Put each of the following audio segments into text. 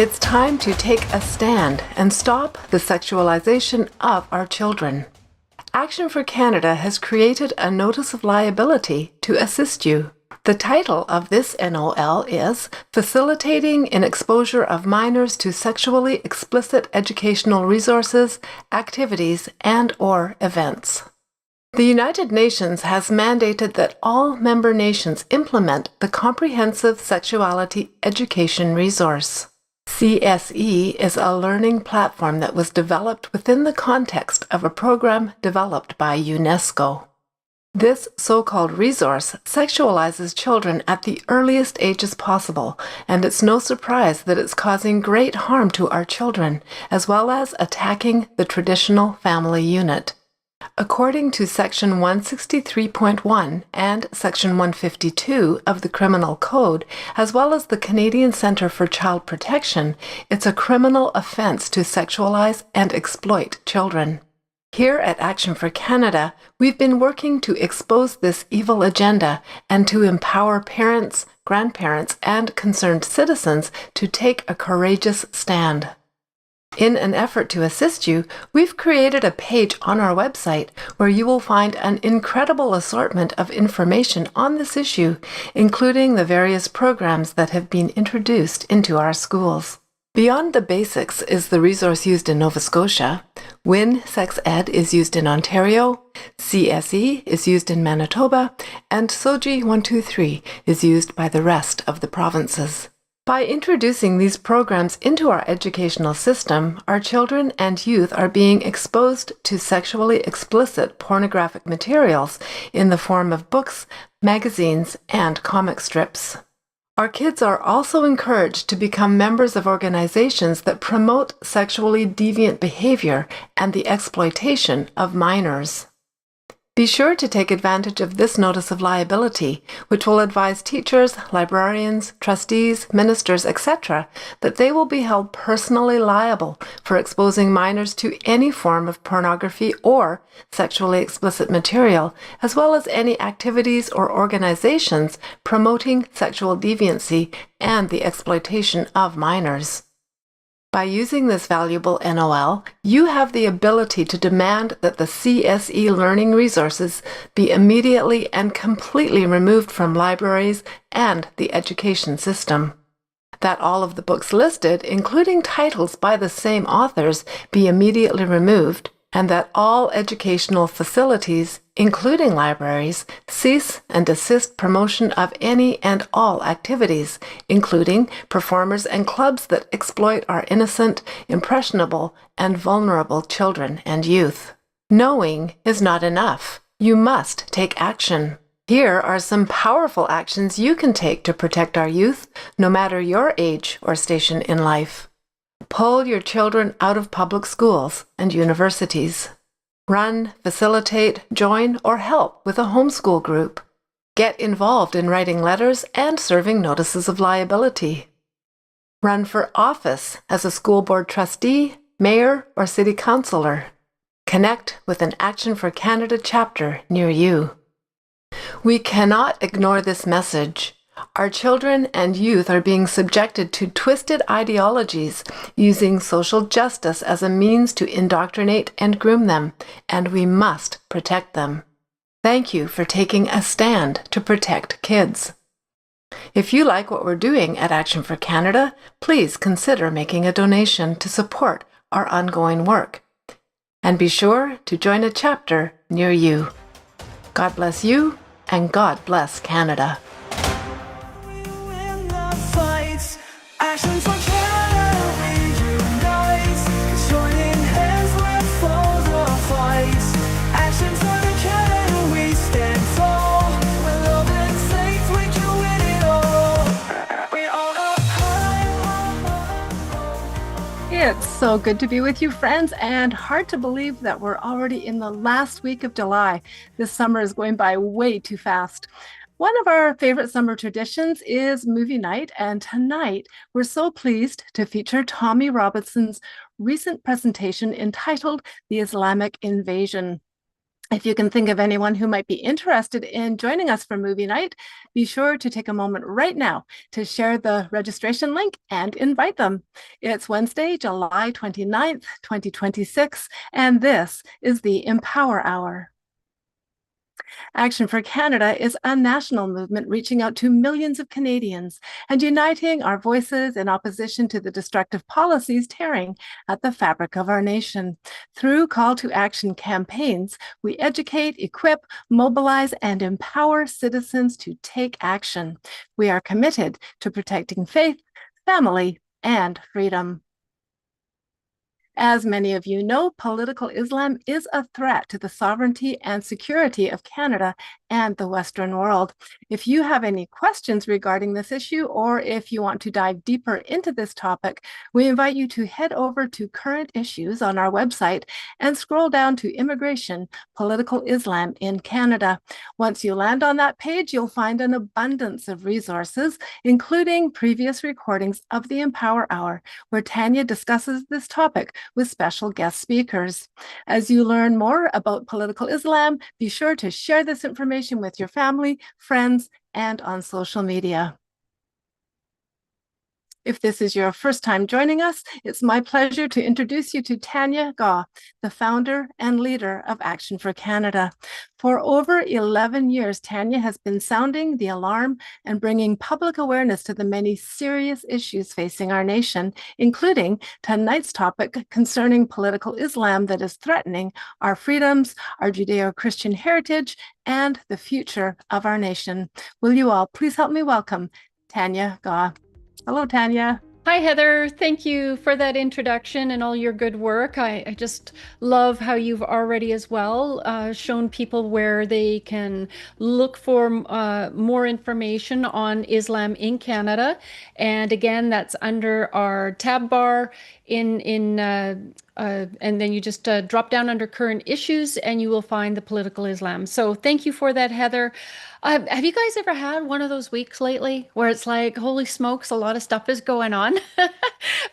It's time to take a stand and stop the sexualization of our children. Action for Canada has created a notice of liability to assist you. The title of this NOL is Facilitating in Exposure of Minors to Sexually Explicit Educational Resources, Activities, and/or Events. The United Nations has mandated that all member nations implement the Comprehensive Sexuality Education Resource. CSE is a learning platform that was developed within the context of a program developed by UNESCO. This so-called resource sexualizes children at the earliest ages possible, and it's no surprise that it's causing great harm to our children, as well as attacking the traditional family unit. According to Section 163.1 and Section 152 of the Criminal Code, as well as the Canadian Centre for Child Protection, it's a criminal offence to sexualize and exploit children. Here at Action for Canada, we've been working to expose this evil agenda and to empower parents, grandparents, and concerned citizens to take a courageous stand. In an effort to assist you, we've created a page on our website where you will find an incredible assortment of information on this issue, including the various programs that have been introduced into our schools. Beyond the Basics is the resource used in Nova Scotia, WIN Sex Ed is used in Ontario, CSE is used in Manitoba, and SOGI 123 is used by the rest of the provinces. By introducing these programs into our educational system, our children and youth are being exposed to sexually explicit pornographic materials in the form of books, magazines, and comic strips. Our kids are also encouraged to become members of organizations that promote sexually deviant behavior and the exploitation of minors. Be sure to take advantage of this notice of liability, which will advise teachers, librarians, trustees, ministers, etc., that they will be held personally liable for exposing minors to any form of pornography or sexually explicit material, as well as any activities or organizations promoting sexual deviancy and the exploitation of minors. By using this valuable NOL, you have the ability to demand that the CSE learning resources be immediately and completely removed from libraries and the education system. That all of the books listed, including titles by the same authors, be immediately removed, and that all educational facilities, including libraries, cease and desist promotion of any and all activities, including performers and clubs that exploit our innocent, impressionable, and vulnerable children and youth. Knowing is not enough. You must take action. Here are some powerful actions you can take to protect our youth, no matter your age or station in life. Pull your children out of public schools and universities. Run, facilitate, join, or help with a homeschool group. Get involved in writing letters and serving notices of liability. Run for office as a school board trustee, mayor, or city councillor. Connect with an Action for Canada chapter near you. We cannot ignore this message. Our children and youth are being subjected to twisted ideologies using social justice as a means to indoctrinate and groom them, and we must protect them. Thank you for taking a stand to protect kids. If you like what we're doing at Action for Canada, please consider making a donation to support our ongoing work. And be sure to join a chapter near you. God bless you, and God bless Canada. Action for Canada, we unite. Joining hands, let fall the fight. Action for the Canada, we stand tall. With love and faith, we can win it all. We all up high. It's so good to be with you, friends, and hard to believe that we're already in the last week of July. This summer is going by way too fast. One of our favorite summer traditions is movie night, and tonight we're so pleased to feature Tommy Robinson's recent presentation entitled The Islamic Invasion. If you can think of anyone who might be interested in joining us for movie night, be sure to take a moment right now to share the registration link and invite them. It's Wednesday, July 29th, 2026, and this is the Empower Hour. Action for Canada is a national movement reaching out to millions of Canadians and uniting our voices in opposition to the destructive policies tearing at the fabric of our nation. Through call to action campaigns, we educate, equip, mobilize, and empower citizens to take action. We are committed to protecting faith, family, and freedom. As many of you know, political Islam is a threat to the sovereignty and security of Canada and the Western world. If you have any questions regarding this issue, or if you want to dive deeper into this topic, we invite you to head over to Current Issues on our website and scroll down to Immigration, Political Islam in Canada. Once you land on that page, you'll find an abundance of resources, including previous recordings of the Empower Hour, where Tanya discusses this topic with special guest speakers. As you learn more about political Islam, be sure to share this information with your family, friends, and on social media. If this is your first time joining us, it's my pleasure to introduce you to Tanya Gaw, the founder and leader of Action for Canada. For over 11 years, Tanya has been sounding the alarm and bringing public awareness to the many serious issues facing our nation, including tonight's topic concerning political Islam that is threatening our freedoms, our Judeo-Christian heritage, and the future of our nation. Will you all please help me welcome Tanya Gaw. Hello, Tanya. Hi, Heather. Thank you for that introduction and all your good work. I just love how you've already as well shown people where they can look for more information on Islam in Canada. And again, that's under our tab bar and then you just drop down under current issues and you will find the political Islam. So thank you for that, Heather. Have you guys ever had one of those weeks lately where it's like, holy smokes, a lot of stuff is going on,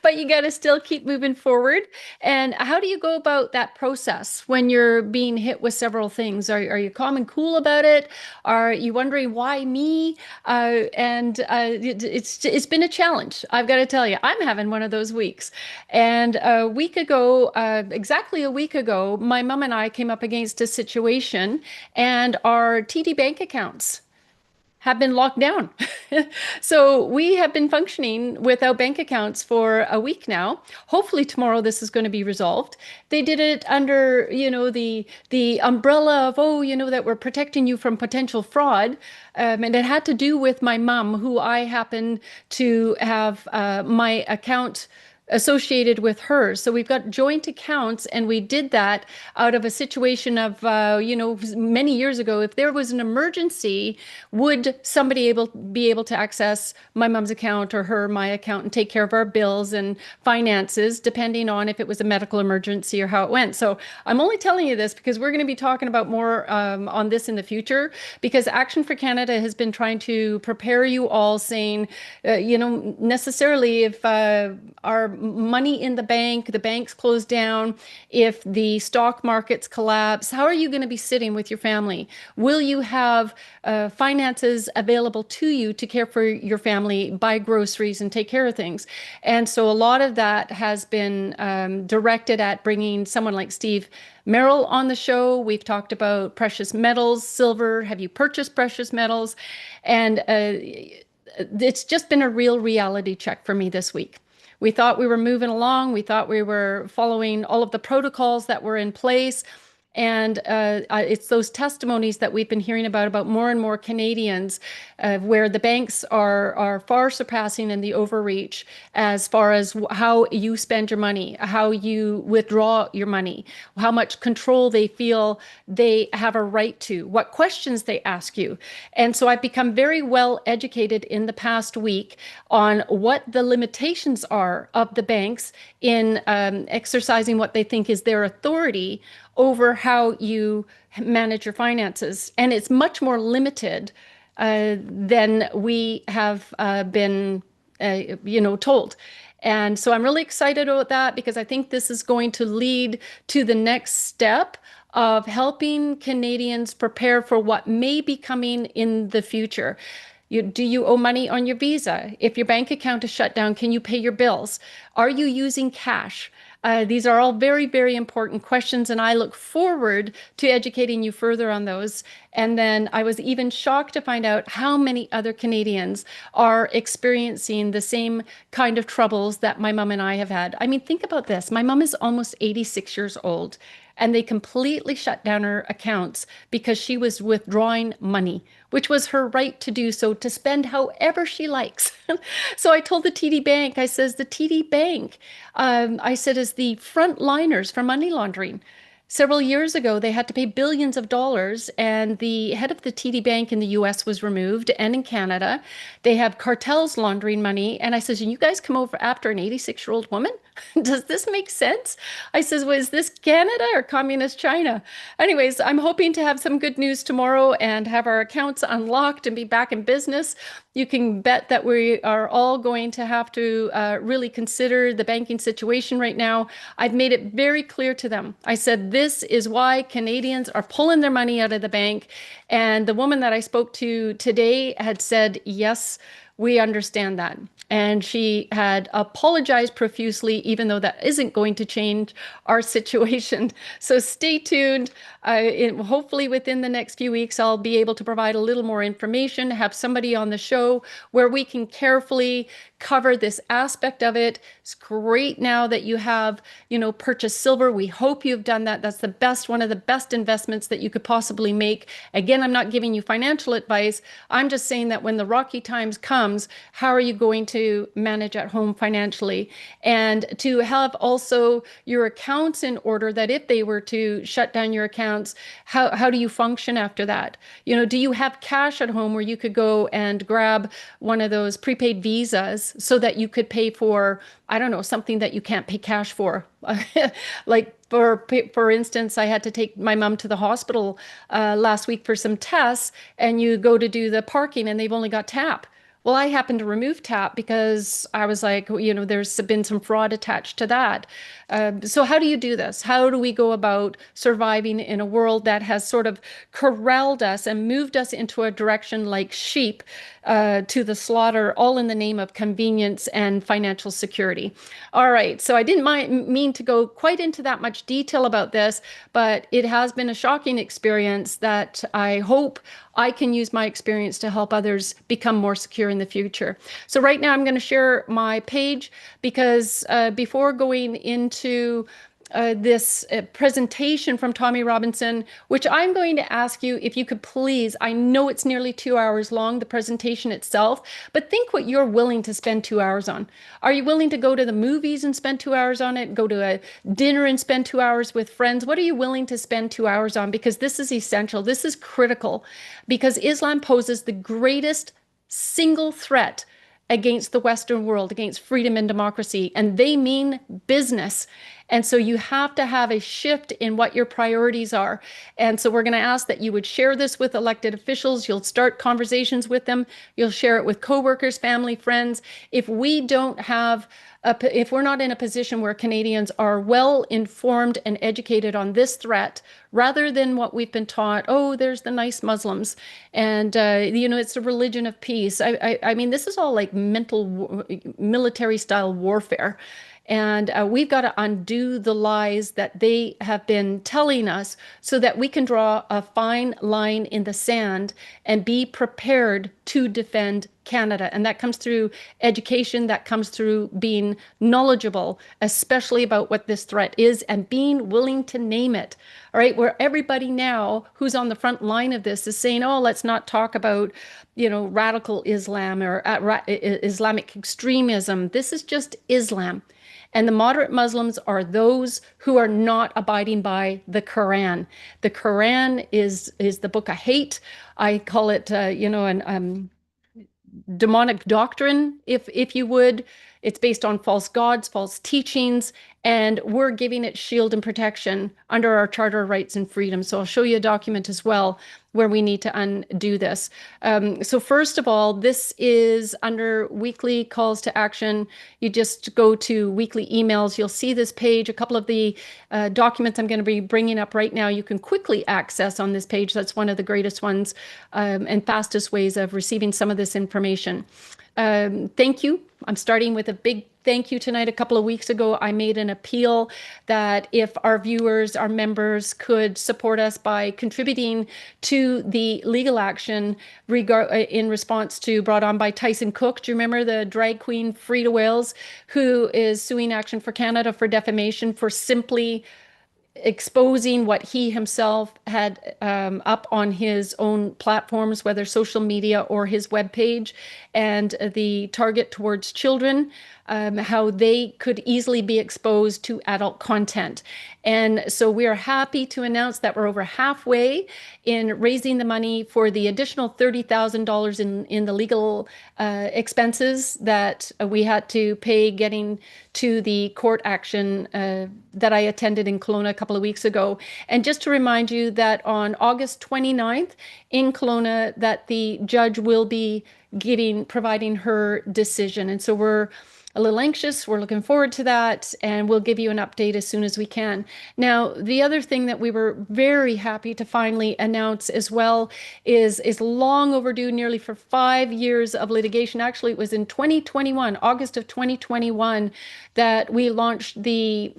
but you got to still keep moving forward? And how do you go about that process when you're being hit with several things? Are you calm and cool about it? Are you wondering why me? It's been a challenge. I've got to tell you, I'm having one of those weeks. And a week ago, exactly a week ago, my mom and I came up against a situation, and our TD bank accounts have been locked down. So we have been functioning without bank accounts for a week now. Hopefully tomorrow this is going to be resolved. They did it under, the umbrella of, that we're protecting you from potential fraud. And it had to do with my mom, who I happen to have my account associated with hers. So we've got joint accounts, and we did that out of a situation of, many years ago, if there was an emergency, would somebody be able to access my mom's account or my account and take care of our bills and finances, depending on if it was a medical emergency or how it went. So I'm only telling you this because we're going to be talking about more on this in the future, because Action for Canada has been trying to prepare you all, saying, necessarily if our money in the banks close down, if the stock markets collapse, how are you going to be sitting with your family? Will you have finances available to you to care for your family, buy groceries, and take care of things? And so a lot of that has been directed at bringing someone like Steve Merrill on the show. We've talked about precious metals, silver. Have you purchased precious metals? And it's just been a real reality check for me this week. We thought we were moving along. We thought we were following all of the protocols that were in place. And it's those testimonies that we've been hearing about more and more Canadians, where the banks are far surpassing in the overreach as far as how you spend your money, how you withdraw your money, how much control they feel they have a right to, what questions they ask you. And so I've become very well educated in the past week on what the limitations are of the banks in exercising what they think is their authority over how you manage your finances. And it's much more limited than we have been, told. And so I'm really excited about that, because I think this is going to lead to the next step of helping Canadians prepare for what may be coming in the future. Do you owe money on your visa? If your bank account is shut down, can you pay your bills? Are you using cash? These are all very, very important questions, and I look forward to educating you further on those. And then I was even shocked to find out how many other Canadians are experiencing the same kind of troubles that my mom and I have had. I mean, think about this. My mom is almost 86 years old, and they completely shut down her accounts because she was withdrawing money, which was her right to do so, to spend however she likes. So I told the TD Bank, I says, the TD Bank, I said, is the frontliners for money laundering. Several years ago, they had to pay billions of dollars, and the head of the TD Bank in the US was removed, and in Canada. They have cartels laundering money. And I says, you guys come over after an 86-year-old woman? Does this make sense? I says, well, is this Canada or communist China? Anyways, I'm hoping to have some good news tomorrow and have our accounts unlocked and be back in business. You can bet that we are all going to have to really consider the banking situation right now. I've made it very clear to them. I said, this is why Canadians are pulling their money out of the bank. And the woman that I spoke to today had said, yes, we understand that. And she had apologized profusely, even though that isn't going to change our situation. So stay tuned. Hopefully within the next few weeks, I'll be able to provide a little more information, have somebody on the show where we can carefully cover this aspect of it. It's great now that you have, purchased silver. We hope you've done that. That's the best, one of the best investments that you could possibly make. Again, I'm not giving you financial advice. I'm just saying that when the rocky times comes, how are you going to manage at home financially? And to have also your accounts in order, that if they were to shut down your accounts, how do you function after that? Do you have cash at home where you could go and grab one of those prepaid visas so that you could pay for, I don't know, something that you can't pay cash for? Like for instance, I had to take my mom to the hospital last week for some tests, and you go to do the parking and they've only got tap. Well, I happened to remove tap because I was like, there's been some fraud attached to that. So how do you do this? How do we go about surviving in a world that has sort of corralled us and moved us into a direction like sheep to the slaughter, all in the name of convenience and financial security? All right, so I didn't mean to go quite into that much detail about this, but it has been a shocking experience that I hope I can use my experience to help others become more secure in the future. So right now I'm going to share my page because before going into this presentation from Tommy Robinson, which I'm going to ask you if you could please, I know it's nearly 2 hours long, the presentation itself, but think what you're willing to spend 2 hours on. Are you willing to go to the movies and spend 2 hours on it? Go to a dinner and spend 2 hours with friends? What are you willing to spend 2 hours on? Because this is essential. This is critical, because Islam poses the greatest single threat against the Western world, against freedom and democracy, and they mean business. And so you have to have a shift in what your priorities are. And so we're going to ask that you would share this with elected officials. You'll start conversations with them. You'll share it with coworkers, family, friends. If we don't have if we're not in a position where Canadians are well informed and educated on this threat, rather than what we've been taught, oh, there's the nice Muslims, and it's a religion of peace. I mean, this is all like military style warfare. And we've got to undo the lies that they have been telling us so that we can draw a fine line in the sand and be prepared to defend Canada. And that comes through education, that comes through being knowledgeable, especially about what this threat is, and being willing to name it. All right, where everybody now who's on the front line of this is saying, oh, let's not talk about, radical Islam or Islamic extremism. This is just Islam. And the moderate Muslims are those who are not abiding by the Quran. The Quran is the book of hate. I call it, an demonic doctrine, if you would. It's based on false gods, false teachings, and we're giving it shield and protection under our Charter of Rights and Freedoms. So I'll show you a document as well where we need to undo this. So first of all, this is under weekly calls to action. You just go to weekly emails. You'll see this page. A couple of the documents I'm going to be bringing up right now, you can quickly access on this page. That's one of the greatest ones and fastest ways of receiving some of this information. Thank you. I'm starting with a big thank you tonight. A couple of weeks ago, I made an appeal that if our viewers, our members could support us by contributing to the legal action in response to brought on by Tyson Cook. Do you remember the drag queen Frida Wales, who is suing Action for Canada for defamation for simply exposing what he himself had up on his own platforms, whether social media or his webpage, and the target towards children, how they could easily be exposed to adult content. And so we are happy to announce that we're over halfway in raising the money for the additional $30,000 in the legal expenses that we had to pay getting to the court action that I attended in Kelowna a couple of weeks ago. And just to remind you that on August 29th in Kelowna, that the judge will be providing her decision. And so we're a little anxious. We're looking forward to that, and we'll give you an update as soon as we can. Now, the other thing that we were very happy to finally announce as well is long overdue, nearly for 5 years of litigation. Actually, it was in 2021, August of 2021, that we launched the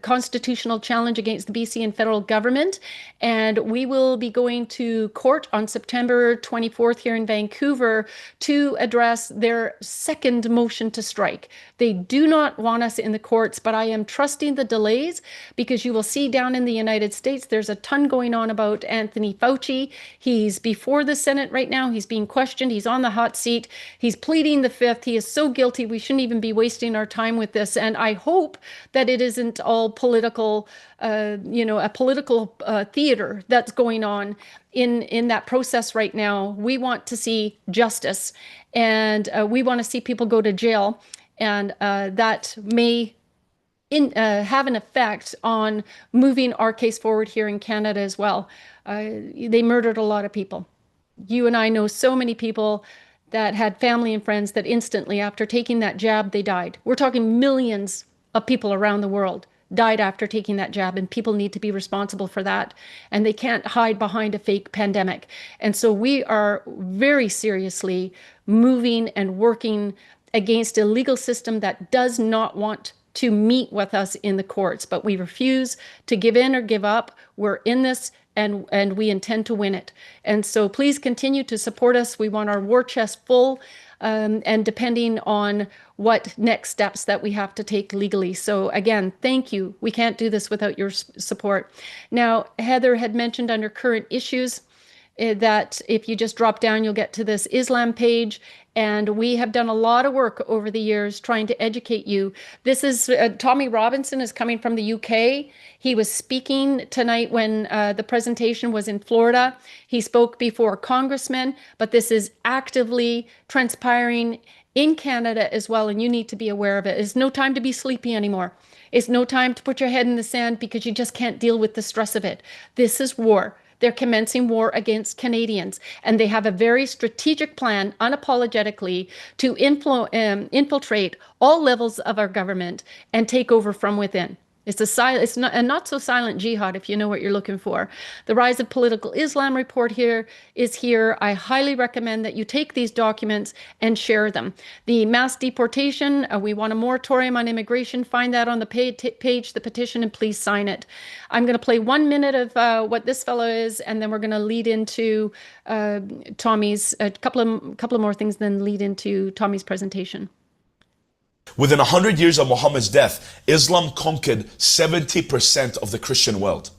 constitutional challenge against the BC and federal government. And we will be going to court on September 24th here in Vancouver to address their second motion to strike. They do not want us in the courts, but I am trusting the delays because you will see down in the United States, there's a ton going on about Anthony Fauci. He's before the Senate right now. He's being questioned. He's on the hot seat. He's pleading the fifth. He is so guilty. We shouldn't even be wasting our time with this. And I hope that it isn't all political, a political theater that's going on in that process right now. We want to see justice, and we want to see people go to jail. And that may have an effect on moving our case forward here in Canada as well. They murdered a lot of people. You and I know so many people that had family and friends that instantly after taking that jab, they died. We're talking millions of people around the world died after taking that jab, and people need to be responsible for that. And they can't hide behind a fake pandemic. And so we are very seriously moving and working against a legal system that does not want to meet with us in the courts, but we refuse to give in or give up. We're in this, and we intend to win it. And so please continue to support us. We want our war chest full, and depending on what next steps that we have to take legally. So again, thank you. We can't do this without your support. Now, Heather had mentioned under current issues that if you just drop down, you'll get to this Islam page. And we have done a lot of work over the years trying to educate you. This is Tommy Robinson is coming from the UK. He was speaking tonight when the presentation was in Florida. He spoke before congressmen, but this is actively transpiring in Canada as well, and you need to be aware of it. It's no time to be sleepy anymore. It's no time to put your head in the sand because you just can't deal with the stress of it. This is war. They're commencing war against Canadians, and they have a very strategic plan, unapologetically, to infiltrate all levels of our government and take over from within. It's a not so silent jihad, if you know what you're looking for. The Rise of Political Islam report here is here. I highly recommend that you take these documents and share them. The mass deportation, we want a moratorium on immigration. Find that on the page, the petition, and please sign it. I'm going to play 1 minute of what this fellow is, and then we're going to lead into Tommy's, a couple of more things, then lead into Tommy's presentation. Within 100 years of Muhammad's death, Islam conquered 70% of the Christian world.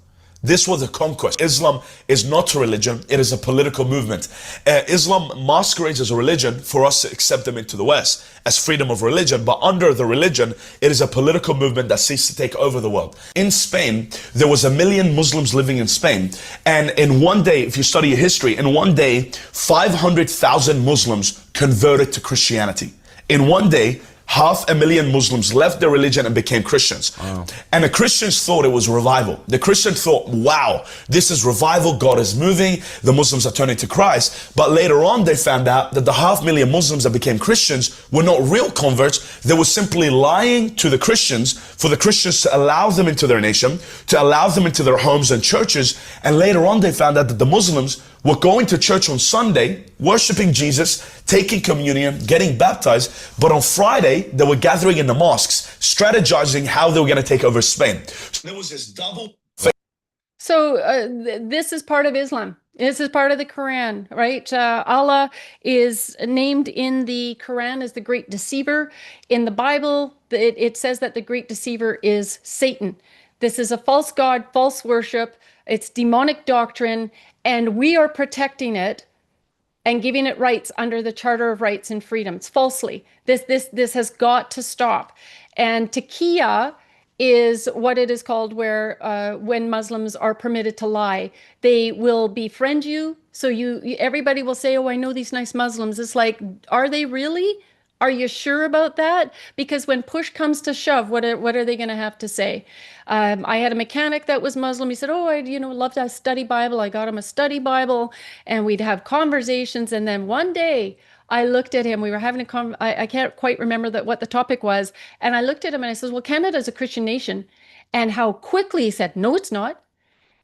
This was a conquest. Islam is not a religion, it is a political movement. Islam masquerades as a religion for us to accept them into the West as freedom of religion, but under the religion, it is a political movement that seeks to take over the world. In Spain, there was 1 million Muslims living in Spain, and in one day, if you study history, in one day, 500,000 Muslims converted to Christianity. In one day, 500,000 Muslims left their religion and became Christians. Wow. And the Christians thought it was revival. The Christians thought, wow, this is revival. God is moving. The Muslims are turning to Christ. But later on, they found out that the 500,000 Muslims that became Christians were not real converts. They were simply lying to the Christians for the Christians to allow them into their nation, to allow them into their homes and churches. And later on, they found out that the Muslims were going to church on Sunday, worshiping Jesus, taking communion, getting baptized. But on Friday, they were gathering in the mosques, strategizing how they were going to take over Spain. So there was this double. So this is part of Islam. This is part of the Quran, right? Allah is named in the Quran as the great deceiver. In the Bible, it says that the great deceiver is Satan. This is a false god, false worship. It's demonic doctrine, and we are protecting it and giving it rights under the Charter of Rights and Freedoms falsely. This has got to stop. And taqiyya is what it is called, where when Muslims are permitted to lie, they will befriend you. So everybody will say, oh, I know these nice Muslims. It's like, are they really? Are you sure about that? Because when push comes to shove, what are they going to have to say? I had a mechanic that was Muslim. He said, oh, I love to study Bible. I got him a study Bible, and we'd have conversations. And then one day I looked at him. We were having I can't quite remember what the topic was. And I looked at him and I said, well, Canada is a Christian nation. And how quickly he said, no, it's not.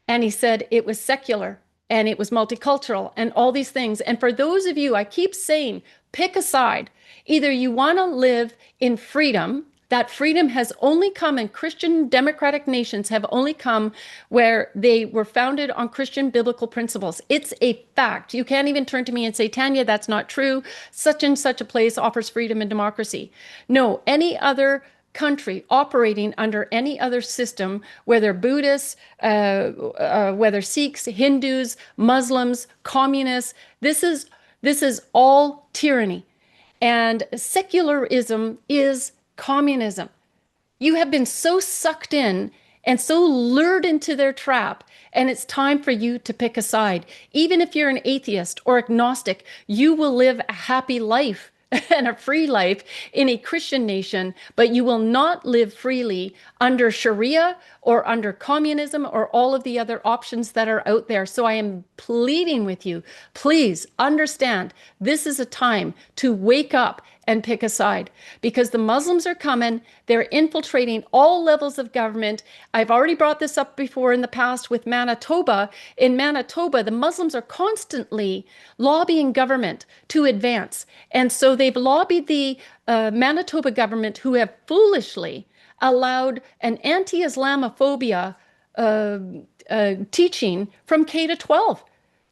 And he said it was secular and it was multicultural and all these things. And for those of you, I keep saying, pick a side. Either you want to live in freedom. That freedom has only come, and Christian democratic nations have only come where they were founded on Christian biblical principles. It's a fact. You can't even turn to me and say, Tanya, that's not true. Such and such a place offers freedom and democracy. No, any other country operating under any other system, whether Buddhists, whether Sikhs, Hindus, Muslims, communists, this is all tyranny. And secularism is communism. You have been so sucked in and so lured into their trap, and it's time for you to pick a side. Even if you're an atheist or agnostic, you will live a happy life and a free life in a Christian nation, but you will not live freely under Sharia or under communism or all of the other options that are out there. So I am pleading with you, please understand this is a time to wake up and pick a side, because the Muslims are coming. They're infiltrating all levels of government. I've already brought this up before in the past with Manitoba. In Manitoba, the Muslims are constantly lobbying government to advance. And so they've lobbied the Manitoba government, who have foolishly allowed an anti-Islamophobia teaching from K to 12.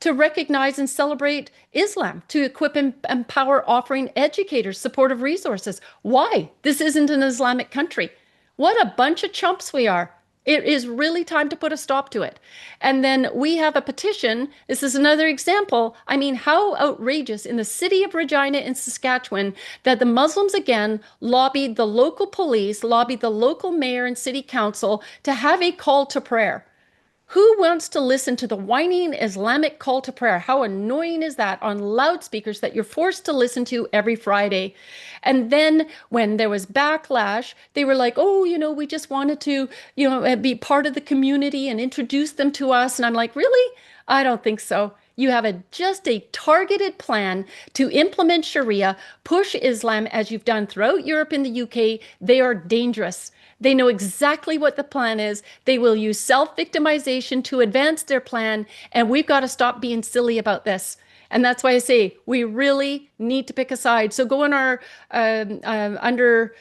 To recognize and celebrate Islam, to equip and empower offering educators supportive resources. Why? This isn't an Islamic country. What a bunch of chumps we are. It is really time to put a stop to it. And then we have a petition. This is another example. I mean, how outrageous in the city of Regina in Saskatchewan that the Muslims again lobbied the local police, lobbied the local mayor and city council to have a call to prayer. Who wants to listen to the whining Islamic call to prayer? How annoying is that on loudspeakers that you're forced to listen to every Friday? And then when there was backlash, they were like, oh, we just wanted to, be part of the community and introduce them to us. And I'm like, really? I don't think so. You have just a targeted plan to implement Sharia, push Islam as you've done throughout Europe and the UK. They are dangerous. They know exactly what the plan is. They will use self-victimization to advance their plan, and we've got to stop being silly about this. And that's why I say we really need to pick a side. So go in our under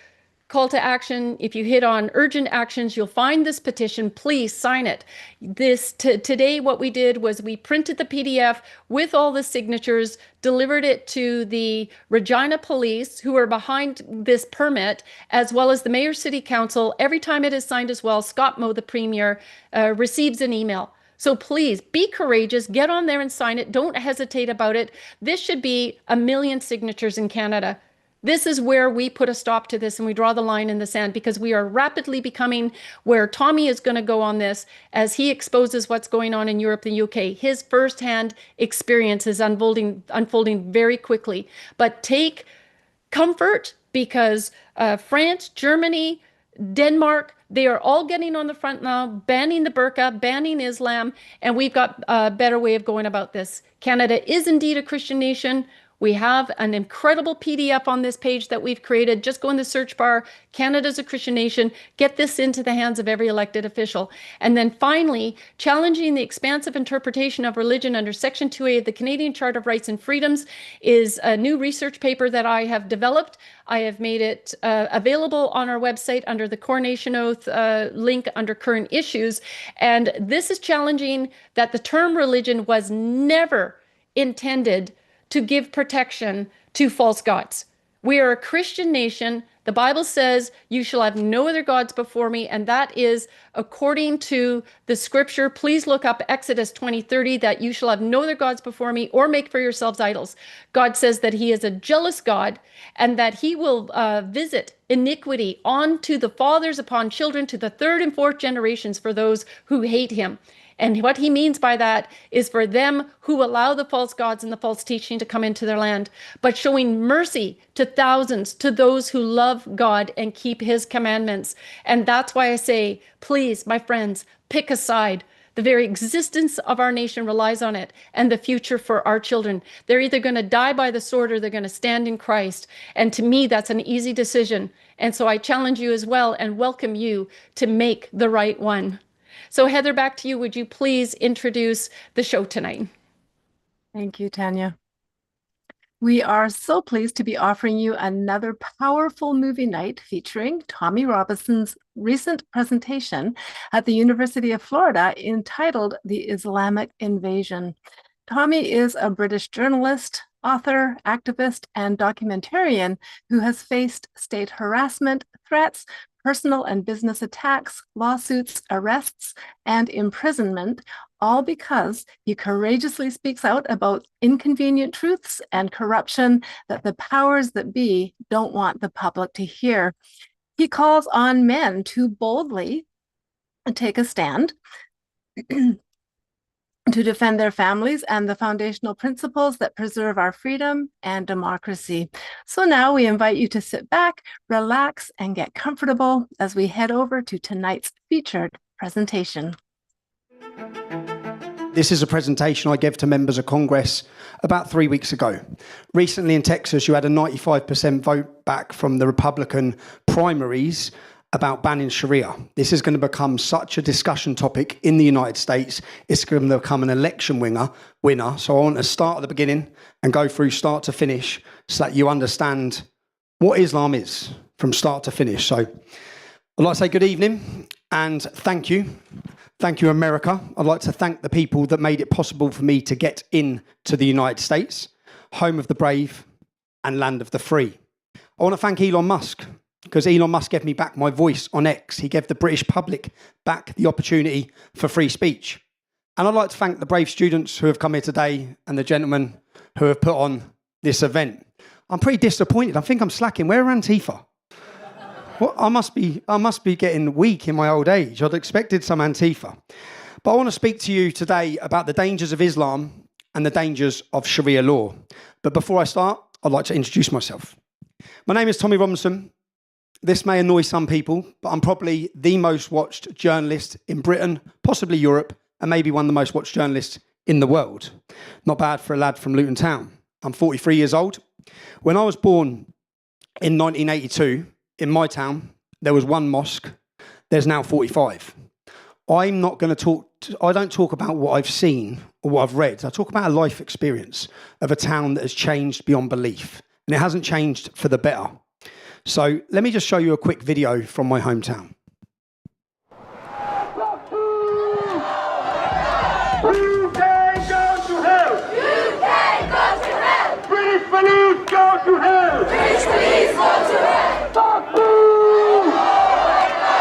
call to action. If you hit on urgent actions, you'll find this petition. Please sign it. Today, what we did was we printed the PDF with all the signatures, delivered it to the Regina Police, who are behind this permit, as well as the Mayor City Council. Every time it is signed as well, Scott Moe, the Premier, receives an email. So please be courageous, get on there and sign it. Don't hesitate about it. This should be 1 million signatures in Canada. This is where we put a stop to this and we draw the line in the sand, because we are rapidly becoming where Tommy is going to go on this as he exposes what's going on in Europe and the UK. His firsthand experience is unfolding very quickly. But take comfort, because France, Germany, Denmark, they are all getting on the front now, banning the burqa, banning Islam, and we've got a better way of going about this. Canada is indeed a Christian nation. We have an incredible PDF on this page that we've created. Just go in the search bar, Canada's a Christian nation. Get this into the hands of every elected official. And then finally, challenging the expansive interpretation of religion under Section 2A of the Canadian Charter of Rights and Freedoms is a new research paper that I have developed. I have made it available on our website under the Coronation Oath link under current issues. And this is challenging that the term religion was never intended to give protection to false gods. We are a Christian nation. The Bible says, you shall have no other gods before me. And that is according to the scripture. Please look up Exodus 20:30, that you shall have no other gods before me or make for yourselves idols. God says that he is a jealous God and that he will visit iniquity onto the fathers upon children to the third and fourth generations for those who hate him. And what he means by that is for them who allow the false gods and the false teaching to come into their land, but showing mercy to thousands, to those who love God and keep his commandments. And that's why I say, please, my friends, pick a side. The very existence of our nation relies on it, and the future for our children. They're either going to die by the sword or they're going to stand in Christ. And to me, that's an easy decision. And so I challenge you as well and welcome you to make the right one. So Heather, back to you. Would you please introduce the show tonight? Thank you, Tanya. We are so pleased to be offering you another powerful movie night featuring Tommy Robinson's recent presentation at the University of Florida entitled The Islamic Invasion. Tommy is a British journalist, author, activist, and documentarian who has faced state harassment, threats, personal and business attacks, lawsuits, arrests, and imprisonment, all because he courageously speaks out about inconvenient truths and corruption that the powers that be don't want the public to hear. He calls on men to boldly take a stand to defend their families and the foundational principles that preserve our freedom and democracy. So now we invite you to sit back, relax, and get comfortable as we head over to tonight's featured presentation. This is a presentation I gave to members of Congress about 3 weeks ago. Recently in Texas, you had a 95% vote back from the Republican primaries about banning Sharia. This is going to become such a discussion topic in the United States. It's going to become an election winner. So I want to start at the beginning and go through start to finish so that you understand what Islam is from start to finish. So I'd like to say good evening and thank you. Thank you, America. I'd like to thank the people that made it possible for me to get into the United States, home of the brave and land of the free. I want to thank Elon Musk, because Elon Musk gave me back my voice on X. He gave the British public back the opportunity for free speech. And I'd like to thank the brave students who have come here today and the gentlemen who have put on this event. I'm pretty disappointed. I think I'm slacking. Where are Antifa? Well, I must be getting weak in my old age. I'd expected some Antifa. But I want to speak to you today about the dangers of Islam and the dangers of Sharia law. But before I start, I'd like to introduce myself. My name is Tommy Robinson. This may annoy some people, but I'm probably the most watched journalist in Britain, possibly Europe, and maybe one of the most watched journalists in the world. Not bad for a lad from Luton Town. I'm 43 years old. When I was born in 1982, in my town, there was one mosque. There's now 45. I don't talk about what I've seen or what I've read. I talk about a life experience of a town that has changed beyond belief. And it hasn't changed for the better. So let me just show you a quick video from my hometown. UK, go to hell! UK, go to hell! British police, go to hell! British police, go to hell! Fuck you!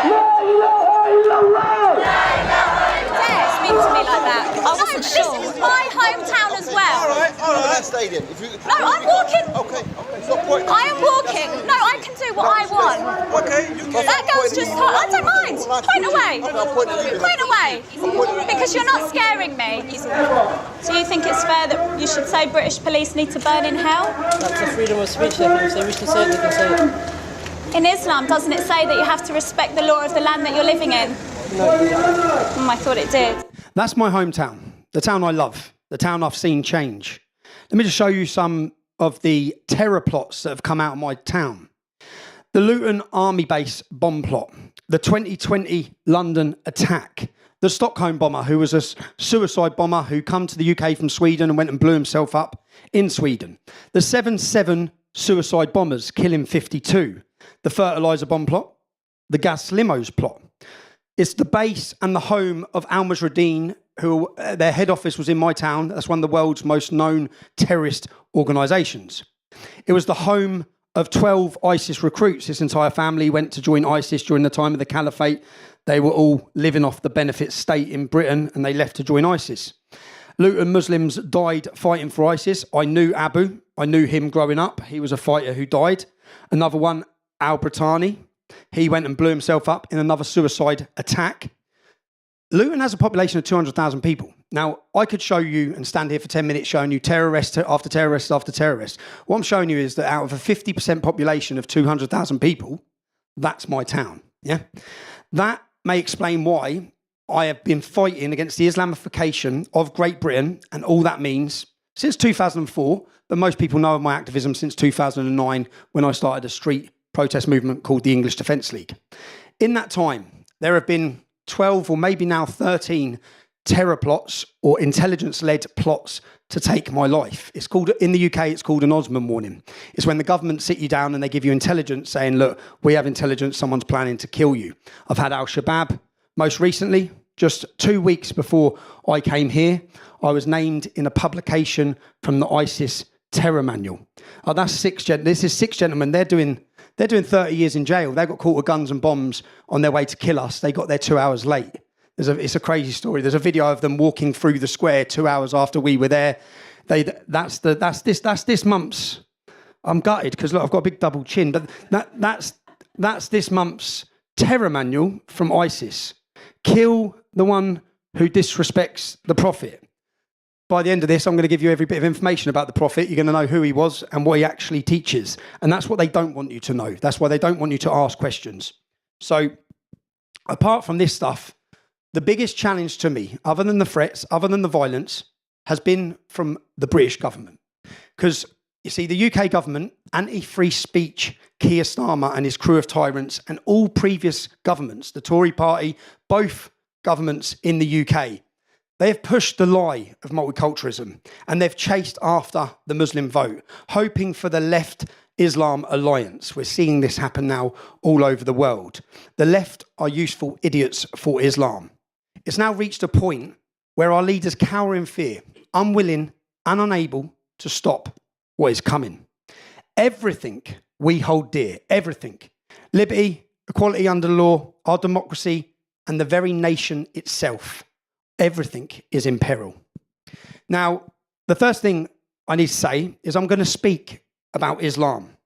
La ilaha illallah! Dare speak to me like that. I wasn't sure. This is my hometown as well. All right. man stay then. If you, No, I'm walking. Okay. Stop pointing. I am walking. No, I can do what I want. Okay, you can. That girl's just. I don't mind. Point away. Point away. Because you're not scaring me. Do you think it's fair that you should say British police need to burn in hell? That's a freedom of speech. If they wish to say it, they can say it. In Islam, doesn't it say that you have to respect the law of the land that you're living in? No. I thought it did. That's my hometown, the town I love, the town I've seen change. Let me just show you some of the terror plots that have come out of my town. The Luton Army Base bomb plot, the 2020 London attack, the Stockholm bomber, who was a suicide bomber who come to the UK from Sweden and went and blew himself up in Sweden, the 7/7 suicide bombers killing 52, the fertiliser bomb plot, the gas limos plot. It's the base and the home of Al Mujahideen, who their head office was in my town. That's one of the world's most known terrorist organisations. It was the home of 12 ISIS recruits. This entire family went to join ISIS during the time of the Caliphate. They were all living off the benefit state in Britain, and they left to join ISIS. Luton Muslims died fighting for ISIS. I knew Abu. I knew him growing up. He was a fighter who died. Another one, Al-Britani. He went and blew himself up in another suicide attack. Luton has a population of 200,000 people. Now, I could show you and stand here for 10 minutes showing you terrorist after terrorist after terrorist. What I'm showing you is that out of a 50% population of 200,000 people, that's my town. Yeah, that may explain why I have been fighting against the Islamification of Great Britain and all that means since 2004, but most people know of my activism since 2009 when I started a street protest movement called the English Defence League. In that time, there have been 12 or maybe now 13 terror plots or intelligence-led plots to take my life. It's called, in the UK, it's called an Osman warning. It's when the government sit you down and they give you intelligence saying, look, we have intelligence, someone's planning to kill you. I've had Al-Shabaab. Most recently, just 2 weeks before I came here, I was named in a publication from the ISIS terror manual. This is six gentlemen. They're doing 30 years in jail. They got caught with guns and bombs on their way to kill us. They got there 2 hours late. It's a crazy story. There's a video of them walking through the square 2 hours after we were there. That's this month's. I'm gutted because look, I've got a big double chin. But that's this month's terror manual from ISIS. Kill the one who disrespects the Prophet. By the end of this, I'm going to give you every bit of information about the Prophet. You're going to know who he was and what he actually teaches. And that's what they don't want you to know. That's why they don't want you to ask questions. So, apart from this stuff, the biggest challenge to me, other than the threats, other than the violence, has been from the British government. Because, you see, the UK government, anti-free speech, Keir Starmer and his crew of tyrants, and all previous governments, the Tory party, both governments in the UK, they have pushed the lie of multiculturalism and they've chased after the Muslim vote, hoping for the left-Islam alliance. We're seeing this happen now all over the world. The left are useful idiots for Islam. It's now reached a point where our leaders cower in fear, unwilling and unable to stop what is coming. Everything we hold dear, everything, liberty, equality under law, our democracy, and the very nation itself, everything is in peril. Now, the first thing I need to say is I'm going to speak about Islam,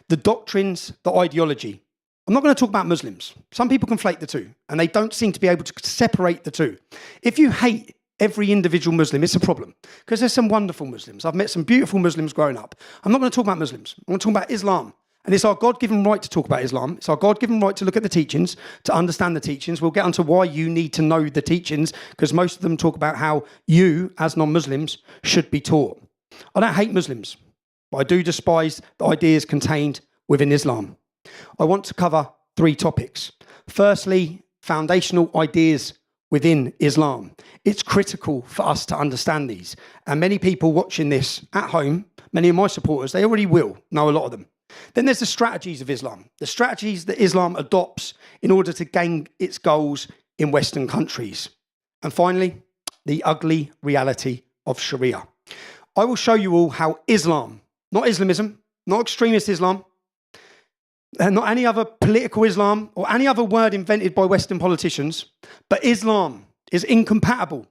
the doctrines, the ideology. I'm not going to talk about Muslims. Some people conflate the two, and they don't seem to be able to separate the two. If you hate every individual Muslim, it's a problem, because there's some wonderful Muslims. I've met some beautiful Muslims growing up. I'm not going to talk about Muslims. I'm going to talk about Islam. And it's our God-given right to talk about Islam. It's our God-given right to look at the teachings, to understand the teachings. We'll get onto why you need to know the teachings, because most of them talk about how you, as non-Muslims, should be taught. I don't hate Muslims, but I do despise the ideas contained within Islam. I want to cover 3 topics. Firstly, foundational ideas within Islam. It's critical for us to understand these. And many people watching this at home, many of my supporters, they already will know a lot of them. Then there's the strategies of Islam, the strategies that Islam adopts in order to gain its goals in Western countries. And finally, the ugly reality of Sharia. I will show you all how Islam, not Islamism, not extremist Islam, and not any other political Islam or any other word invented by Western politicians, but Islam is incompatible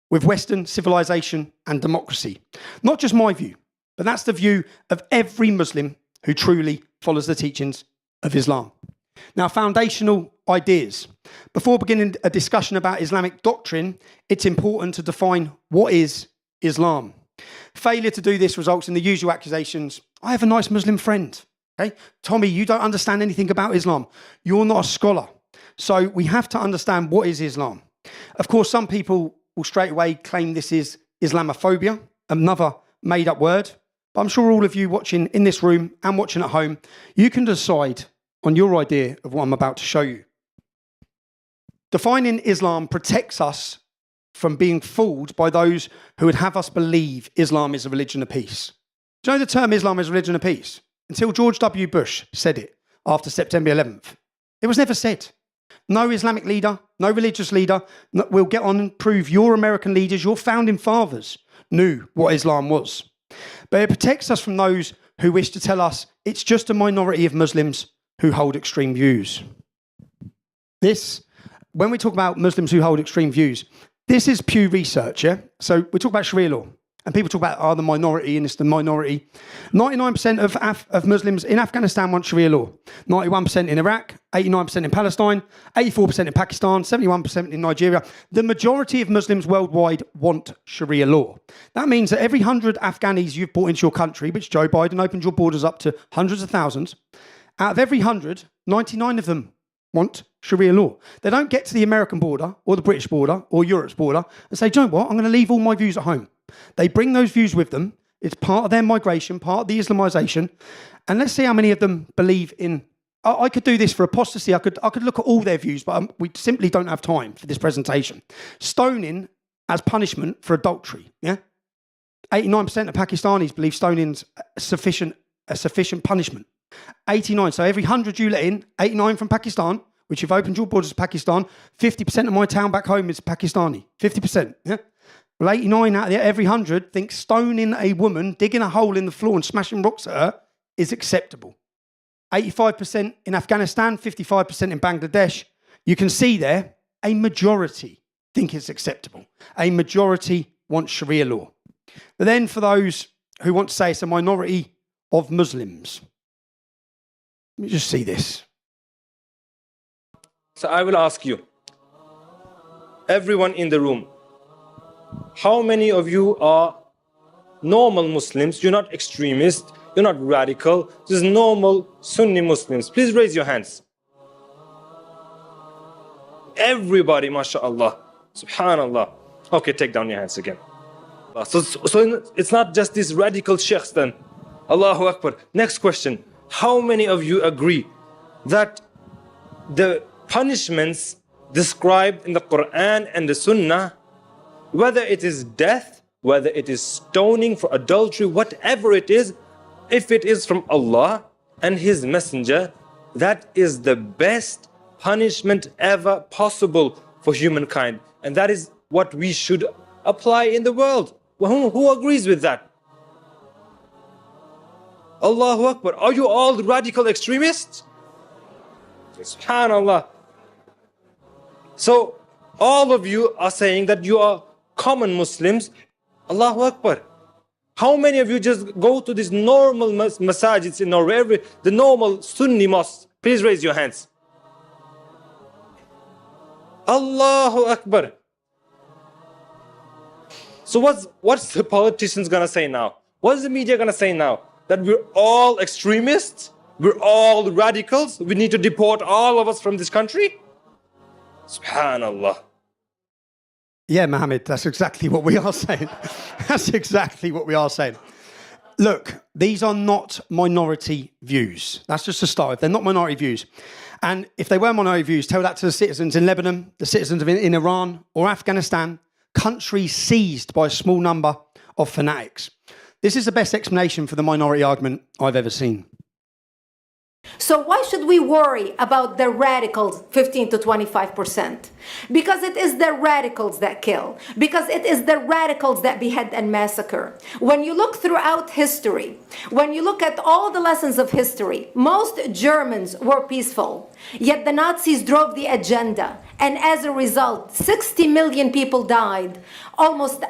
with Western civilization and democracy. Not just my view, But that's the view of every Muslim who truly follows the teachings of Islam. Now, foundational ideas. Before beginning a discussion about Islamic doctrine, it's important to define what is Islam. Failure to do this results in the usual accusations. I have a nice Muslim friend. Okay? Tommy, you don't understand anything about Islam. You're not a scholar. So we have to understand what is Islam. Of course, some people will straight away claim this is Islamophobia, another made-up word. But I'm sure all of you watching in this room and watching at home, you can decide on your idea of what I'm about to show you. Defining Islam protects us from being fooled by those who would have us believe Islam is a religion of peace. Do you know the term Islam is a religion of peace? Until George W. Bush said it after September 11th. It was never said. No Islamic leader, no religious leader will get on and prove your American leaders, your founding fathers knew what Islam was. But it protects us from those who wish to tell us it's just a minority of Muslims who hold extreme views. When we talk about Muslims who hold extreme views, this is Pew Research, yeah? So we talk about Sharia law, and people talk about, the minority, and it's the minority. 99% of Muslims in Afghanistan want Sharia law. 91% in Iraq, 89% in Palestine, 84% in Pakistan, 71% in Nigeria. The majority of Muslims worldwide want Sharia law. That means that every 100 Afghanis you've brought into your country, which Joe Biden opened your borders up to hundreds of thousands, out of every 100, 99 of them want Sharia law. They don't get to the American border or the British border or Europe's border and say, do you know what, I'm going to leave all my views at home. They bring those views with them. It's part of their migration, part of the Islamization. And let's see how many of them believe in... I could do this for apostasy. I could look at all their views, but we simply don't have time for this presentation. Stoning as punishment for adultery, yeah? 89% of Pakistanis believe stoning's a sufficient punishment. 89, so every 100 you let in, 89 from Pakistan, which you've opened your borders to Pakistan, 50% of my town back home is Pakistani. 50%, yeah? Well, 89 out of every 100 think stoning a woman, digging a hole in the floor and smashing rocks at her is acceptable. 85% in Afghanistan, 55% in Bangladesh. You can see there, a majority think it's acceptable. A majority want Sharia law. But then for those who want to say it's a minority of Muslims, let me just see this. So I will ask you, everyone in the room, how many of you are normal Muslims? You're not extremists, you're not radical, just normal Sunni Muslims. Please raise your hands. Everybody, mashallah, subhanallah. Okay, take down your hands again. So it's not just these radical sheikhs then. Allahu Akbar. Next question. How many of you agree that the punishments described in the Quran and the Sunnah, whether it is death, whether it is stoning for adultery, whatever it is, if it is from Allah and His Messenger, that is the best punishment ever possible for humankind. And that is what we should apply in the world. Who agrees with that? Allahu Akbar. Are you all radical extremists? SubhanAllah. So all of you are saying that you are common Muslims. Allahu Akbar. How many of you just go to these normal masajids in Norway, the normal Sunni mosques? Please raise your hands. Allahu Akbar. So what's the politicians gonna say now? What's the media gonna say now? That we're all extremists? We're all radicals? We need to deport all of us from this country? Subhanallah. Yeah, Mohammed, that's exactly what we are saying. That's exactly what we are saying. Look, these are not minority views. That's just a start. They're not minority views. And if they were minority views, tell that to the citizens in Lebanon, the citizens in Iran or Afghanistan, countries seized by a small number of fanatics. This is the best explanation for the minority argument I've ever seen. So why should we worry about the radicals, 15 to 25%? Because it is the radicals that kill. Because it is the radicals that behead and massacre. When you look throughout history, when you look at all the lessons of history, most Germans were peaceful. Yet the Nazis drove the agenda. And as a result, 60 million people died, almost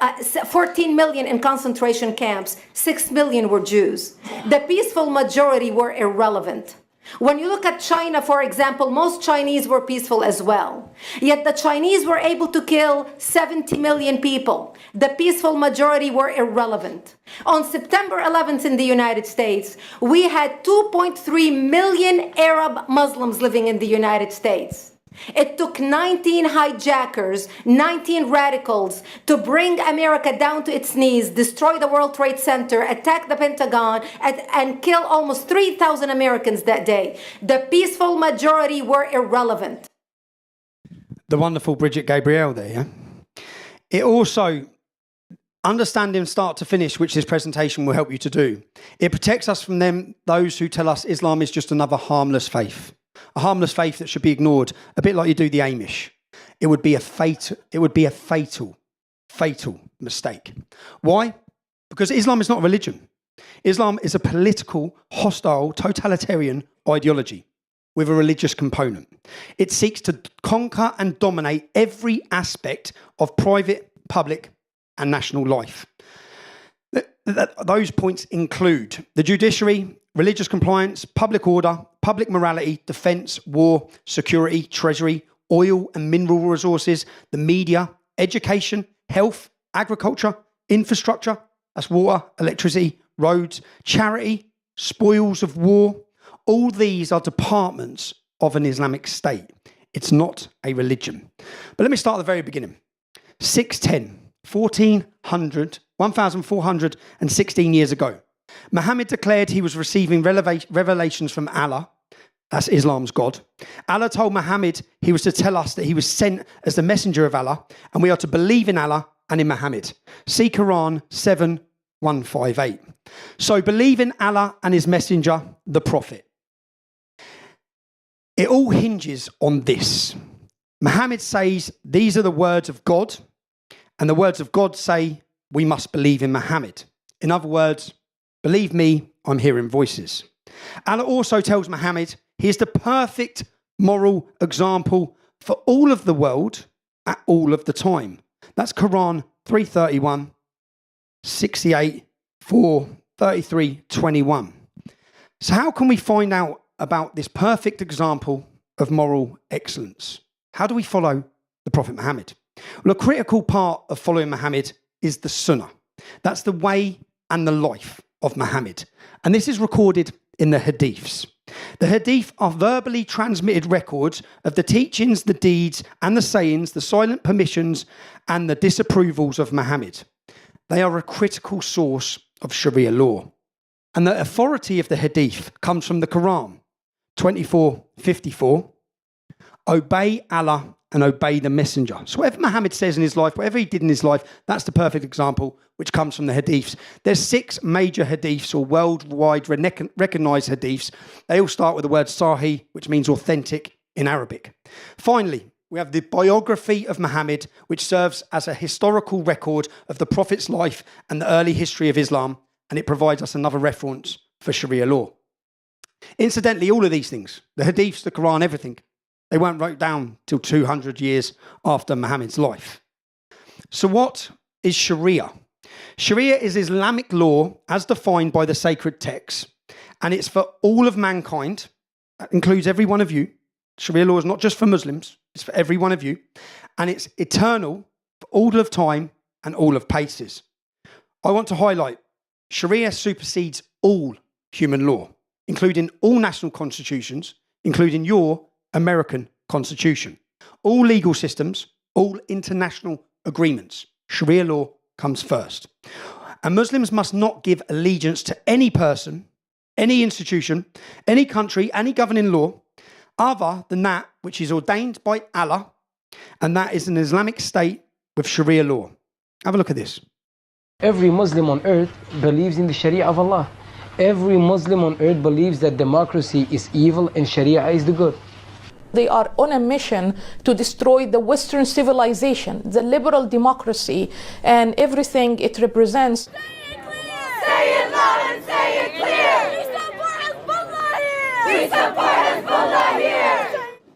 14 million in concentration camps, 6 million were Jews. The peaceful majority were irrelevant. When you look at China, for example, most Chinese were peaceful as well. Yet the Chinese were able to kill 70 million people. The peaceful majority were irrelevant. On September 11th in the United States, we had 2.3 million Arab Muslims living in the United States. It took 19 hijackers, 19 radicals to bring America down to its knees, destroy the World Trade Center, attack the Pentagon, and kill almost 3,000 Americans that day. The peaceful majority were irrelevant. The wonderful Bridget Gabriel there, yeah? It also, understanding start to finish, which this presentation will help you to do, it protects us from those who tell us Islam is just another harmless faith. A harmless faith that should be ignored, a bit like you do the Amish. It would be a fatal mistake. Why? Because Islam is not a religion. Islam is a political, hostile, totalitarian ideology with a religious component. It seeks to conquer and dominate every aspect of private, public, and national life. Those points include the judiciary, religious compliance, public order, public morality, defence, war, security, treasury, oil and mineral resources, the media, education, health, agriculture, infrastructure, that's water, electricity, roads, charity, spoils of war. All these are departments of an Islamic state. It's not a religion. But let me start at the very beginning. 610, 1416 years ago, Muhammad declared he was receiving revelations from Allah. That's Islam's God. Allah told Muhammad he was to tell us that he was sent as the messenger of Allah, and we are to believe in Allah and in Muhammad. See Quran 7:158. So believe in Allah and his messenger, the Prophet. It all hinges on this. Muhammad says these are the words of God, and the words of God say we must believe in Muhammad. In other words, believe me, I'm hearing voices. Allah also tells Muhammad he is the perfect moral example for all of the world at all of the time. That's Quran 3:31, 68, 4, 33, 21. So how can we find out about this perfect example of moral excellence? How do we follow the Prophet Muhammad? Well, a critical part of following Muhammad is the Sunnah. That's the way and the life of Muhammad. And this is recorded in the Hadiths. The Hadith are verbally transmitted records of the teachings, the deeds, and the sayings, the silent permissions, and the disapprovals of Muhammad. They are a critical source of Sharia law. And the authority of the Hadith comes from the Quran, 24:54. Obey Allah and obey the messenger. So whatever Muhammad says in his life, whatever he did in his life, that's the perfect example, which comes from the Hadiths. There's 6 major Hadiths, or worldwide recognized Hadiths. They all start with the word Sahih, which means authentic in Arabic. Finally, we have the biography of Muhammad, which serves as a historical record of the Prophet's life and the early history of Islam, and it provides us another reference for Sharia law. Incidentally, all of these things, the Hadiths, the Quran, everything, they weren't wrote down till 200 years after Muhammad's life. So what is Sharia? Sharia is Islamic law as defined by the sacred texts, and it's for all of mankind. That includes every one of you. Sharia law is not just for Muslims, it's for every one of you, and it's eternal for all of time and all of places. I want to highlight Sharia supersedes all human law, including all national constitutions, including your American Constitution, all legal systems, all international agreements. Sharia law comes first. And Muslims must not give allegiance to any person, any institution, any country, any governing law, other than that which is ordained by Allah, and that is an Islamic state with Sharia law. Have a look at this. Every Muslim on earth believes in the Sharia of Allah. Every Muslim on earth believes that democracy is evil and Sharia is the good. They are on a mission to destroy the Western civilization, the liberal democracy, and everything it represents. Say it loud and say it clear! We support Hezbollah here! We support Hezbollah here!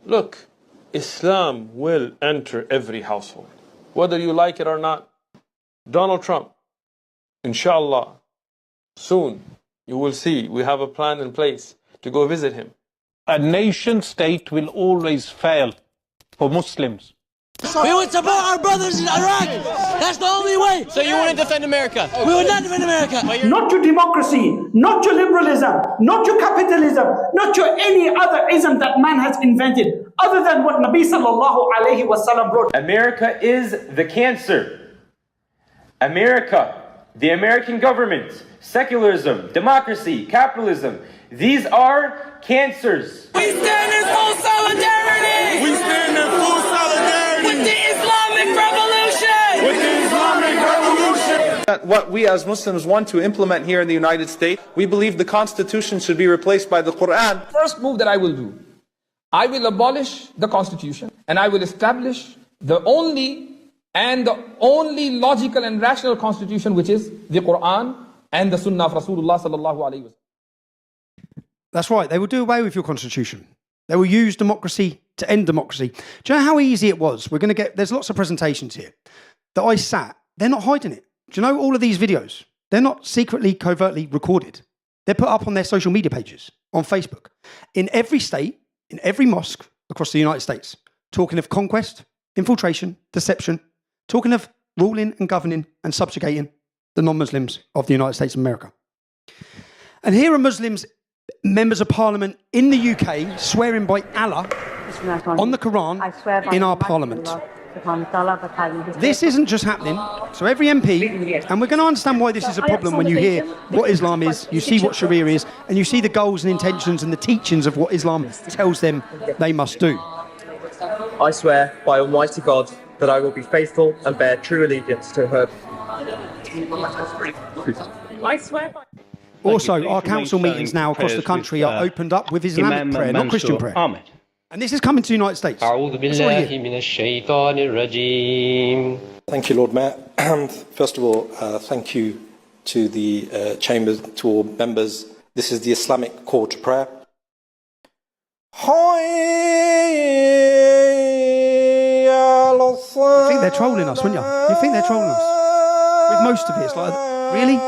Look, Islam will enter every household. Whether you like it or not, Donald Trump, inshallah, soon you will see we have a plan in place to go visit him. A nation state will always fail for Muslims. We would support our brothers in Iraq. That's the only way. So you wouldn't defend America? We would not defend America. Not your democracy, not your liberalism, not your capitalism, not your any other ism that man has invented, other than what Nabi sallallahu alayhi wasallam wrote. America is the cancer. America, the American government, secularism, democracy, capitalism, these are cancers. We stand in full solidarity. We stand in full solidarity with the Islamic Revolution. With the Islamic Revolution. What we as Muslims want to implement here in the United States, we believe the Constitution should be replaced by the Quran. First move that I will do, I will abolish the Constitution and I will establish the only logical and rational Constitution, which is the Quran and the Sunnah of Rasulullah sallallahu alaihi wasallam. That's right. They will do away with your constitution. They will use democracy to end democracy. Do you know how easy it was? There's lots of presentations here that I sat. They're not hiding it. Do you know all of these videos? They're not secretly, covertly recorded. They're put up on their social media pages, on Facebook. In every state, in every mosque across the United States, talking of conquest, infiltration, deception, talking of ruling and governing and subjugating the non-Muslims of the United States of America. And here are Muslims, members of parliament in the UK, swearing by Allah on the Quran in our parliament. This isn't just happening. So every MP, and we're going to understand why this is a problem when you hear what Islam is, you see what Sharia is, and you see the goals and intentions and the teachings of what Islam tells them they must do. I swear by Almighty God that I will be faithful and bear true allegiance to her. I swear by... Also, our council meetings now across the country are opened up with Islamic prayer, not Christian prayer. And this is coming to the United States. Thank you, Lord Mayor. First of all, thank you to the chambers, to all members. This is the Islamic call to prayer. You think they're trolling us, wouldn't you? You think they're trolling us? With most of it, it's like, really?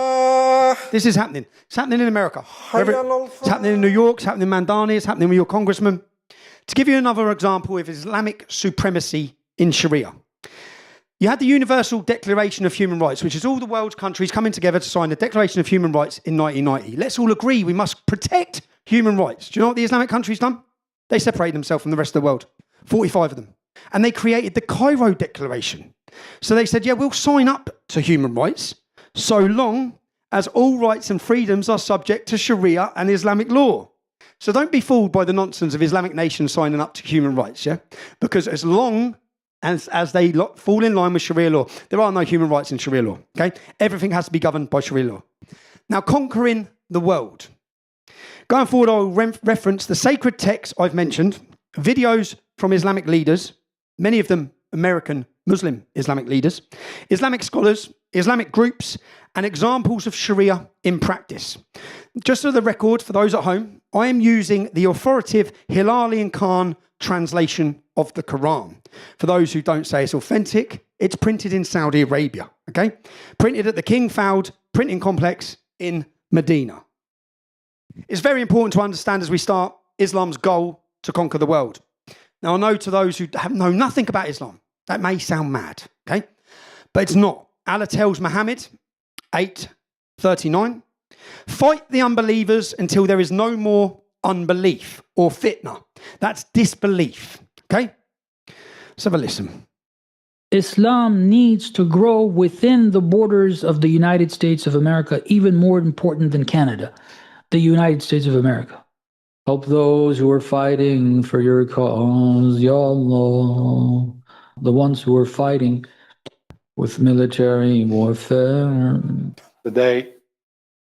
This is happening. It's happening in America. It's happening in New York, it's happening in Mandani, it's happening with your congressman. To give you another example of Islamic supremacy in Sharia. You had the Universal Declaration of Human Rights, which is all the world's countries coming together to sign the Declaration of Human Rights in 1990. Let's all agree we must protect human rights. Do you know what the Islamic countries done? They separated themselves from the rest of the world. 45 of them. And they created the Cairo Declaration. So they said, yeah, we'll sign up to human rights so long as all rights and freedoms are subject to Sharia and Islamic law. So don't be fooled by the nonsense of Islamic nations signing up to human rights, yeah? Because as long as they fall in line with Sharia law, there are no human rights in Sharia law, okay? Everything has to be governed by Sharia law. Now, conquering the world. Going forward, I'll reference the sacred texts I've mentioned, videos from Islamic leaders, many of them American Muslim Islamic leaders, Islamic scholars, Islamic groups, and examples of Sharia in practice. Just for the record, for those at home, I am using the authoritative Hilali and Khan translation of the Quran. For those who don't say it's authentic, it's printed in Saudi Arabia, okay? Printed at the King Fahd printing complex in Medina. It's very important to understand as we start Islam's goal to conquer the world. Now, I know to those who know nothing about Islam, that may sound mad, okay? But it's not. Allah tells Muhammad, 8:39, fight the unbelievers until there is no more unbelief or fitna. That's disbelief, okay? Let's have a listen. Islam needs to grow within the borders of the United States of America, even more important than Canada, the United States of America. Help those who are fighting for your cause, Ya Allah. The ones who are fighting with military warfare. Today,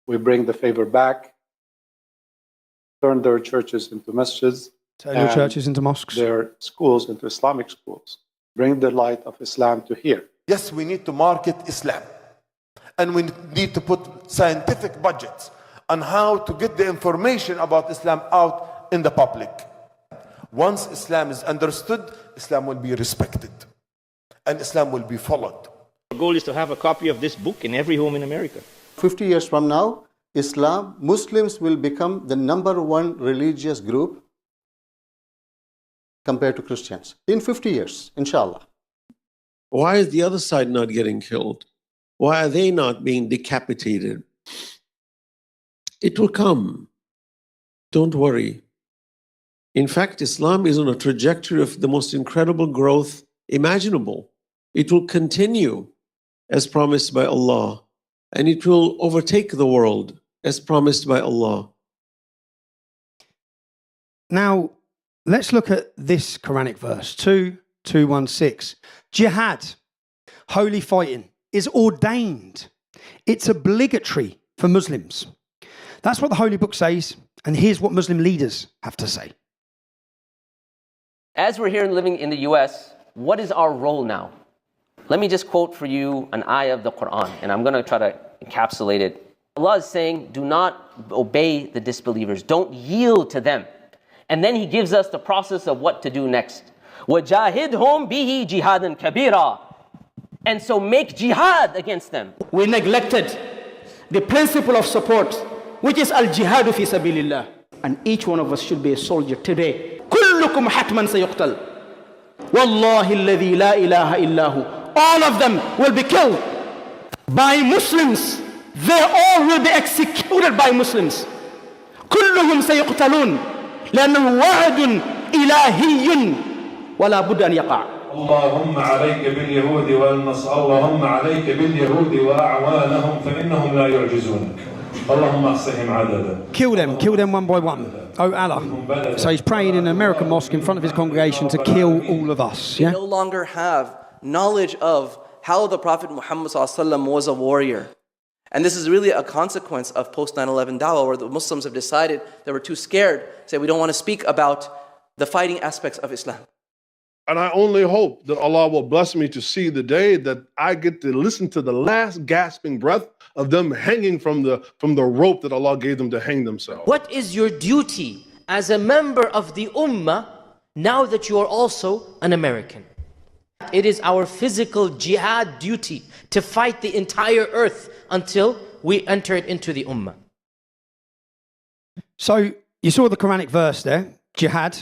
we bring the favor back, turn their churches into masjids, turn your churches into mosques, their schools into Islamic schools. Bring the light of Islam to here. Yes, we need to market Islam. And we need to put scientific budgets on how to get the information about Islam out in the public. Once Islam is understood, Islam will be respected and Islam will be followed. Our goal is to have a copy of this book in every home in America. 50 years from now, Muslims will become the #1 religious group compared to Christians. In 50 years, inshallah. Why is the other side not getting killed? Why are they not being decapitated? It will come. Don't worry. In fact, Islam is on a trajectory of the most incredible growth imaginable. It will continue as promised by Allah, and it will overtake the world as promised by Allah. Now, let's look at this Quranic verse, 2:216. Jihad, holy fighting, is ordained. It's obligatory for Muslims. That's what the Holy Book says, and here's what Muslim leaders have to say. As we're here living in the US, what is our role now? Let me just quote for you an ayah of the Quran, and I'm going to try to encapsulate it. Allah is saying, do not obey the disbelievers. Don't yield to them. And then He gives us the process of what to do next. وَجَاهِدْهُمْ بِهِ جِهَادًا كَبِيرًا. And so make jihad against them. We neglected the principle of support, which is al-jihadu fi sabilillah. And each one of us should be a soldier today. كُلُّكُمْ حَتْمًا سَيُقْتَلْ وَاللَّهِ الَّذِي لَا إِلَهَ إِلَّا هُ. All of them will be killed by Muslims. They all will be executed by Muslims. كلهم سيقتلون لأنه وعد إلهي ولا بد أن يقع. اللهم عليك باليهود والنصارى اللهم عليك باليهود وأعوانهم فإنهم لا يعجزونك. اللهم احصهم عددا. Kill them one by one. Oh Allah. So he's praying in an American mosque in front of his congregation to kill all of us. We Yeah? no longer have knowledge of how the Prophet Muhammad ﷺ was a warrior. And this is really a consequence of post 9/11 dawah, where the Muslims have decided they were too scared, say we don't want to speak about the fighting aspects of Islam. And I only hope that Allah will bless me to see the day that I get to listen to the last gasping breath of them hanging from the rope that Allah gave them to hang themselves. What is your duty as a member of the Ummah now that you are also an American? It is our physical jihad duty to fight the entire earth until we enter it into the Ummah. So you saw the Quranic verse there, jihad.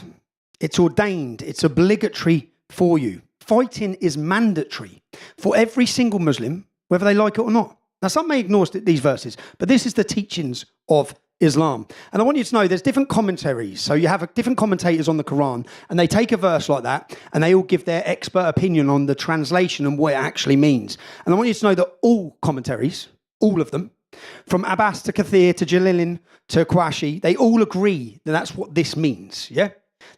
It's ordained, it's obligatory for you. Fighting is mandatory for every single Muslim, whether they like it or not. Now, some may ignore these verses, but this is the teachings of Islam. And I want you to know there's different commentaries. So you have different commentators on the Quran, and they take a verse like that, and they all give their expert opinion on the translation and what it actually means. And I want you to know that all commentaries, all of them, from Abbas to Kathir to Jalilin to Qawashi, they all agree that that's what this means. Yeah?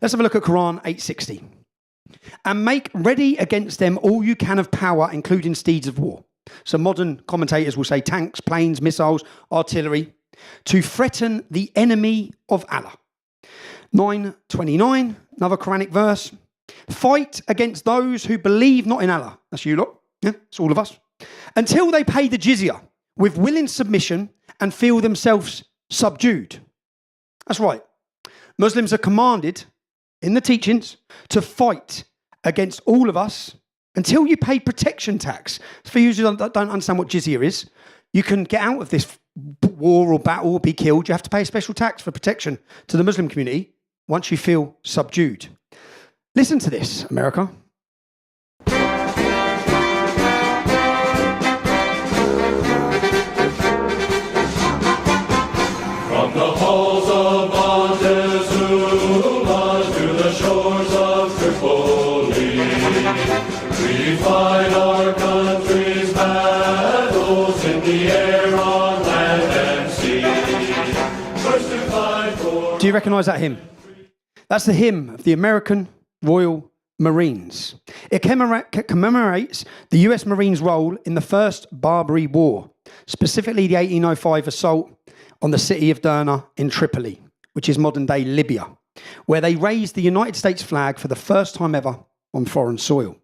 Let's have a look at Quran 8:60. And make ready against them all you can of power, including steeds of war. So modern commentators will say tanks, planes, missiles, artillery, to threaten the enemy of Allah. 9:29, another Quranic verse. Fight against those who believe not in Allah. That's you lot. Yeah, it's all of us. Until they pay the jizya with willing submission and feel themselves subdued. That's right. Muslims are commanded in the teachings to fight against all of us until you pay protection tax. For you who don't understand what jizya is, you can get out of this war or battle or be killed. You have to pay a special tax for protection to the Muslim community once you feel subdued. Listen to this, America. From the halls of Montezuma to the shores of Tripoli, we fight our country's battles in the air, on land and sea. First to fight for... Do you recognise that hymn? That's the hymn of the American Royal Marines. It commemorates the US Marines' role in the First Barbary War, specifically the 1805 assault on the city of Derna in Tripoli, which is modern-day Libya, where they raised the United States flag for the first time ever on foreign soil.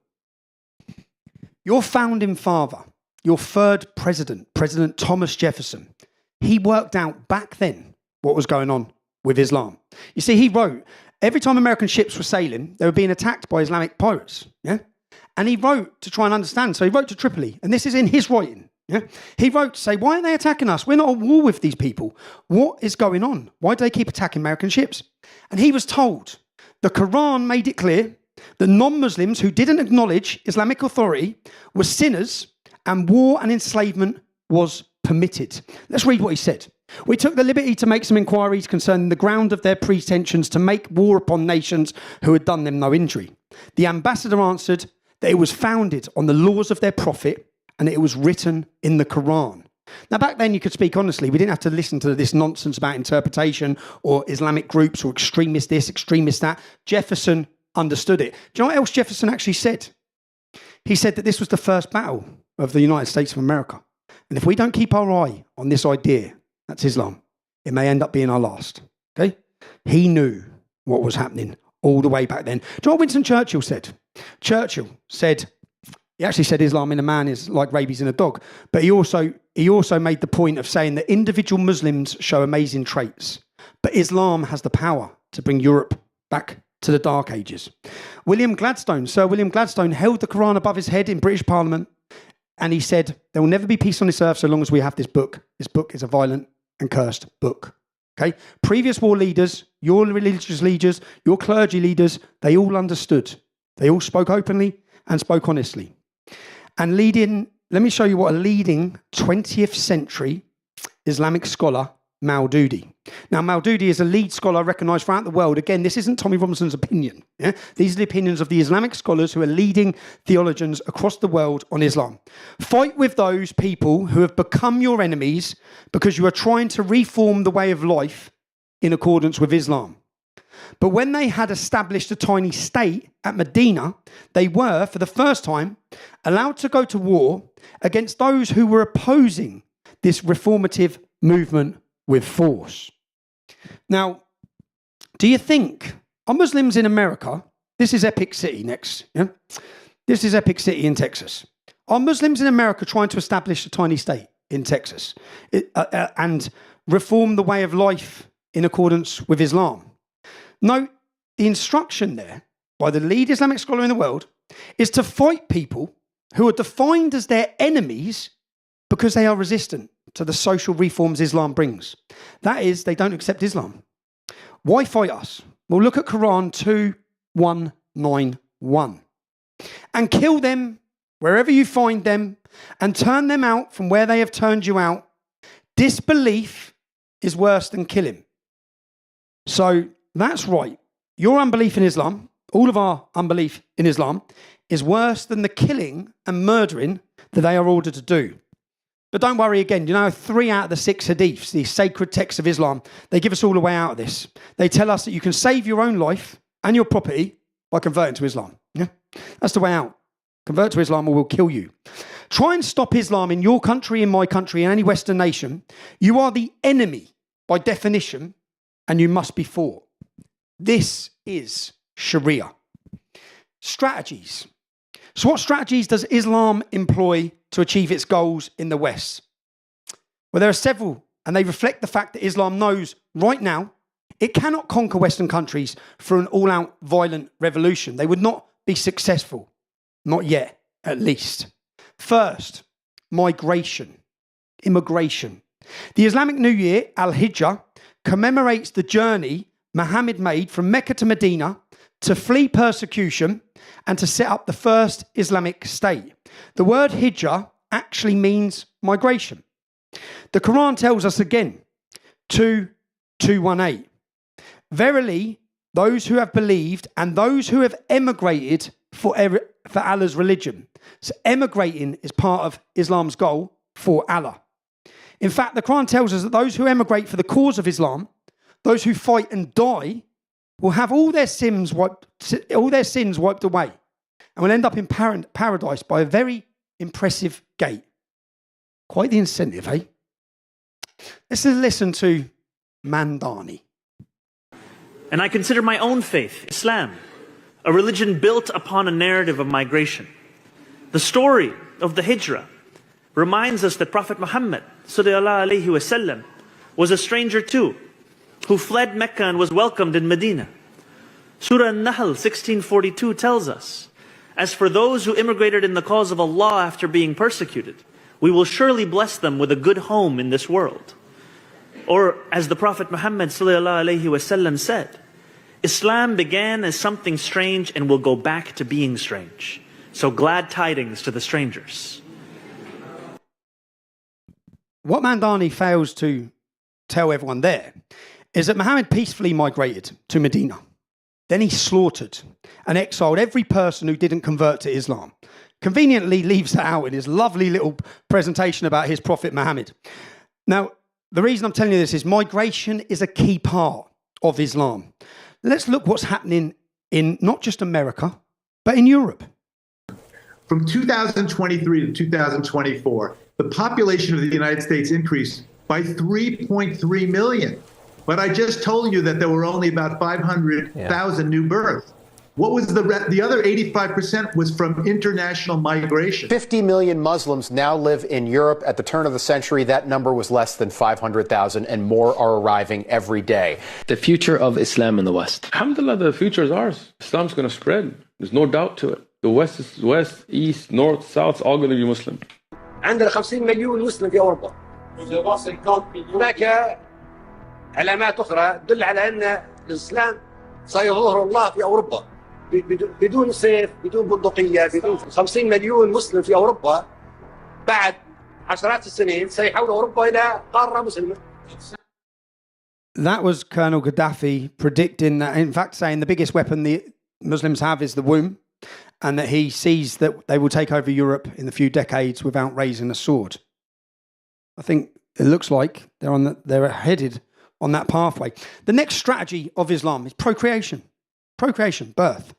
Your founding father, your third president, President Thomas Jefferson, he worked out back then what was going on with Islam. You see, he wrote Every time American ships were sailing, they were being attacked by Islamic pirates. Yeah? And he wrote to try and understand. So he wrote to Tripoli, and this is in his writing. Yeah? He wrote to say, why aren't they attacking us? We're not at war with these people. What is going on? Why do they keep attacking American ships? And he was told the Quran made it clear that non-Muslims who didn't acknowledge Islamic authority were sinners and war and enslavement was permitted. Let's read what he said. We took the liberty to make some inquiries concerning the ground of their pretensions to make war upon nations who had done them no injury. The ambassador answered that it was founded on the laws of their prophet and it was written in the Quran. Now, back then, you could speak honestly. We didn't have to listen to this nonsense about interpretation or Islamic groups or extremist this, extremist that. Jefferson understood it. Do you know what else Jefferson actually said? He said that this was the first battle of the United States of America. And if we don't keep our eye on this idea, that's Islam, it may end up being our last. Okay? He knew what was happening all the way back then. Do you know what Winston Churchill said? Churchill said, he actually said Islam in a man is like rabies in a dog. But he also made the point of saying that individual Muslims show amazing traits. But Islam has the power to bring Europe back to the Dark Ages. Sir William Gladstone held the Quran above his head in British Parliament, and he said, there will never be peace on this earth so long as we have this book. This book is a violent and cursed book. Okay? Previous war leaders, your religious leaders, your clergy leaders, they all understood. They all spoke openly and spoke honestly. And let me show you what a leading 20th century Islamic scholar, Maududi. Now, Maududi is a lead scholar recognised throughout the world. Again, this isn't Tommy Robinson's opinion. Yeah? These are the opinions of the Islamic scholars who are leading theologians across the world on Islam. Fight with those people who have become your enemies because you are trying to reform the way of life in accordance with Islam. But when they had established a tiny state at Medina, they were, for the first time, allowed to go to war against those who were opposing this reformative movement with force. Now, do you think, are Muslims in America, this is Epic City next, yeah? This is Epic City in Texas. Are Muslims in America trying to establish a tiny state in Texas and reform the way of life in accordance with Islam? No, the instruction there by the lead Islamic scholar in the world is to fight people who are defined as their enemies because they are resistant to the social reforms Islam brings. That is, they don't accept Islam. Why fight us? Well, look at Quran 2191. And kill them wherever you find them and turn them out from where they have turned you out. Disbelief is worse than killing. So that's right. Your unbelief in Islam, all of our unbelief in Islam, is worse than the killing and murdering that they are ordered to do. But don't worry again, 3 out of the 6 hadiths, these sacred texts of Islam, they give us all a way out of this. They tell us that you can save your own life and your property by converting to Islam. Yeah? That's the way out. Convert to Islam or we'll kill you. Try and stop Islam in your country, in my country, in any Western nation. You are the enemy by definition and you must be fought. This is Sharia. Strategies. So what strategies does Islam employ to achieve its goals in the West? Well, there are several, and they reflect the fact that Islam knows right now it cannot conquer Western countries through an all-out violent revolution. They would not be successful. Not yet, at least. First, migration, immigration. The Islamic New Year, Al-Hijjah, commemorates the journey Muhammad made from Mecca to Medina to flee persecution and to set up the first Islamic state. The word hijrah actually means migration. The Quran tells us again, 2:218, verily, those who have believed and those who have emigrated for Allah's religion. So emigrating is part of Islam's goal for Allah. In fact, the Quran tells us that those who emigrate for the cause of Islam, those who fight and die, will have all their sins wiped away and will end up in paradise by a very impressive gate. Quite the incentive, eh? Let's listen to Mandani. And I consider my own faith, Islam, a religion built upon a narrative of migration. The story of the Hijrah reminds us that Prophet Muhammad sallallahu alaihi wasallam was a stranger too, who fled Mecca and was welcomed in Medina. Surah An-Nahl 1642 tells us, as for those who immigrated in the cause of Allah after being persecuted, we will surely bless them with a good home in this world. Or as the Prophet Muhammad ﷺ said, Islam began as something strange and will go back to being strange. So glad tidings to the strangers. What Mandani fails to tell everyone there is that Muhammad peacefully migrated to Medina. Then he slaughtered and exiled every person who didn't convert to Islam. Conveniently leaves that out in his lovely little presentation about his Prophet Muhammad. Now, the reason I'm telling you this is migration is a key part of Islam. Let's look what's happening in not just America, but in Europe. From 2023 to 2024, the population of the United States increased by 3.3 million. But I just told you that there were only about 500,000 new births. What was the other 85% was from international migration. 50 million Muslims now live in Europe. At the turn of the century, that number was less than 500,000, and more are arriving every day. The future of Islam in the West. Alhamdulillah, the future is ours. Islam's going to spread. There's no doubt to it. The West is West, East, North, South, all going to be Muslim. عندنا 50 مليون مسلم في أوروبا. هناك علامات أخرى تدل على أن الإسلام سيظهر الله في أوروبا بدون سيف، بدون بندقية، بدون 50 مليون مسلم في أوروبا بعد عشرات السنين سيحول أوروبا إلى قارة مسلمة. That was Colonel Gaddafi predicting that, in fact, saying the biggest weapon the Muslims have is the womb, and that he sees that they will take over Europe in a few decades without raising a sword. I think it looks like they're headed on that pathway. The next strategy of Islam is procreation. Procreation, birth.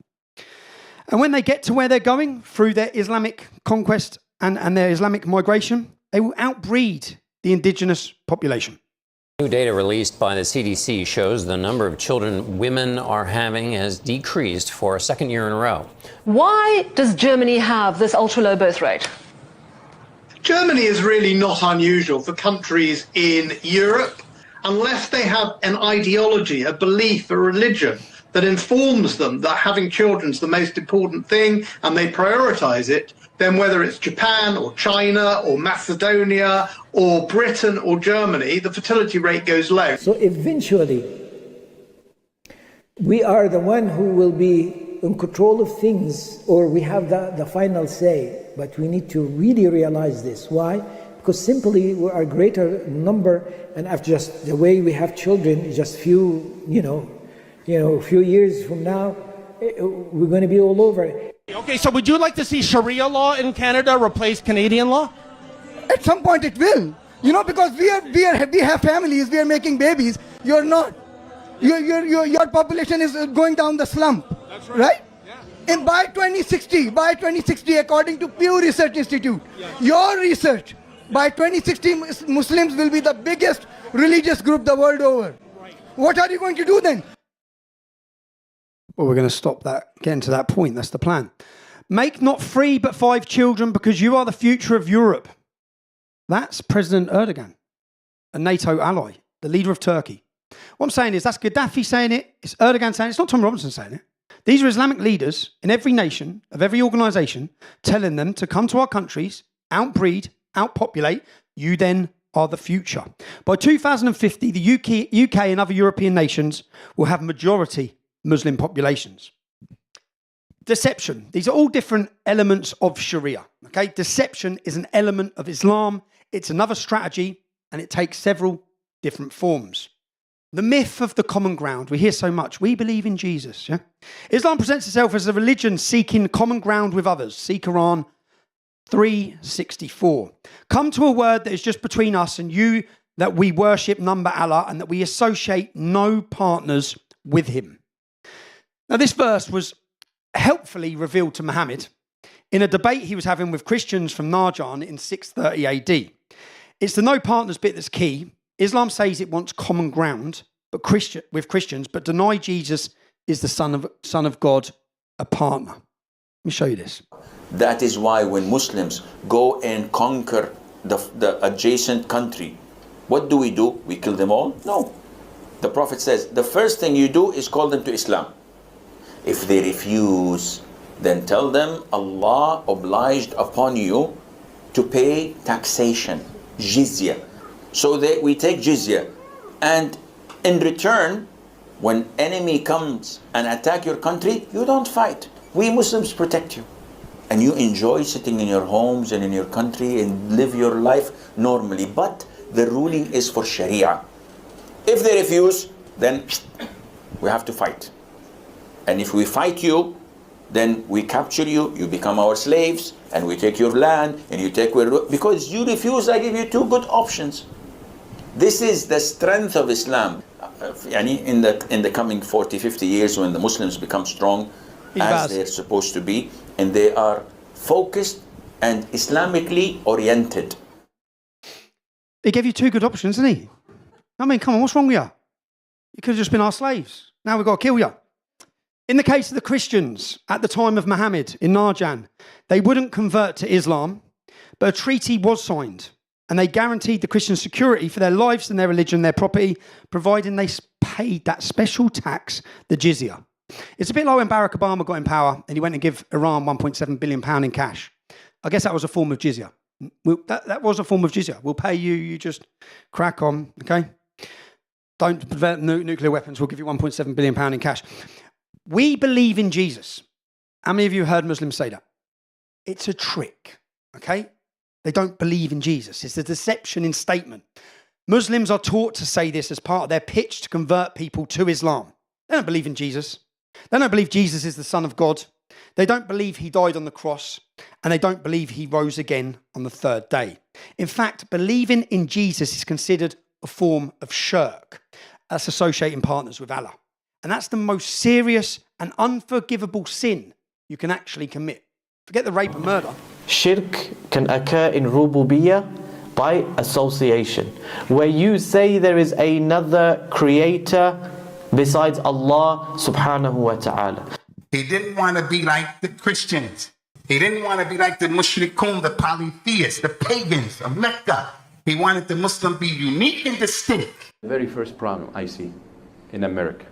And when they get to where they're going, through their Islamic conquest and their Islamic migration, they will outbreed the indigenous population. New data released by the CDC shows the number of children women are having has decreased for a second year in a row. Why does Germany have this ultra-low birth rate? Germany is really not unusual for countries in Europe unless they have an ideology, a belief, a religion that informs them that having children is the most important thing and they prioritize it. Then whether it's Japan or China or Macedonia or Britain or Germany, the fertility rate goes low. So eventually, we are the one who will be in control of things, or we have the final say. But we need to really realize this. Why? Because simply we are a greater number, and after just the way we have children, just few years from now, we're going to be all over it. Okay, so would you like to see Sharia law in Canada replace Canadian law? At some point it will. Because we have families, we are making babies. You're not. Your population is going down the slump. That's right? Yeah. And by 2060, according to Pew Research Institute, your research, by 2060, Muslims will be the biggest religious group the world over. Right. What are you going to do then? Well, we're going to stop that, getting to that point. That's the plan. Make not 3 but 5 children because you are the future of Europe. That's President Erdogan, a NATO ally, the leader of Turkey. What I'm saying is that's Gaddafi saying it, it's Erdogan saying it, it's not Tom Robinson saying it. These are Islamic leaders in every nation, of every organisation, telling them to come to our countries, outbreed, outpopulate. You then are the future. By 2050, the UK and other European nations will have majority Muslim populations. Deception. These are all different elements of Sharia. Okay, deception is an element of Islam. It's another strategy, and it takes several different forms. The myth of the common ground. We hear so much. We believe in Jesus. Yeah? Islam presents itself as a religion seeking common ground with others. See Quran 3:64. Come to a word that is just between us and you, that we worship none but Allah, and that we associate no partners with him. Now, this verse was helpfully revealed to Muhammad in a debate he was having with Christians from Najran in 630 AD. It's the no partners bit that's key. Islam says it wants common ground with Christians, but deny Jesus is the Son of God, a partner. Let me show you this. That is why when Muslims go and conquer the adjacent country, what do? We kill them all? No. The Prophet says, the first thing you do is call them to Islam. If they refuse, then tell them Allah obliged upon you to pay taxation, jizya. So we take jizya, and in return, when enemy comes and attack your country, you don't fight. We Muslims protect you. And you enjoy sitting in your homes and in your country and live your life normally. But the ruling is for Sharia. If they refuse, then we have to fight. And if we fight you, then we capture you, you become our slaves, and we take your land, and you take because you refuse, I give you two good options. This is the strength of Islam. In the coming 40, 50 years, when the Muslims become strong, as they're supposed to be, and they are focused and Islamically oriented. He gave you two good options, didn't he? I mean, come on, what's wrong with you? You could have just been our slaves. Now we've got to kill you. In the case of the Christians at the time of Muhammad in Najran, they wouldn't convert to Islam, but a treaty was signed, and they guaranteed the Christians security for their lives and their religion, their property, providing they paid that special tax, the jizya. It's a bit like when Barack Obama got in power and he went and gave Iran £1.7 billion in cash. I guess that was a form of jizya. That was a form of jizya. We'll pay you, you just crack on, okay? Don't develop nuclear weapons, we'll give you £1.7 billion in cash. We believe in Jesus. How many of you heard Muslims say that? It's a trick, okay? They don't believe in Jesus. It's a deception in statement. Muslims are taught to say this as part of their pitch to convert people to Islam. They don't believe in Jesus. They don't believe Jesus is the Son of God. They don't believe he died on the cross. And they don't believe he rose again on the third day. In fact, believing in Jesus is considered a form of shirk. That's associating partners with Allah. And that's the most serious and unforgivable sin you can actually commit. Forget the rape and murder. Shirk can occur in rububiyyah by association, where you say there is another creator besides Allah subhanahu wa ta'ala. He didn't want to be like the Christians. He didn't want to be like the mushrikun, the polytheists, the pagans of Mecca. He wanted the Muslim to be unique and distinct. The very first problem I see in America,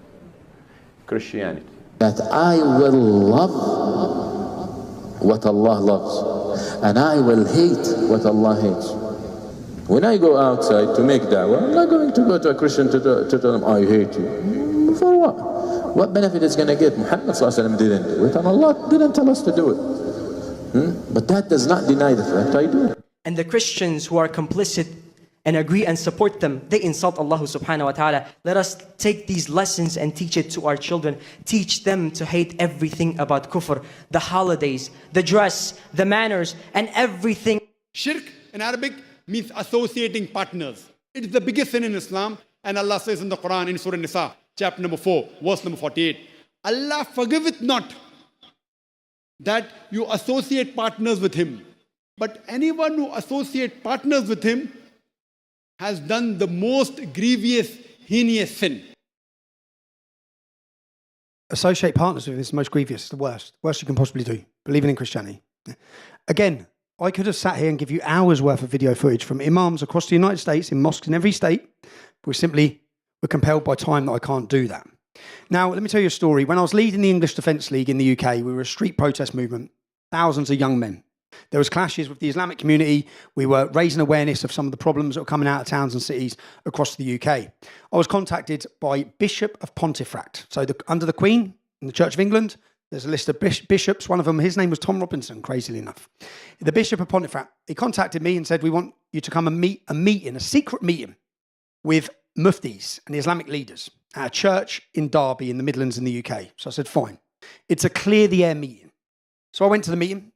Christianity. That I will love what Allah loves, and I will hate what Allah hates. When I go outside to make da'wah, I'm not going to go to a Christian to tell them, I hate you. For what? What benefit is going to get? Muhammad ﷺ didn't do it, and Allah didn't tell us to do it. But that does not deny the fact I do. And the Christians who are complicit and agree and support them, they insult Allah subhanahu wa ta'ala. Let us take these lessons and teach it to our children. Teach them to hate everything about kufr, the holidays, the dress, the manners, and everything. Shirk in Arabic means associating partners. It is the biggest sin in Islam. And Allah says in the Quran, in Surah Nisa, chapter number 4, verse number 48, Allah forgiveth not that you associate partners with Him. But anyone who associates partners with Him has done the most grievous, heinous sin. Associate partners with Him is the most grievous, the worst. Worst you can possibly do, believing in Christianity. Again, I could have sat here and give you hours worth of video footage from imams across the United States, in mosques in every state, but we're compelled by time that I can't do that. Now, let me tell you a story. When I was leading the English Defence League in the UK, we were a street protest movement, thousands of young men. There was clashes with the Islamic community. We were raising awareness of some of the problems that were coming out of towns and cities across the UK. I was contacted by Bishop of Pontefract. So under the Queen in the Church of England, there's a list of bishops. One of them, his name was Tom Robinson, crazily enough. The Bishop of Pontefract, he contacted me and said, we want you to come and meet a secret meeting with muftis and the Islamic leaders at a church in Derby in the Midlands in the UK. So I said, fine. It's a clear the air meeting. So I went to the meeting.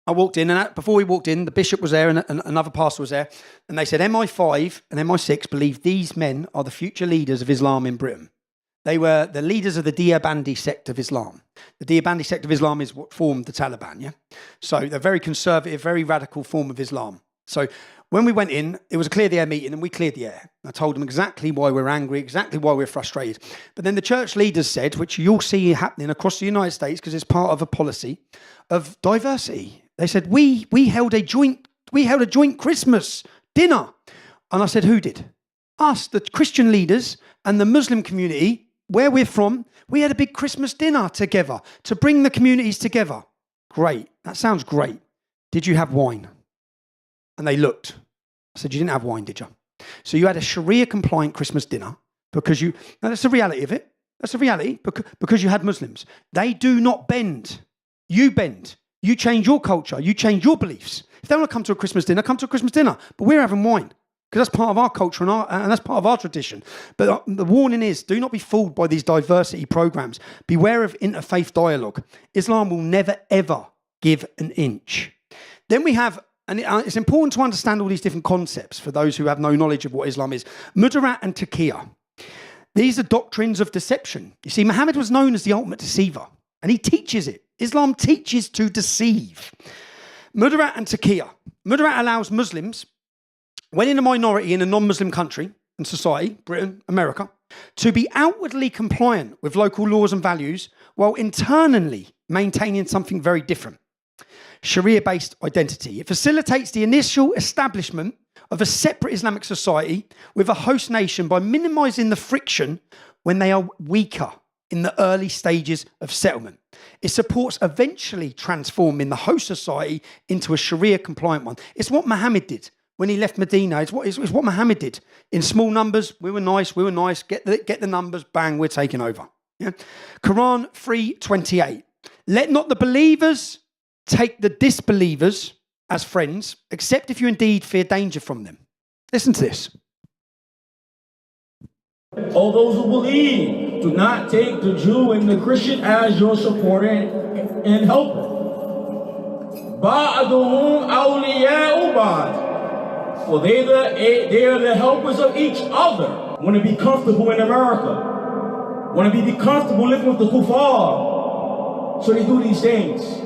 I walked in, and before we walked in, the bishop was there and another pastor was there. And they said MI5 and MI6 believe these men are the future leaders of Islam in Britain. They were the leaders of the Deobandi sect of Islam. The Deobandi sect of Islam is what formed the Taliban, yeah? So they're very conservative, very radical form of Islam. So when we went in, it was a clear the air meeting, and we cleared the air. I told them exactly why we're angry, exactly why we're frustrated. But then the church leaders said, which you'll see happening across the United States because it's part of a policy of diversity. They said, we held a joint Christmas dinner. And I said, who did? Us, the Christian leaders and the Muslim community, where we're from, we had a big Christmas dinner together to bring the communities together. Great. That sounds great. Did you have wine? And they looked. I said, you didn't have wine, did you? So you had a Sharia-compliant Christmas dinner because you... Now, that's the reality of it. That's the reality because you had Muslims. They do not bend. You bend. You change your culture. You change your beliefs. If they want to come to a Christmas dinner, come to a Christmas dinner. But we're having wine because that's part of our culture and that's part of our tradition. But the warning is, do not be fooled by these diversity programs. Beware of interfaith dialogue. Islam will never, ever give an inch. Then we have... And it's important to understand all these different concepts for those who have no knowledge of what Islam is. Mudarat and Taqiyya. These are doctrines of deception. You see, Muhammad was known as the ultimate deceiver, and he teaches it. Islam teaches to deceive. Mudarat and Taqiyya. Mudarat allows Muslims, when in a minority in a non-Muslim country and society, Britain, America, to be outwardly compliant with local laws and values while internally maintaining something very different. Sharia-based identity. It facilitates the initial establishment of a separate Islamic society with a host nation by minimizing the friction when they are weaker in the early stages of settlement. It supports eventually transforming the host society into a Sharia-compliant one. It's what Muhammad did when he left Medina. It's what Muhammad did. In small numbers, we were nice, get the numbers, bang, we're taking over. Yeah? Quran 3:28. Let not the believers take the disbelievers as friends, except if you indeed fear danger from them. Listen to this. All those who believe, do not take the Jew and the Christian as your supporter and helper. Ba'aduhum awliya'u ba'd. For they are the helpers of each other. Want to be comfortable in America. Want to be comfortable living with the kuffar. So they do these things.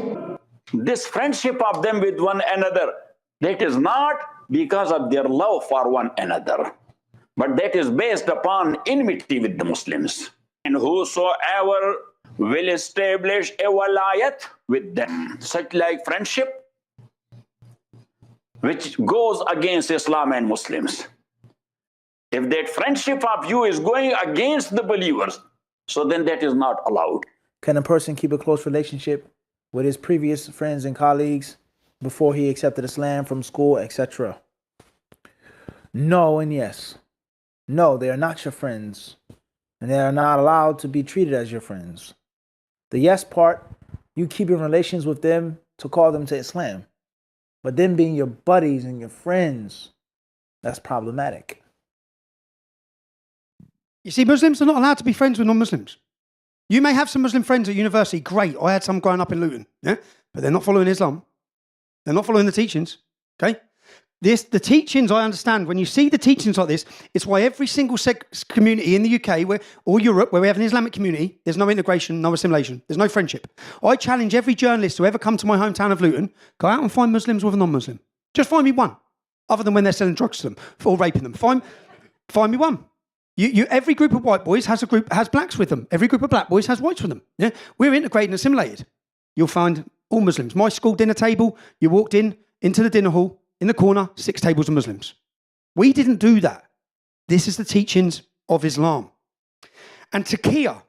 This friendship of them with one another, that is not because of their love for one another, but that is based upon enmity with the Muslims. And whosoever will establish a walayat with them, such like friendship, which goes against Islam and Muslims. If that friendship of you is going against the believers, so then that is not allowed. Can a person keep a close relationship with his previous friends and colleagues before he accepted Islam from school, etc.? No and yes. No, they are not your friends, and they are not allowed to be treated as your friends. The yes part, you keep in relations with them to call them to Islam. But them being your buddies and your friends, that's problematic. You see, Muslims are not allowed to be friends with non-Muslims. You may have some Muslim friends at university, great. I had some growing up in Luton, yeah? But they're not following Islam. They're not following the teachings, okay? The teachings, I understand, when you see the teachings like this, it's why every single community in the UK or Europe where we have an Islamic community, there's no integration, no assimilation, there's no friendship. I challenge every journalist who ever come to my hometown of Luton, go out and find Muslims with a non-Muslim. Just find me one, other than when they're selling drugs to them or raping them. Find me one. Every group of white boys has blacks with them. Every group of black boys has whites with them. Yeah? We're integrated and assimilated. You'll find all Muslims. My school dinner table, you walked into the dinner hall, in the corner, 6 tables of Muslims. We didn't do that. This is the teachings of Islam. And Taqiyya,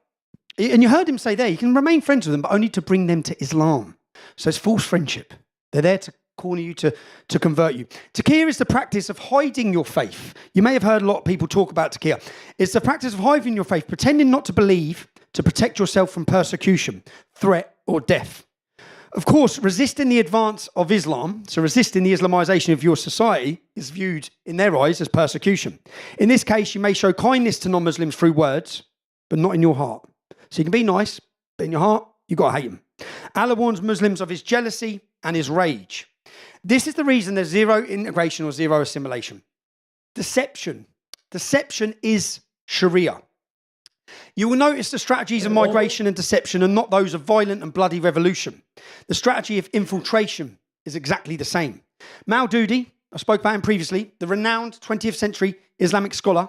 and you heard him say there, you can remain friends with them, but only to bring them to Islam. So it's false friendship. They're there to corner you, to convert you. Taqiyya is the practice of hiding your faith. You may have heard a lot of people talk about Taqiyya. It's the practice of hiding your faith, pretending not to believe to protect yourself from persecution, threat, or death. Of course, resisting the advance of Islam, so resisting the Islamization of your society, is viewed in their eyes as persecution. In this case, you may show kindness to non-Muslims through words, but not in your heart. So you can be nice, but in your heart, you've got to hate them. Allah warns Muslims of his jealousy and his rage. This is the reason there's zero integration or zero assimilation. Deception. Deception is Sharia. You will notice the strategies of migration and deception are not those of violent and bloody revolution. The strategy of infiltration is exactly the same. Maududi, I spoke about him previously, the renowned 20th century Islamic scholar.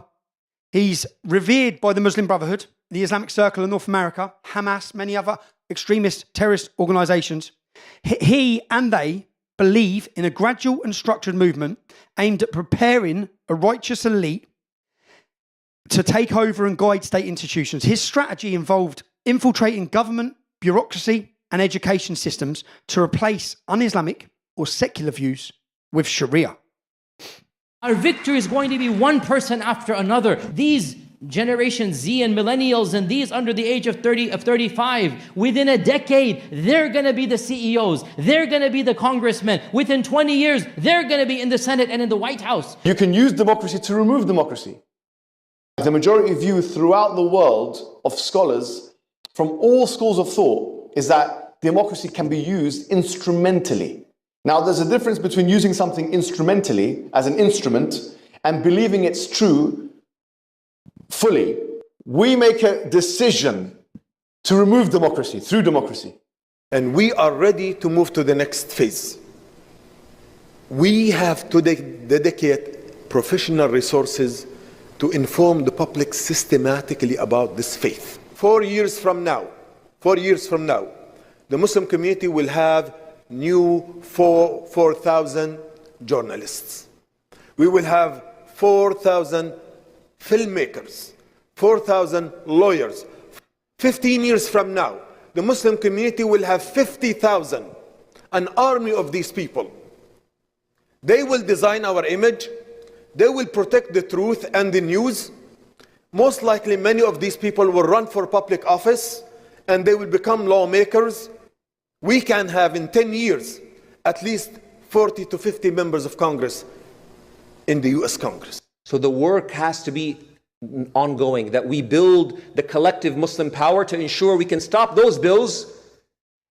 He's revered by the Muslim Brotherhood, the Islamic Circle of North America, Hamas, many other extremist terrorist organizations. He and they believe in a gradual and structured movement aimed at preparing a righteous elite to take over and guide state institutions. His strategy involved infiltrating government, bureaucracy, and education systems to replace un-Islamic or secular views with Sharia. Our victory is going to be one person after another. These Generation Z and millennials and these under the age of 35, within a decade, they're going to be the CEOs. They're going to be the congressmen. Within 20 years, they're going to be in the Senate and in the White House. You can use democracy to remove democracy. The majority view throughout the world of scholars from all schools of thought is that democracy can be used instrumentally. Now, there's a difference between using something instrumentally as an instrument and believing it's true fully. We make a decision to remove democracy through democracy. And we are ready to move to the next phase. We have to dedicate professional resources to inform the public systematically about this faith. 4 years from now, the Muslim community will have new 4,000 journalists. We will have 4,000 filmmakers, 4,000 lawyers. 15 years from now, the Muslim community will have 50,000, an army of these people. They will design our image. They will protect the truth and the news. Most likely, many of these people will run for public office and they will become lawmakers. We can have in 10 years at least 40 to 50 members of Congress in the US Congress. So the work has to be ongoing, that we build the collective Muslim power to ensure we can stop those bills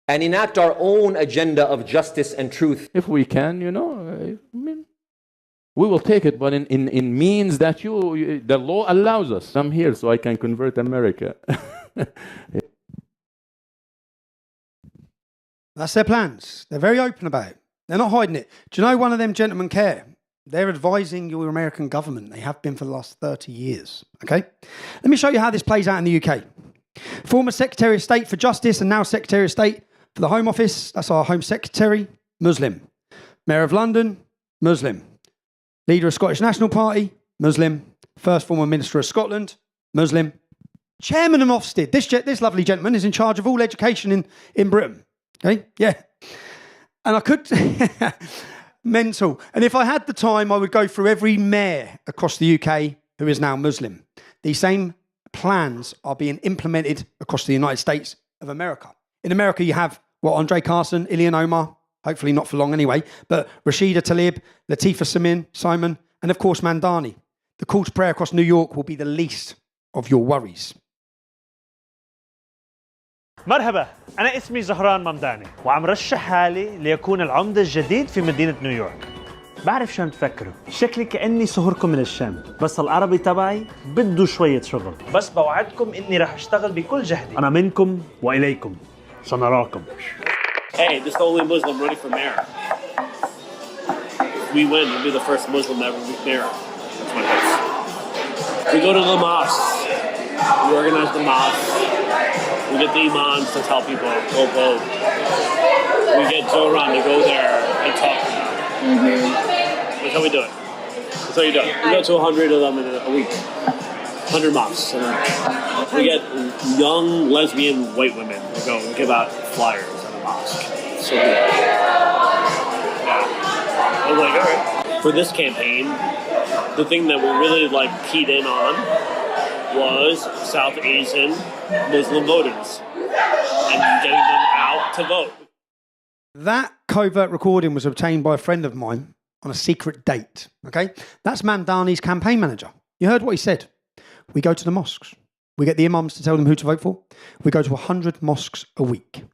and enact our own agenda of justice and truth. If we can, I mean, we will take it, but in means that the law allows us. I'm here so I can convert America. That's their plans. They're very open about it. They're not hiding it. Do you know one of them gentlemen care? They're advising your American government. They have been for the last 30 years. Okay? Let me show you how this plays out in the UK. Former Secretary of State for Justice and now Secretary of State for the Home Office. That's our Home Secretary. Muslim. Mayor of London. Muslim. Leader of Scottish National Party. Muslim. First former Minister of Scotland. Muslim. Chairman of Ofsted. This lovely gentleman is in charge of all education in Britain. Okay? Yeah. And I could... Mental. And if I had the time, I would go through every mayor across the UK who is now Muslim. These same plans are being implemented across the United States of America. In America, you have, Andre Carson, Ilhan Omar, hopefully not for long anyway, but Rashida Tlaib, Latifah Simon, and of course Mandani. The call to prayer across New York will be the least of your worries. مرحبا، أنا اسمي زهران ممداني وعم رشح حالي ليكون العمدة الجديد في مدينة نيويورك. بعرف شو عم تفكروا، شكلي كأني صهركم من الشام، بس العربي تبعي بده شوية شغل، بس بوعدكم إني رح أشتغل بكل جهدي. أنا منكم وإليكم، سنراكم. Hey, this is the only Muslim running for mayor. If we win, we'll be the first Muslim ever to be mayor. That's my guess. We go to the mosques. We organize the mosques. We get the imams to tell people, go vote. We get Zoran to go there and talk to them. That's how we do it. That's how you do it. We go to 100 of them in a week. 100 mosques. And we get young lesbian white women to go and give out flyers at a mosque. So good. Yeah. I was like, all right. For this campaign, the thing that we're really keyed in on was South Asian Muslim voters and getting them out to vote. That covert recording was obtained by a friend of mine on a secret date. Okay? That's Mandani's campaign manager. You heard what he said. We go to the mosques. We get the imams to tell them who to vote for. We go to 100 mosques a week.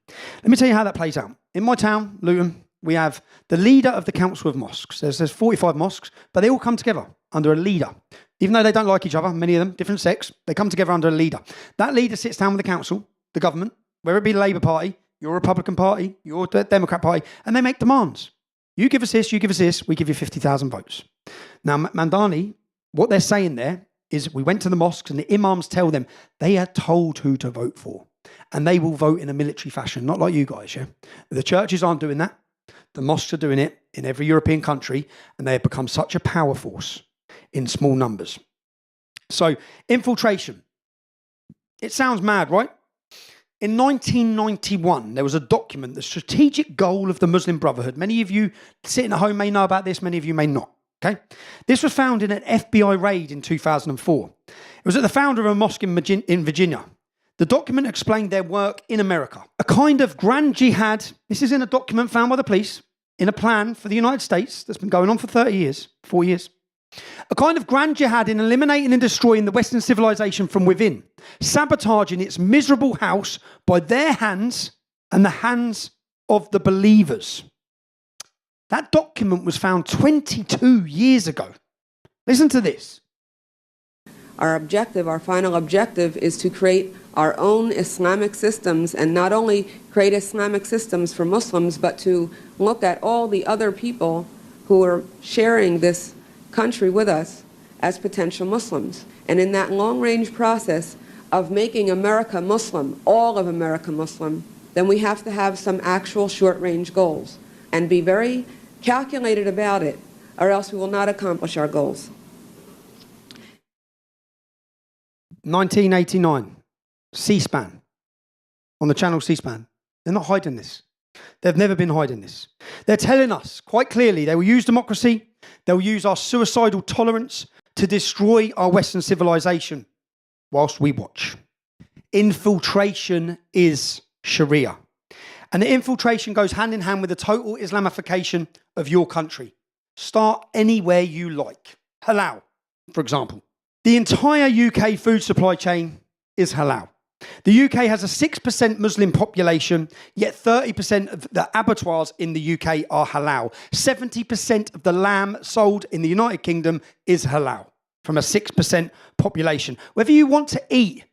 Let me tell you how that plays out. In my town, Luton, we have the leader of the Council of Mosques. There's 45 mosques, but they all come together under a leader. Even though they don't like each other, many of them, different sects, they come together under a leader. That leader sits down with the council, the government, whether it be the Labour Party, your Republican Party, your Democrat Party, and they make demands. You give us this, we give you 50,000 votes. Now, Mandani, what they're saying there is we went to the mosques and the imams tell them they are told who to vote for. And they will vote in a military fashion, not like you guys, yeah? The churches aren't doing that. The mosques are doing it in every European country, and they have become such a power force in small numbers. So, infiltration. It sounds mad, right? In 1991, there was a document, the strategic goal of the Muslim Brotherhood. Many of you sitting at home may know about this, many of you may not. Okay, this was found in an FBI raid in 2004. It was at the founder of a mosque in Virginia. The document explained their work in America. A kind of grand jihad, this is in a document found by the police, in a plan for the United States that's been going on for 30 years, 4 years. A kind of grand jihad in eliminating and destroying the Western civilization from within, sabotaging its miserable house by their hands and the hands of the believers. That document was found 22 years ago. Listen to this. Our objective, our final objective, is to create our own Islamic systems, and not only create Islamic systems for Muslims, but to look at all the other people who are sharing this country with us as potential Muslims. And in that long-range process of making America Muslim, all of America Muslim, then we have to have some actual short-range goals and be very calculated about it, or else we will not accomplish our goals. 1989, C-SPAN, on the channel C-SPAN. They're not hiding this. They've never been hiding this. They're telling us quite clearly they will use democracy, they'll use our suicidal tolerance to destroy our Western civilization whilst we watch. Infiltration is Sharia. And the infiltration goes hand in hand with the total Islamification of your country. Start anywhere you like. Halal, for example. The entire UK food supply chain is halal. The UK has a 6% Muslim population, yet 30% of the abattoirs in the UK are halal. 70% of the lamb sold in the United Kingdom is halal, from a 6% population. Whether you want to eat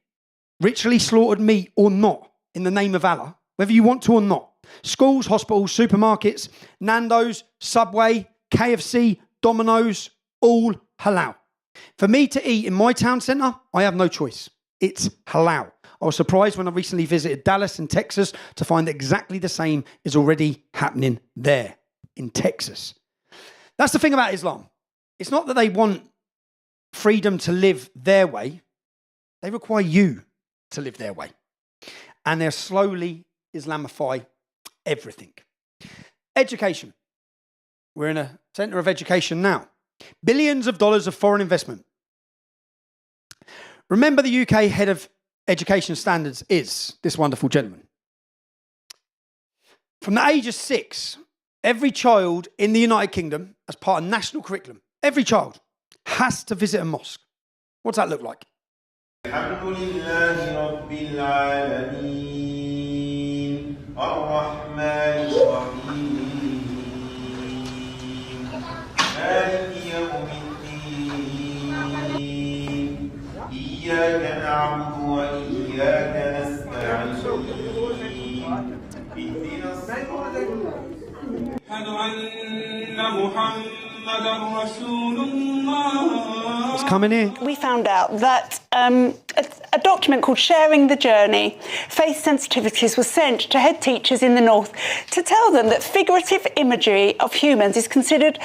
ritually slaughtered meat or not, in the name of Allah, whether you want to or not, schools, hospitals, supermarkets, Nando's, Subway, KFC, Domino's, all halal. For me to eat in my town centre, I have no choice. It's halal. I was surprised when I recently visited Dallas in Texas to find that exactly the same is already happening there in Texas. That's the thing about Islam. It's not that they want freedom to live their way. They require you to live their way. And they're slowly Islamify everything. Education. We're in a centre of education now. Billions of dollars of foreign investment. Remember, the UK head of education standards is this wonderful gentleman. From the age of 6, every child in the United Kingdom, as part of national curriculum, every child has to visit a mosque. What's that look like? إياك نعبد وإياك نستعين اهدنا الصراط أشهد أن محمدا رسول الله. It's coming in. We found out that a document called Sharing the Journey, Faith Sensitivities, was sent to head teachers in the North to tell them that figurative imagery of humans is considered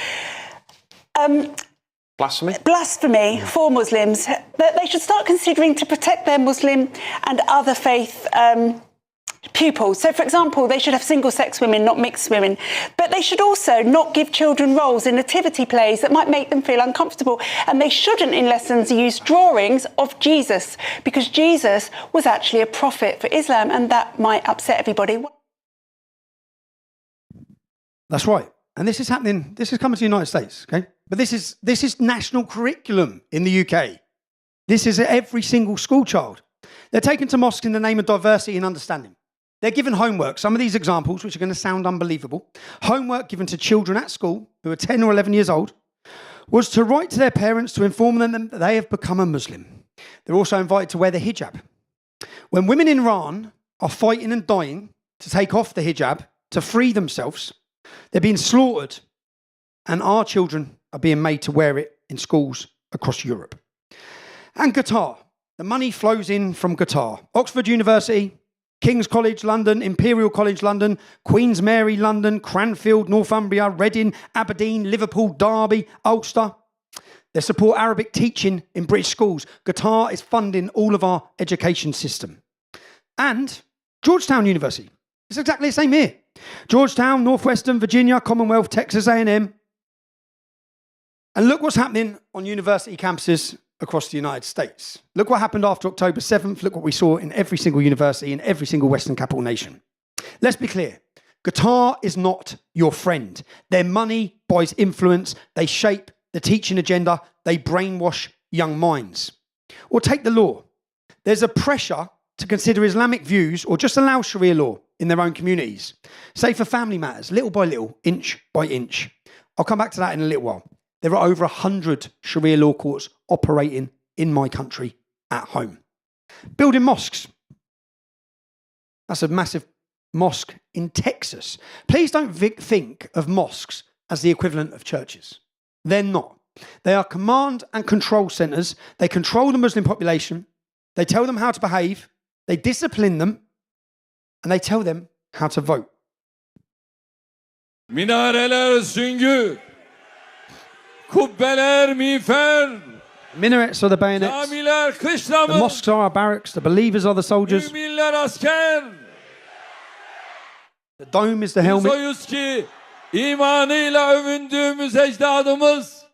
blasphemy for Muslims, that they should start considering to protect their Muslim and other faith pupils. So, for example, they should have single-sex women, not mixed women. But they should also not give children roles in nativity plays that might make them feel uncomfortable. And they shouldn't, in lessons, use drawings of Jesus, because Jesus was actually a prophet for Islam, and that might upset everybody. That's right. And this is happening, this is coming to the United States, okay? But this is national curriculum in the UK. This is every single school child. They're taken to mosques in the name of diversity and understanding. They're given homework. Some of these examples, which are going to sound unbelievable, homework given to children at school who are 10 or 11 years old, was to write to their parents to inform them that they have become a Muslim. They're also invited to wear the hijab. When women in Iran are fighting and dying to take off the hijab to free themselves, they're being slaughtered, and our children are being made to wear it in schools across Europe. And Qatar. The money flows in from Qatar. Oxford University, King's College London, Imperial College London, Queen's Mary London, Cranfield, Northumbria, Reading, Aberdeen, Liverpool, Derby, Ulster. They support Arabic teaching in British schools. Qatar is funding all of our education system. And Georgetown University. It's exactly the same here. Georgetown, Northwestern, Virginia, Commonwealth, Texas A&M. And look what's happening on university campuses across the United States. Look what happened after October 7th. Look what we saw in every single university, in every single Western capital nation. Let's be clear. Qatar is not your friend. Their money buys influence. They shape the teaching agenda. They brainwash young minds. Or take the law. There's a pressure to consider Islamic views or just allow Sharia law in their own communities. Say for family matters, little by little, inch by inch. I'll come back to that in a little while. There are over 100 Sharia law courts operating in my country at home. Building mosques. That's a massive mosque in Texas. Please don't think of mosques as the equivalent of churches. They're not. They are command and control centres. They control the Muslim population. They tell them how to behave. They discipline them. And they tell them how to vote. Minareler süngü, kubbeler miğfer. Minarets are the bayonets. Camiler kışlamı. The mosques are our barracks. The believers are the soldiers. Müminler asker. The dome is the helmet. Biz oyuz ki imanıyla övündüğümüz ecdadımız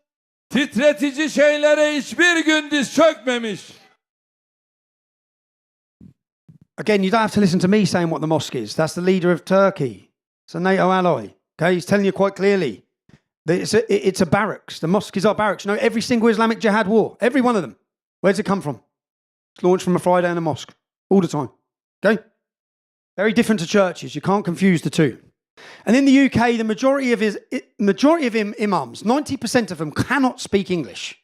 titretici şeylere hiçbir gün diz çökmemiş. Again, you don't have to listen to me saying what the mosque is. That's the leader of Turkey. It's a NATO ally. Okay, he's telling you quite clearly. It's a barracks. The mosque is our barracks. You know, every single Islamic jihad war, every one of them. Where does it come from? It's launched from a Friday in a mosque. All the time. Okay? Very different to churches. You can't confuse the two. And in the UK, the majority of imams, 90% of them cannot speak English.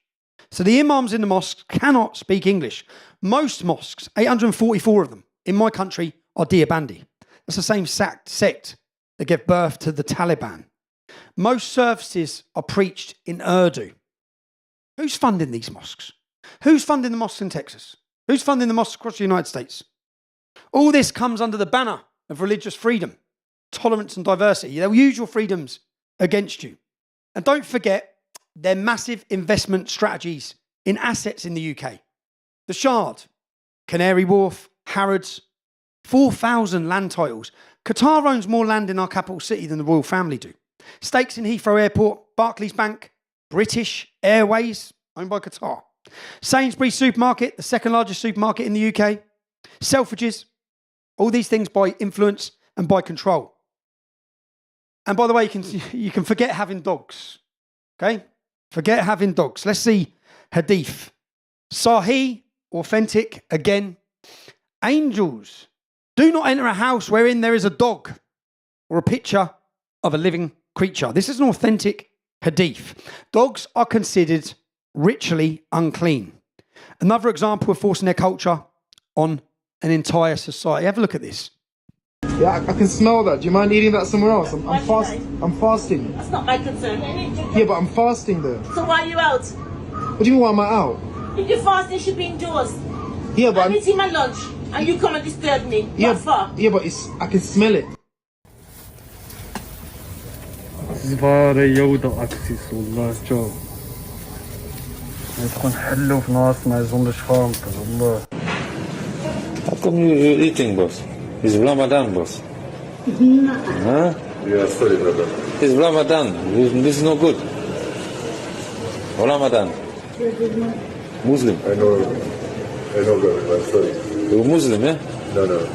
So the imams in the mosques cannot speak English. Most mosques, 844 of them, in my country are Deobandi. That's the same sect that gave birth to the Taliban. Most services are preached in Urdu. Who's funding these mosques? Who's funding the mosques in Texas? Who's funding the mosques across the United States? All this comes under the banner of religious freedom, tolerance and diversity. They'll use your freedoms against you. And don't forget their massive investment strategies in assets in the UK. The Shard, Canary Wharf, Harrods, 4,000 land titles. Qatar owns more land in our capital city than the royal family do. Stakes in Heathrow Airport, Barclays Bank, British Airways, owned by Qatar. Sainsbury's supermarket, the second largest supermarket in the UK. Selfridges, all these things by influence and by control. And by the way, you can forget having dogs. Okay? Forget having dogs. Let's see Hadith. Sahih, authentic, again. Angels do not enter a house wherein there is a dog or a picture of a living creature. This is an authentic Hadith. Dogs are considered ritually unclean. Another example of forcing their culture on an entire society. Have a look at this. Yeah, I can smell that. Do you mind eating that somewhere else? I'm fasting. That's not my concern. Yeah, but I'm fasting though. So why are you out? What do you mean why am I out? If you're fasting, you should be indoors. Yeah, but I'm eating my lunch and you come and disturb me. Yeah, What for? yeah, but I can smell it. زبارة يوضع أكسس والله جو يدخل حلو في ناس زonder schaamte والله. How come you're eating, boss? It's Ramadan, boss. Huh? Yeah, sorry, brother. It's Ramadan. This is no good. Ramadan. Muslim. I know, brother. I'm sorry. You're Muslim, yeah? No.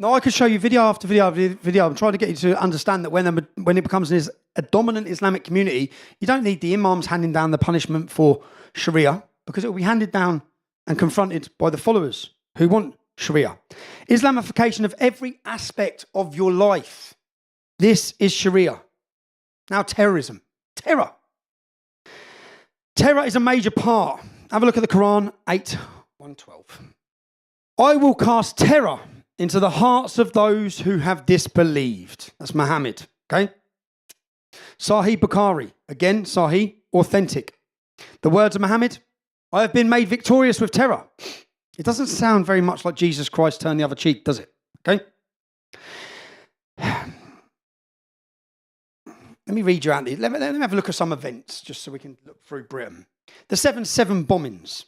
Now, I could show you video after video after video. I'm trying to get you to understand that when it becomes a dominant Islamic community, you don't need the imams handing down the punishment for Sharia, because it will be handed down and confronted by the followers who want Sharia. Islamification of every aspect of your life. This is Sharia. Now, terrorism. Terror. Terror is a major part. Have a look at the Quran, 8:112. I will cast terror into the hearts of those who have disbelieved. That's Muhammad, okay? Sahih Bukhari, again, Sahih, authentic. The words of Muhammad, I have been made victorious with terror. It doesn't sound very much like Jesus Christ turned the other cheek, does it? Okay? Let me read you out these. Let me have a look at some events, just so we can look through Britain. The 7/7 bombings.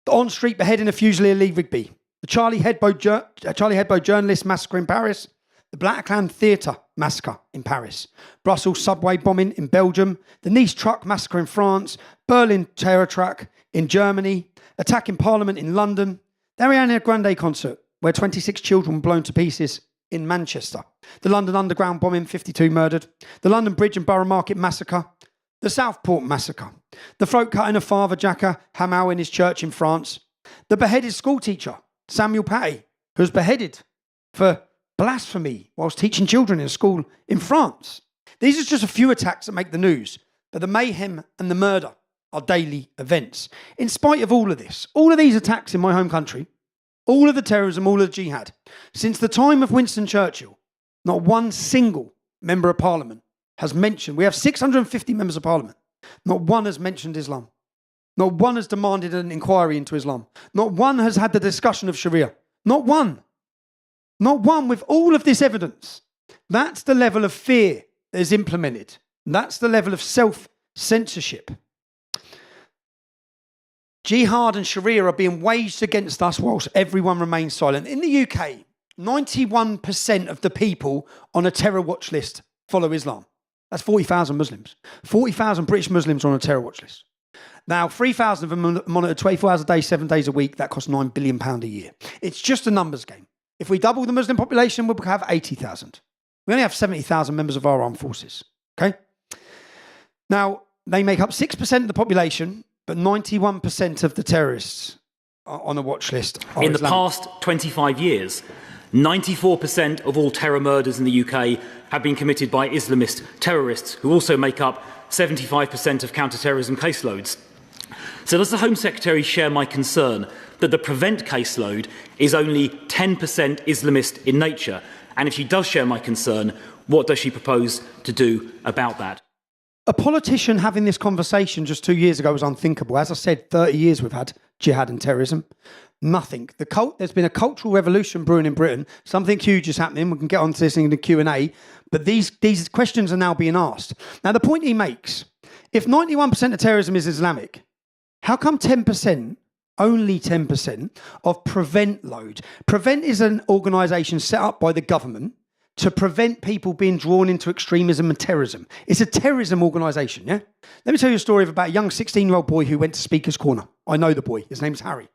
The on-street beheading of Fusilier Rigby. The Charlie Hebdo journalist massacre in Paris. The Bataclan Theatre massacre in Paris. Brussels subway bombing in Belgium. The Nice truck massacre in France. Berlin terror truck in Germany. Attack in Parliament in London. The Ariana Grande concert, where 26 children were blown to pieces in Manchester. The London Underground bombing, 52 murdered. The London Bridge and Borough Market massacre. The Southport massacre. The throat cutting of Father Jacques Hamal in his church in France. The beheaded schoolteacher, Samuel Paty, who was beheaded for blasphemy whilst teaching children in a school in France. These are just a few attacks that make the news, but the mayhem and the murder are daily events. In spite of all of this, all of these attacks in my home country, all of the terrorism, all of the jihad, since the time of Winston Churchill, not one single member of parliament has mentioned, we have 650 members of parliament, not one has mentioned Islam. Not one has demanded an inquiry into Islam. Not one has had the discussion of Sharia. Not one. Not one with all of this evidence. That's the level of fear that is implemented. That's the level of self-censorship. Jihad and Sharia are being waged against us whilst everyone remains silent. In the UK, 91% of the people on a terror watch list follow Islam. That's 40,000 Muslims. 40,000 British Muslims on a terror watch list. Now, 3,000 of them are monitored 24 hours a day, 7 days a week. That costs £9 billion a year. It's just a numbers game. If we double the Muslim population, we'll have 80,000. We only have 70,000 members of our armed forces. Okay? Now, they make up 6% of the population, but 91% of the terrorists are on a watch list. In the past 25 years, 94% of all terror murders in the UK have been committed by Islamist terrorists, who also make up 75% of counter-terrorism caseloads. So does the Home Secretary share my concern that the PREVENT caseload is only 10% Islamist in nature? And if she does share my concern, what does she propose to do about that? A politician having this conversation just 2 years ago was unthinkable. As I said, 30 years we've had jihad and terrorism. Nothing. There's been a cultural revolution brewing in Britain. Something huge is happening. We can get onto this in the Q&A. But these questions are now being asked. Now, the point he makes, if 91% of terrorism is Islamic, how come 10%, only 10% of PREVENT load? PREVENT is an organisation set up by the government to prevent people being drawn into extremism and terrorism. It's a terrorism organisation, yeah? Let me tell you a story of about a young 16-year-old boy who went to Speaker's Corner. I know the boy. His name's Harry.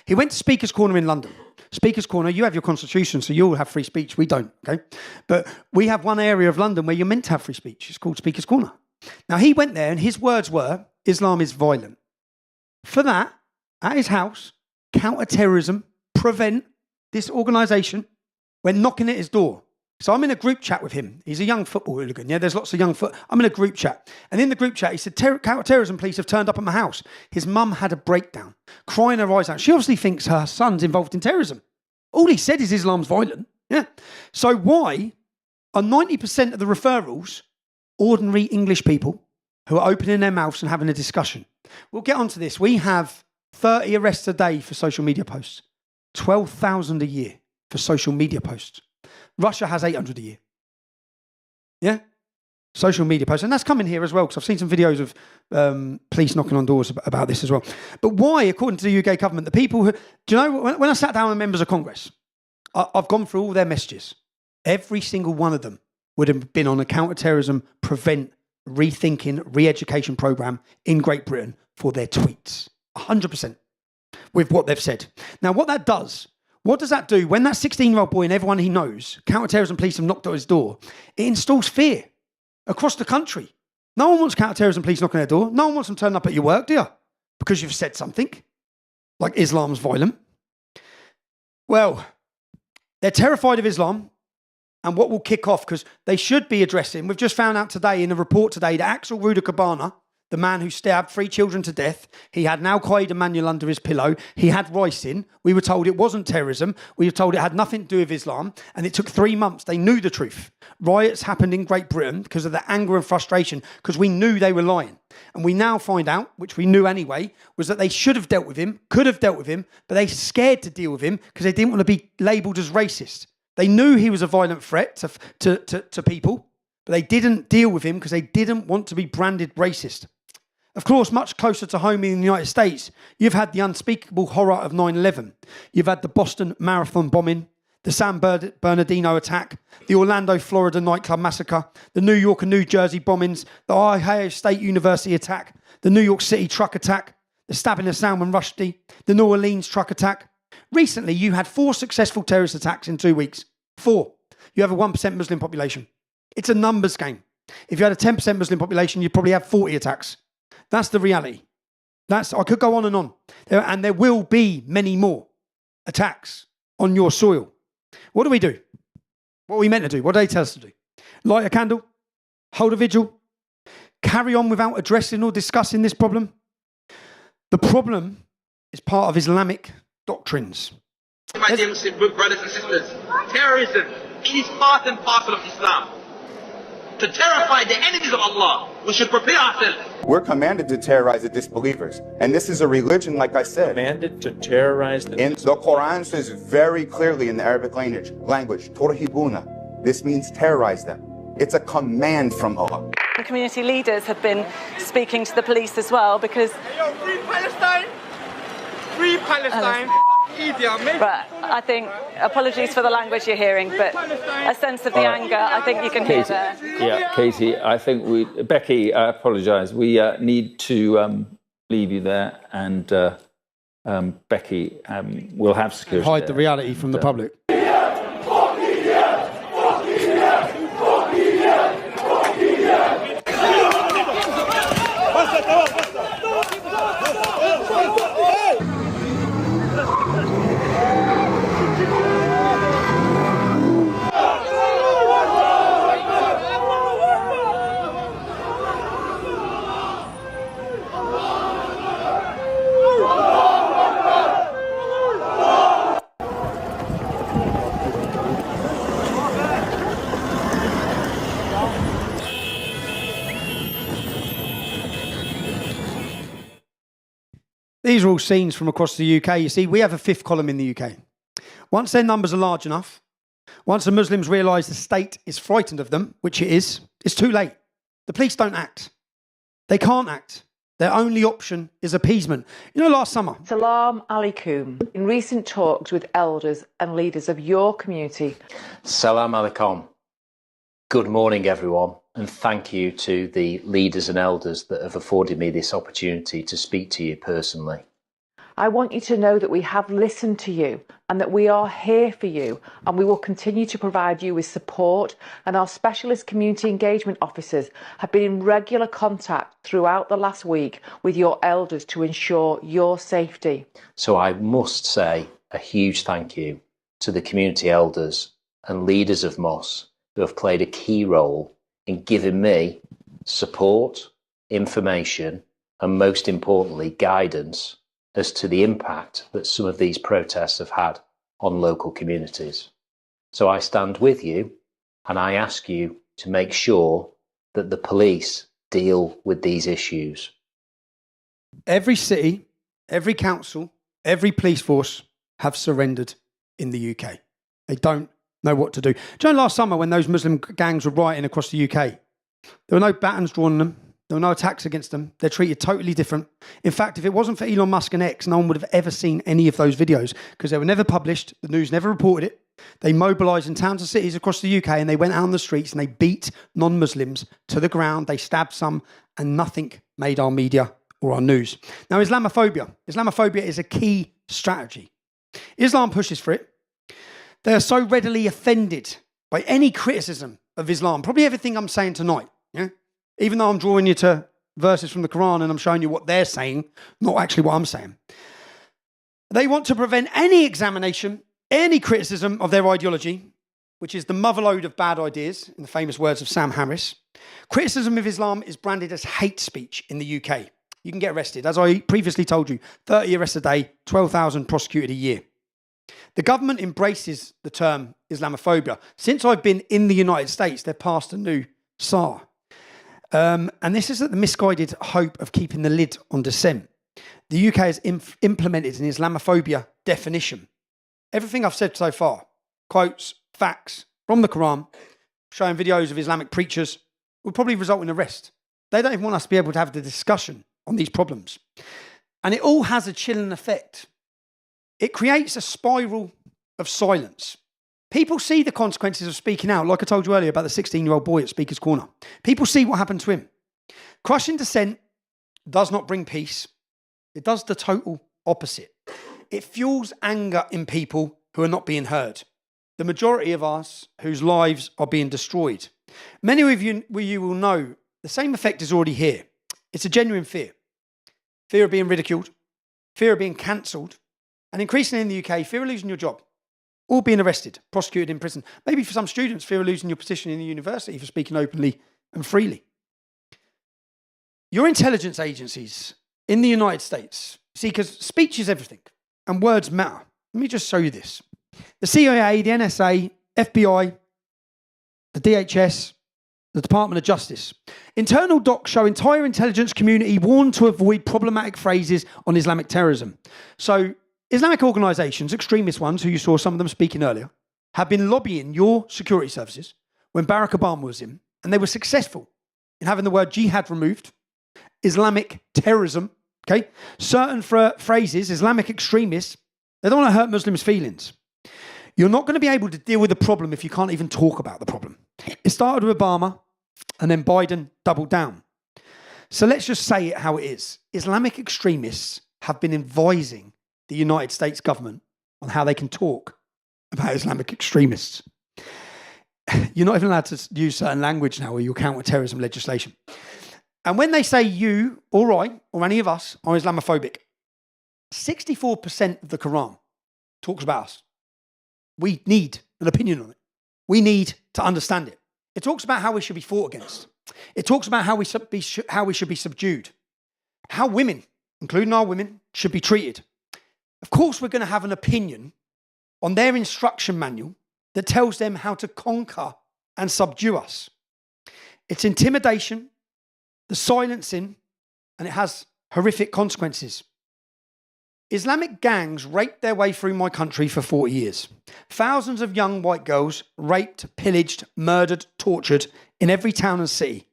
He went to Speaker's Corner in London. Speaker's Corner, you have your constitution, so you all have free speech. We don't, okay? But we have one area of London where you're meant to have free speech. It's called Speaker's Corner. Now, he went there and his words were, Islam is violent. For that, at his house, counter-terrorism, PREVENT, this organisation, went knocking at his door. So I'm in a group chat with him. He's a young football hooligan, yeah? There's lots of young I'm in a group chat. And in the group chat, he said, counter-terrorism police have turned up at my house. His mum had a breakdown, crying her eyes out. She obviously thinks her son's involved in terrorism. All he said is Islam's violent, yeah? So why are 90% of the referrals ordinary English people who are opening their mouths and having a discussion? We'll get onto this. We have 30 arrests a day for social media posts, 12,000 a year for social media posts. Russia has 800 a year. Yeah? Social media posts. And that's coming here as well, because I've seen some videos of police knocking on doors about this as well. But why, according to the UK government, the people who... Do you know, when I sat down with members of Congress, I've gone through all their messages. Every single one of them would have been on a counter-terrorism, PREVENT, rethinking, re-education programme in Great Britain for their tweets. 100% with what they've said. Now, what does that do? When that 16-year-old boy and everyone he knows, counter-terrorism police have knocked at his door, it installs fear across the country. No one wants counter-terrorism police knocking at their door. No one wants them turning up at your work, do you? Because you've said something like Islam's violent. Well, they're terrified of Islam and what will kick off, because they should be addressing, we've just found out today in a report today that Axel Rudakabana, the man who stabbed 3 children to death, he had an Al-Qaeda manual under his pillow. He had ricin. We were told it wasn't terrorism. We were told it had nothing to do with Islam. And it took 3 months. They knew the truth. Riots happened in Great Britain because of the anger and frustration, because we knew they were lying. And we now find out, which we knew anyway, was that they should have dealt with him, could have dealt with him, but they scared to deal with him because they didn't want to be labelled as racist. They knew he was a violent threat to people. But they didn't deal with him because they didn't want to be branded racist. Of course, much closer to home in the United States, you've had the unspeakable horror of 9/11. You've had the Boston Marathon bombing, the San Bernardino attack, the Orlando, Florida nightclub massacre, the New York and New Jersey bombings, the Ohio State University attack, the New York City truck attack, the stabbing of Salman Rushdie, the New Orleans truck attack. Recently, you had 4 successful terrorist attacks in 2 weeks. 4. You have a 1% Muslim population. It's a numbers game. If you had a 10% Muslim population, you'd probably have 40 attacks. That's the reality. I could go on. And there will be many more attacks on your soil. What do we do? What are we meant to do? What do they tell us to do? Light a candle? Hold a vigil? Carry on without addressing or discussing this problem? The problem is part of Islamic doctrines. My dear Muslim brothers and sisters, terrorism is part and parcel of Islam. To terrify the enemies of Allah, we should prepare ourselves. We're commanded to terrorize the disbelievers. And this is a religion, like I said. Commanded to terrorize the And the Quran says very clearly in the Arabic language, Turhibuna. This means terrorize them. It's a command from Allah. The community leaders have been speaking to the police as well because... Free Palestine! Free Palestine! But I think, apologies for the language you're hearing, but a sense of the anger, I think you can hear there. Yeah, Katie, I think Becky, I apologise. We need to leave you there, and Becky will have security. Hide the reality from the public. These are all scenes from across the UK. You see, we have a 5th column in the UK. Once their numbers are large enough, once the Muslims realise the state is frightened of them, which it is, it's too late. The police don't act. They can't act. Their only option is appeasement. You know, last summer... Salam alaikum. In recent talks with elders and leaders of your community... Salam alaikum. Good morning, everyone. And thank you to the leaders and elders that have afforded me this opportunity to speak to you personally. I want you to know that we have listened to you and that we are here for you, and we will continue to provide you with support, and our specialist community engagement officers have been in regular contact throughout the last week with your elders to ensure your safety. So I must say a huge thank you to the community elders and leaders of Moss who have played a key role in giving me support, information, and most importantly, guidance as to the impact that some of these protests have had on local communities. So I stand with you, and I ask you to make sure that the police deal with these issues. Every city, every council, every police force have surrendered in the UK. They don't know what to do. Do you know last summer when those Muslim gangs were rioting across the UK, there were no batons drawn on them. There were no attacks against them. They're treated totally different. In fact, if it wasn't for Elon Musk and X, no one would have ever seen any of those videos because they were never published. The news never reported it. They mobilised in towns and cities across the UK and they went out on the streets and they beat non-Muslims to the ground. They stabbed some and nothing made our media or our news. Now, Islamophobia. Islamophobia is a key strategy. Islam pushes for it. They are so readily offended by any criticism of Islam, probably everything I'm saying tonight, yeah? Even though I'm drawing you to verses from the Quran and I'm showing you what they're saying, not actually what I'm saying. They want to prevent any examination, any criticism of their ideology, which is the motherlode of bad ideas, in the famous words of Sam Harris. Criticism of Islam is branded as hate speech in the UK. You can get arrested. As I previously told you, 30 arrests a day, 12,000 prosecuted a year. The government embraces the term Islamophobia. Since I've been in the United States, they've passed a new SAR. And this is at the misguided hope of keeping the lid on dissent. The UK has implemented an Islamophobia definition. Everything I've said so far, quotes, facts from the Quran, showing videos of Islamic preachers would probably result in arrest. They don't even want us to be able to have the discussion on these problems. And it all has a chilling effect. It creates a spiral of silence. People see the consequences of speaking out, like I told you earlier about the 16-year-old boy at Speaker's Corner. People see what happened to him. Crushing dissent does not bring peace. It does the total opposite. It fuels anger in people who are not being heard. The majority of us whose lives are being destroyed. Many of you will know the same effect is already here. It's a genuine fear. Fear of being ridiculed, fear of being cancelled, and increasingly in the UK, fear of losing your job, or being arrested, prosecuted in prison. Maybe for some students, fear of losing your position in the university for speaking openly and freely. Your intelligence agencies in the United States, see, because speech is everything, and words matter. Let me just show you this. The CIA, the NSA, FBI, the DHS, the Department of Justice. Internal docs show entire intelligence community warned to avoid problematic phrases on Islamic terrorism. So Islamic organisations, extremist ones, who you saw some of them speaking earlier, have been lobbying your security services when Barack Obama was in, and they were successful in having the word jihad removed, Islamic terrorism, okay? Certain phrases, Islamic extremists, they don't want to hurt Muslims' feelings. You're not going to be able to deal with the problem if you can't even talk about the problem. It started with Obama, and then Biden doubled down. So let's just say it how it is. Islamic extremists have been advising the United States government on how they can talk about Islamic extremists. You're not even allowed to use certain language now or you'll counter-terrorism legislation. And when they say you, or I, or any of us, are Islamophobic, 64% of the Quran talks about us. We need an opinion on it. We need to understand it. It talks about how we should be fought against. It talks about how we should be subdued. How women, including our women, should be treated. Of course, we're going to have an opinion on their instruction manual that tells them how to conquer and subdue us. It's intimidation, the silencing, and it has horrific consequences. Islamic gangs raped their way through my country for 40 years. Thousands of young white girls raped, pillaged, murdered, tortured in every town and city,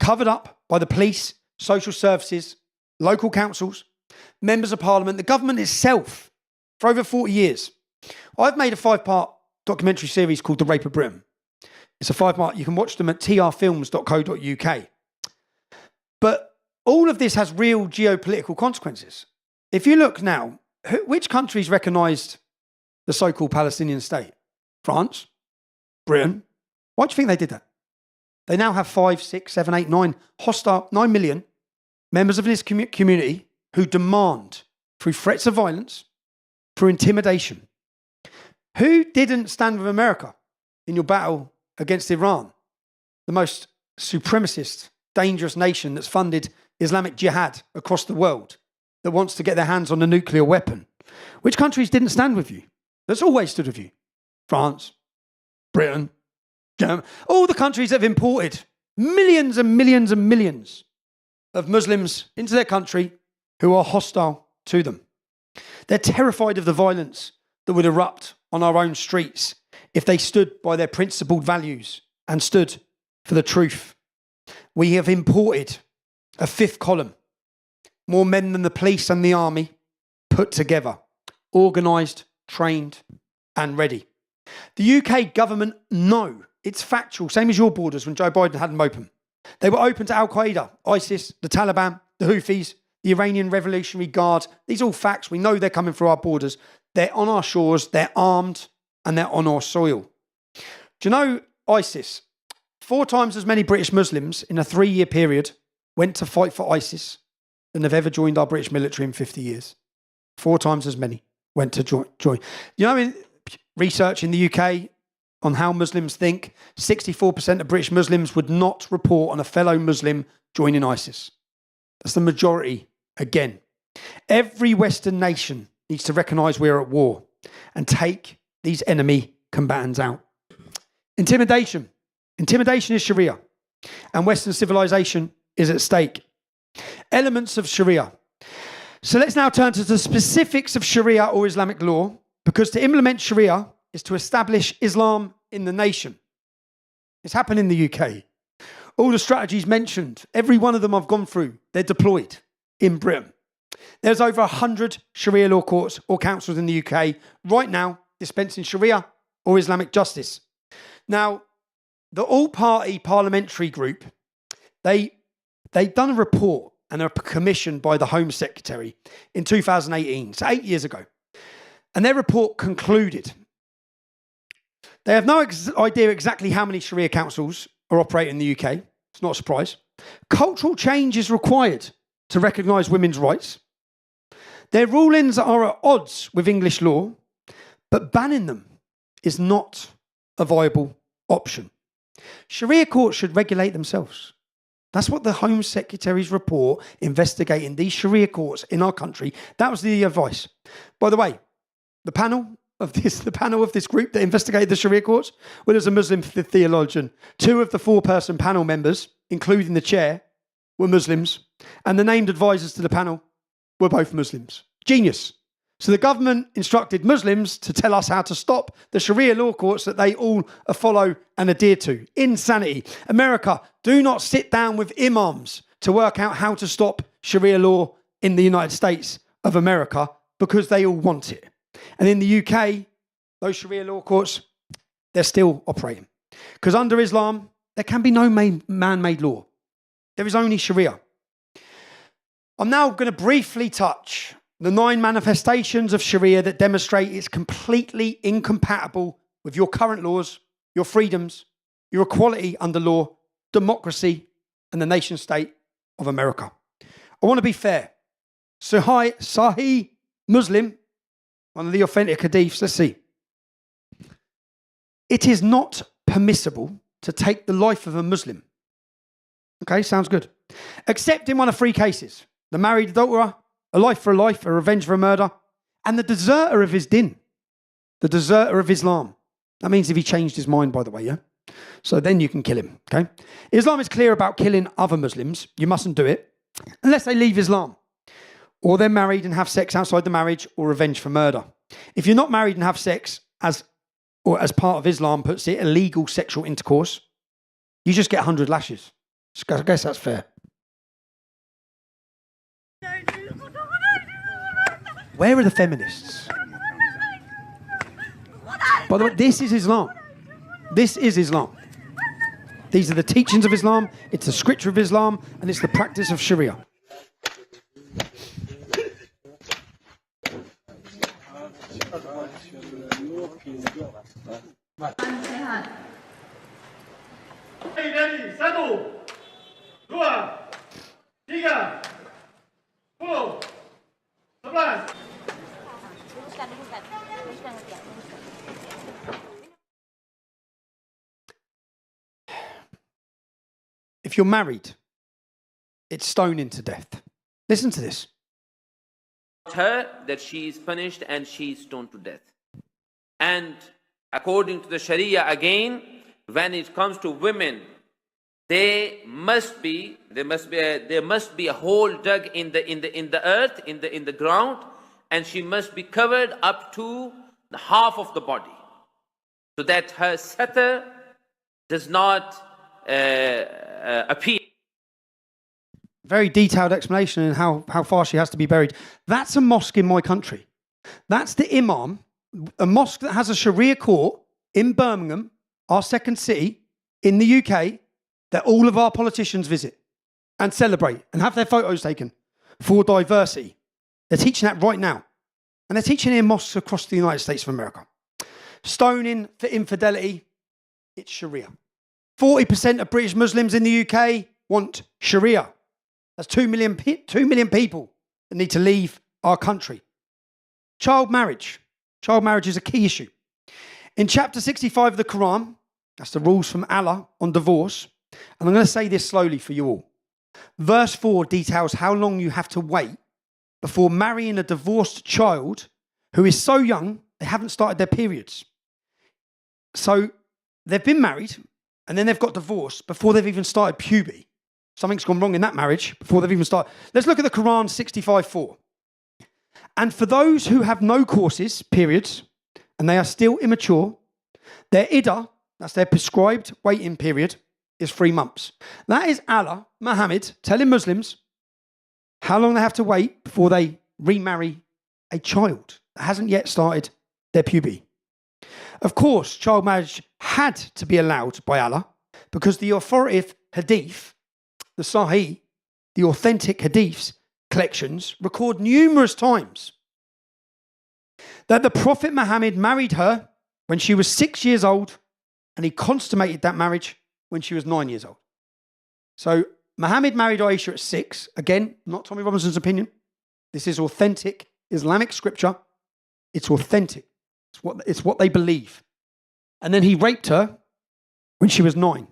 covered up by the police, social services, local councils, members of parliament, the government itself for over 40 years. I've made a 5-part documentary series called The Rape of Britain. It's a 5-part. You can watch them at trfilms.co.uk. But all of this has real geopolitical consequences. If you look now, which countries recognised the so-called Palestinian state? France, Britain. Why do you think they did that? They now have 5, 6, 7, 8, 9 9 million members of this community who demand, through threats of violence, through intimidation. Who didn't stand with America in your battle against Iran, the most supremacist, dangerous nation that's funded Islamic jihad across the world, that wants to get their hands on a nuclear weapon? Which countries didn't stand with you? That's always stood with you. France, Britain, Germany, all the countries that have imported millions and millions and millions of Muslims into their country who are hostile to them. They're terrified of the violence that would erupt on our own streets if they stood by their principled values and stood for the truth. We have imported a 5th column, more men than the police and the army put together, organised, trained and ready. The UK government know, it's factual, same as your borders when Joe Biden had them open. They were open to Al-Qaeda, ISIS, the Taliban, the Houthis, the Iranian Revolutionary Guard. These are all facts. We know they're coming through our borders. They're on our shores, they're armed and they're on our soil. Do you know ISIS? 4 times as many British Muslims in a 3-year period went to fight for ISIS than have ever joined our British military in 50 years. 4 times as many went to join. You know, in research in the UK on how Muslims think, 64% of British Muslims would not report on a fellow Muslim joining ISIS. That's the majority again. Every Western nation needs to recognise we're at war and take these enemy combatants out. Intimidation. Intimidation is Sharia, and Western civilization is at stake. Elements of Sharia. So let's now turn to the specifics of Sharia or Islamic law, because to implement Sharia is to establish Islam in the nation. It's happened in the UK. All the strategies mentioned, every one of them I've gone through, they're deployed in Britain. There's over 100 Sharia law courts or councils in the UK right now dispensing Sharia or Islamic justice. Now, the all-party parliamentary group, they've done a report and are commissioned by the Home Secretary in 2018, so 8 years ago. And their report concluded they have no idea exactly how many Sharia councils are operating in the UK. It's not a surprise. Cultural change is required to recognise women's rights. Their rulings are at odds with English law, but banning them is not a viable option. Sharia courts should regulate themselves. That's what the Home Secretary's report investigating these Sharia courts in our country, that was the advice. By the way, the panel of this group that investigated the Sharia courts, well, there's a Muslim theologian. 2 of the 4-person panel members, including the chair, were Muslims, and the named advisors to the panel were both Muslims. Genius. So the government instructed Muslims to tell us how to stop the Sharia law courts that they all follow and adhere to. Insanity. America, do not sit down with imams to work out how to stop Sharia law in the United States of America because they all want it. And in the UK, those Sharia law courts, they're still operating. Because under Islam, there can be no man-made law. There is only Sharia. I'm now going to briefly touch the 9 manifestations of Sharia that demonstrate it's completely incompatible with your current laws, your freedoms, your equality under law, democracy, and the nation state of America. I want to be fair. Sahih Muslim, one of the authentic hadiths, let's see. It is not permissible to take the life of a Muslim. Okay, sounds good. Except in one of 3 cases. The married adulterer, a life for a life, a revenge for a murder, and the deserter of his din, the deserter of Islam. That means if he changed his mind, by the way, yeah? So then you can kill him, okay? Islam is clear about killing other Muslims. You mustn't do it unless they leave Islam, or they're married and have sex outside the marriage, or revenge for murder. If you're not married and have sex as part of Islam puts it, illegal sexual intercourse, you just get 100 lashes. I guess that's fair. Where are the feminists? By the way, this is Islam. This is Islam. These are the teachings of Islam, it's the scripture of Islam, and it's the practice of Sharia. If you're married, it's stoning to death. Listen to this. Her that she is punished and she is stoned to death. And according to the Sharia again, when it comes to women, there must be a hole dug in the earth, in the ground, and she must be covered up to the half of the body, so that her satar does not appear. Very detailed explanation in how far she has to be buried. That's a mosque in my country. That's the imam, a mosque that has a Sharia court in Birmingham, our second city in the UK, that all of our politicians visit and celebrate and have their photos taken for diversity. They're teaching that right now. And they're teaching it in mosques across the United States of America. Stoning for infidelity, it's Sharia. 40% of British Muslims in the UK want Sharia. That's 2 million people that need to leave our country. Child marriage. Child marriage is a key issue. In chapter 65 of the Quran, that's the rules from Allah on divorce, and I'm going to say this slowly for you all. Verse 4 details how long you have to wait before marrying a divorced child who is so young they haven't started their periods. So they've been married and then they've got divorced before they've even started puberty. Something's gone wrong in that marriage before they've even started. Let's look at the Quran 65:4. And for those who have no courses, periods, and they are still immature, their iddah that's their prescribed waiting period, is 3 months. That is Allah, Muhammad, telling Muslims how long they have to wait before they remarry a child that hasn't yet started their puberty. Of course, child marriage had to be allowed by Allah because the authoritative hadith, the Sahih, the authentic hadiths collections record numerous times that the Prophet Muhammad married her when she was 6 years old and he consummated that marriage when she was 9 years old. So Muhammad married Aisha at 6. Again, not Tommy Robinson's opinion. This is authentic Islamic scripture. It's authentic. It's what they believe. And then he raped her when she was 9.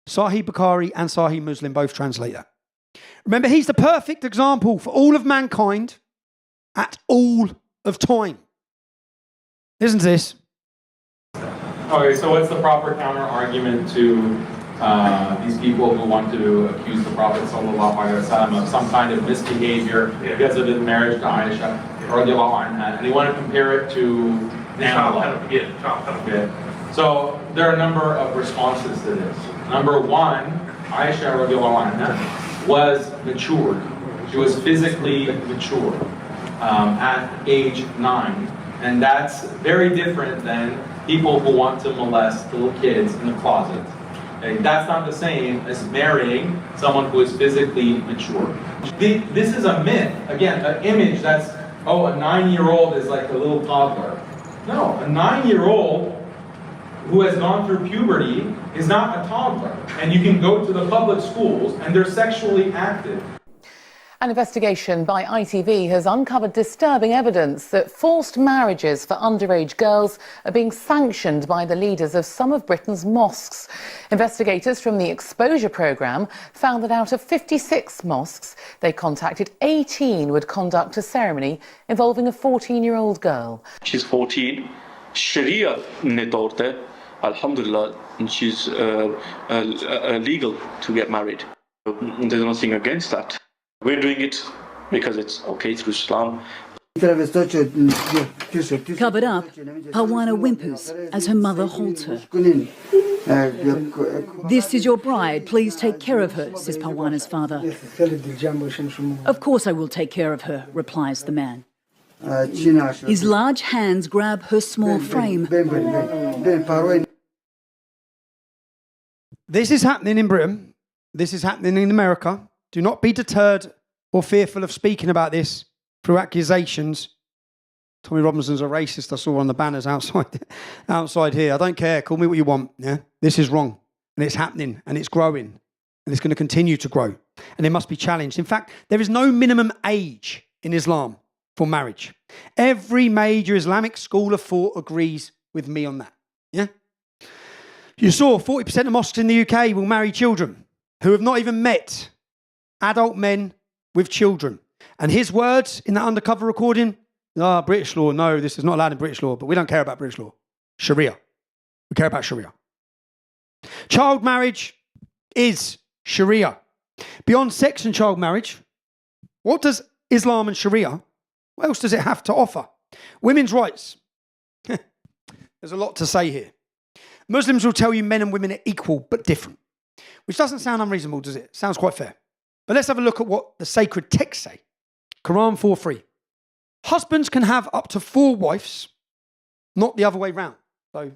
Sahih Bukhari and Sahih Muslim both translate that. Remember, he's the perfect example for all of mankind at all of time. Listen to this. Okay, so what's the proper counter argument to these people who want to accuse the Prophet ﷺ of some kind of misbehavior because of his marriage to Aisha, and they want to compare it to So there are a number of responses to this. Number one, Aisha was matured. She was physically mature at age 9. And that's very different than people who want to molest little kids in the closet. Okay? That's not the same as marrying someone who is physically mature. This is a myth. Again, an image that's, a 9-year-old is like a little toddler. No, a 9-year-old who has gone through puberty is not a toddler. And you can go to the public schools and they're sexually active. An investigation by ITV has uncovered disturbing evidence that forced marriages for underage girls are being sanctioned by the leaders of some of Britain's mosques. Investigators from the Exposure programme found that out of 56 mosques they contacted, 18 would conduct a ceremony involving a 14-year-old girl. She's 14. Sharia ne taur te, alhamdulillah, she's legal to get married. There's nothing against that. We're doing it because it's okay through Islam. Covered up, Parwana whimpers as her mother holds her. This is your bride, please take care of her, says Parwana's father. Of course I will take care of her, replies the man. His large hands grab her small frame. This is happening in Britain. This is happening in America. Do not be deterred or fearful of speaking about this through accusations. Tommy Robinson's a racist, I saw on the banners outside here. I don't care, call me what you want. Yeah, this is wrong, and it's happening, and it's growing, and it's going to continue to grow, and it must be challenged. In fact, there is no minimum age in Islam for marriage. Every major Islamic school of thought agrees with me on that. Yeah, you saw 40% of mosques in the UK will marry children who have not even met adult men with children. And his words in that undercover recording, British law, no, this is not allowed in British law, but we don't care about British law. Sharia. We care about Sharia. Child marriage is Sharia. Beyond sex and child marriage, what does Islam and Sharia, what else does it have to offer? Women's rights. There's a lot to say here. Muslims will tell you men and women are equal but different, which doesn't sound unreasonable, does it? Sounds quite fair. But let's have a look at what the sacred texts say. Quran 4:3. Husbands can have up to 4 wives, not the other way round. So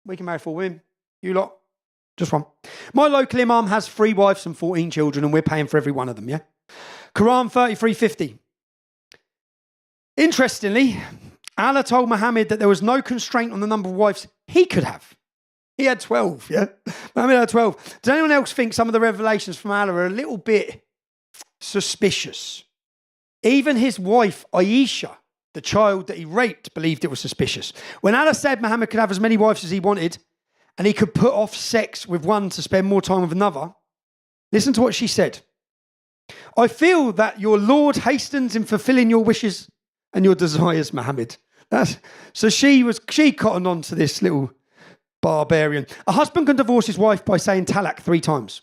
we can marry 4 women, you lot, just one. My local imam has 3 wives and 14 children, and we're paying for every one of them, yeah? Quran 33:50. Interestingly, Allah told Muhammad that there was no constraint on the number of wives he could have. He had 12, yeah? Muhammad had 12. Does anyone else think some of the revelations from Allah are a little bit suspicious? Even his wife, Aisha, the child that he raped, believed it was suspicious. When Allah said Muhammad could have as many wives as he wanted, and he could put off sex with one to spend more time with another, listen to what she said. I feel that your Lord hastens in fulfilling your wishes and your desires, Muhammad. So she cottoned on to this little barbarian. A husband can divorce his wife by saying talak 3 times.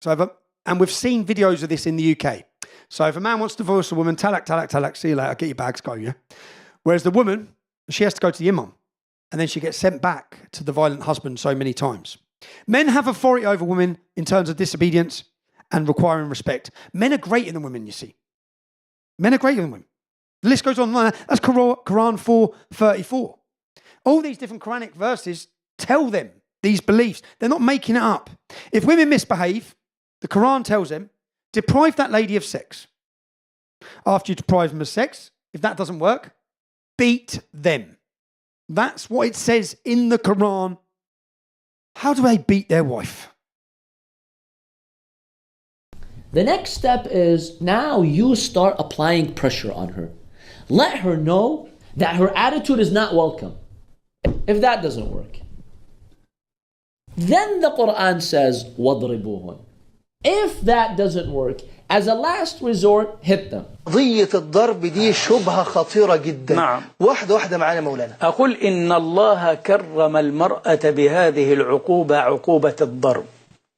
And we've seen videos of this in the UK. So if a man wants to divorce a woman, talak, talak, talak, see you later, get your bags, go, yeah? Whereas the woman, she has to go to the imam. and then she gets sent back to the violent husband so many times. Men have authority over women in terms of disobedience and requiring respect. Men are greater than women, you see. Men are greater than women. The list goes on. That's Quran 4:34. All these different Quranic verses tell them these beliefs. They're not making it up. If women misbehave, the Quran tells them, deprive that lady of sex. After you deprive them of sex, if that doesn't work, beat them. That's what it says in the Quran. How do they beat their wife? The next step is now you start applying pressure on her. Let her know that her attitude is not welcome. If that doesn't work, then the Quran says, وَضْرِبُوهُنْ. If that doesn't work, as a last resort, hit them. قضية الضرب دي شبهة خطيرة جدا. نعم. واحدة معانا مولانا. أقول إن الله كرم المرأة بهذه العقوبة عقوبة الضرب.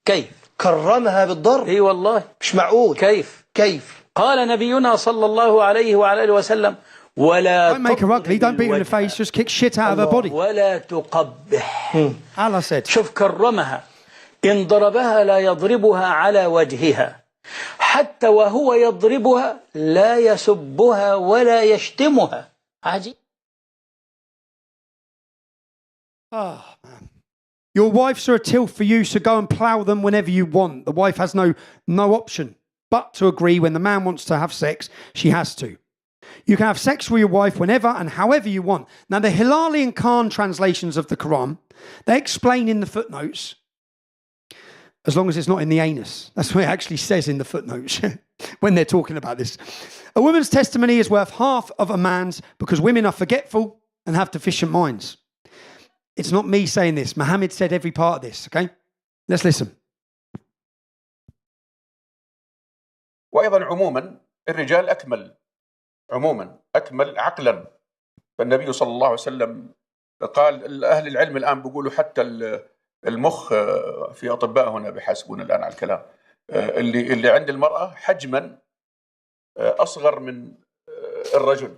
كيف؟ كرمها بالضرب؟ إي والله. مش معقول. كيف؟ قال نبينا صلى الله عليه وعلى آله وسلم ولا Don't make her ugly, don't beat her in the face, just kick shit out of her body. ولا تقبح. Allah said. شوف كرمها. إن ضربها لا يضربها على وجهها. حتى وهو يضربها لا يسبها ولا يشتمها. عجيب. Oh, man. Your wives are a tilth for you, so go and plough them whenever you want. The wife has no option but to agree. When the man wants to have sex, she has to. You can have sex with your wife whenever and however you want. Now, the Hilali and Khan translations of the Quran, they explain in the footnotes, as long as it's not in the anus. That's what it actually says in the footnotes when they're talking about this. A woman's testimony is worth half of a man's because women are forgetful and have deficient minds. It's not me saying this. Muhammad said every part of this, okay? Let's listen. وأيضا عموما الرجال عموما أكمل عقلا. فالنبي صلى الله عليه وسلم قال أهل العلم الآن بيقولوا حتى المخ في أطباء هنا بيحاسبون الآن على الكلام اللي عند المرأة حجما أصغر من الرجل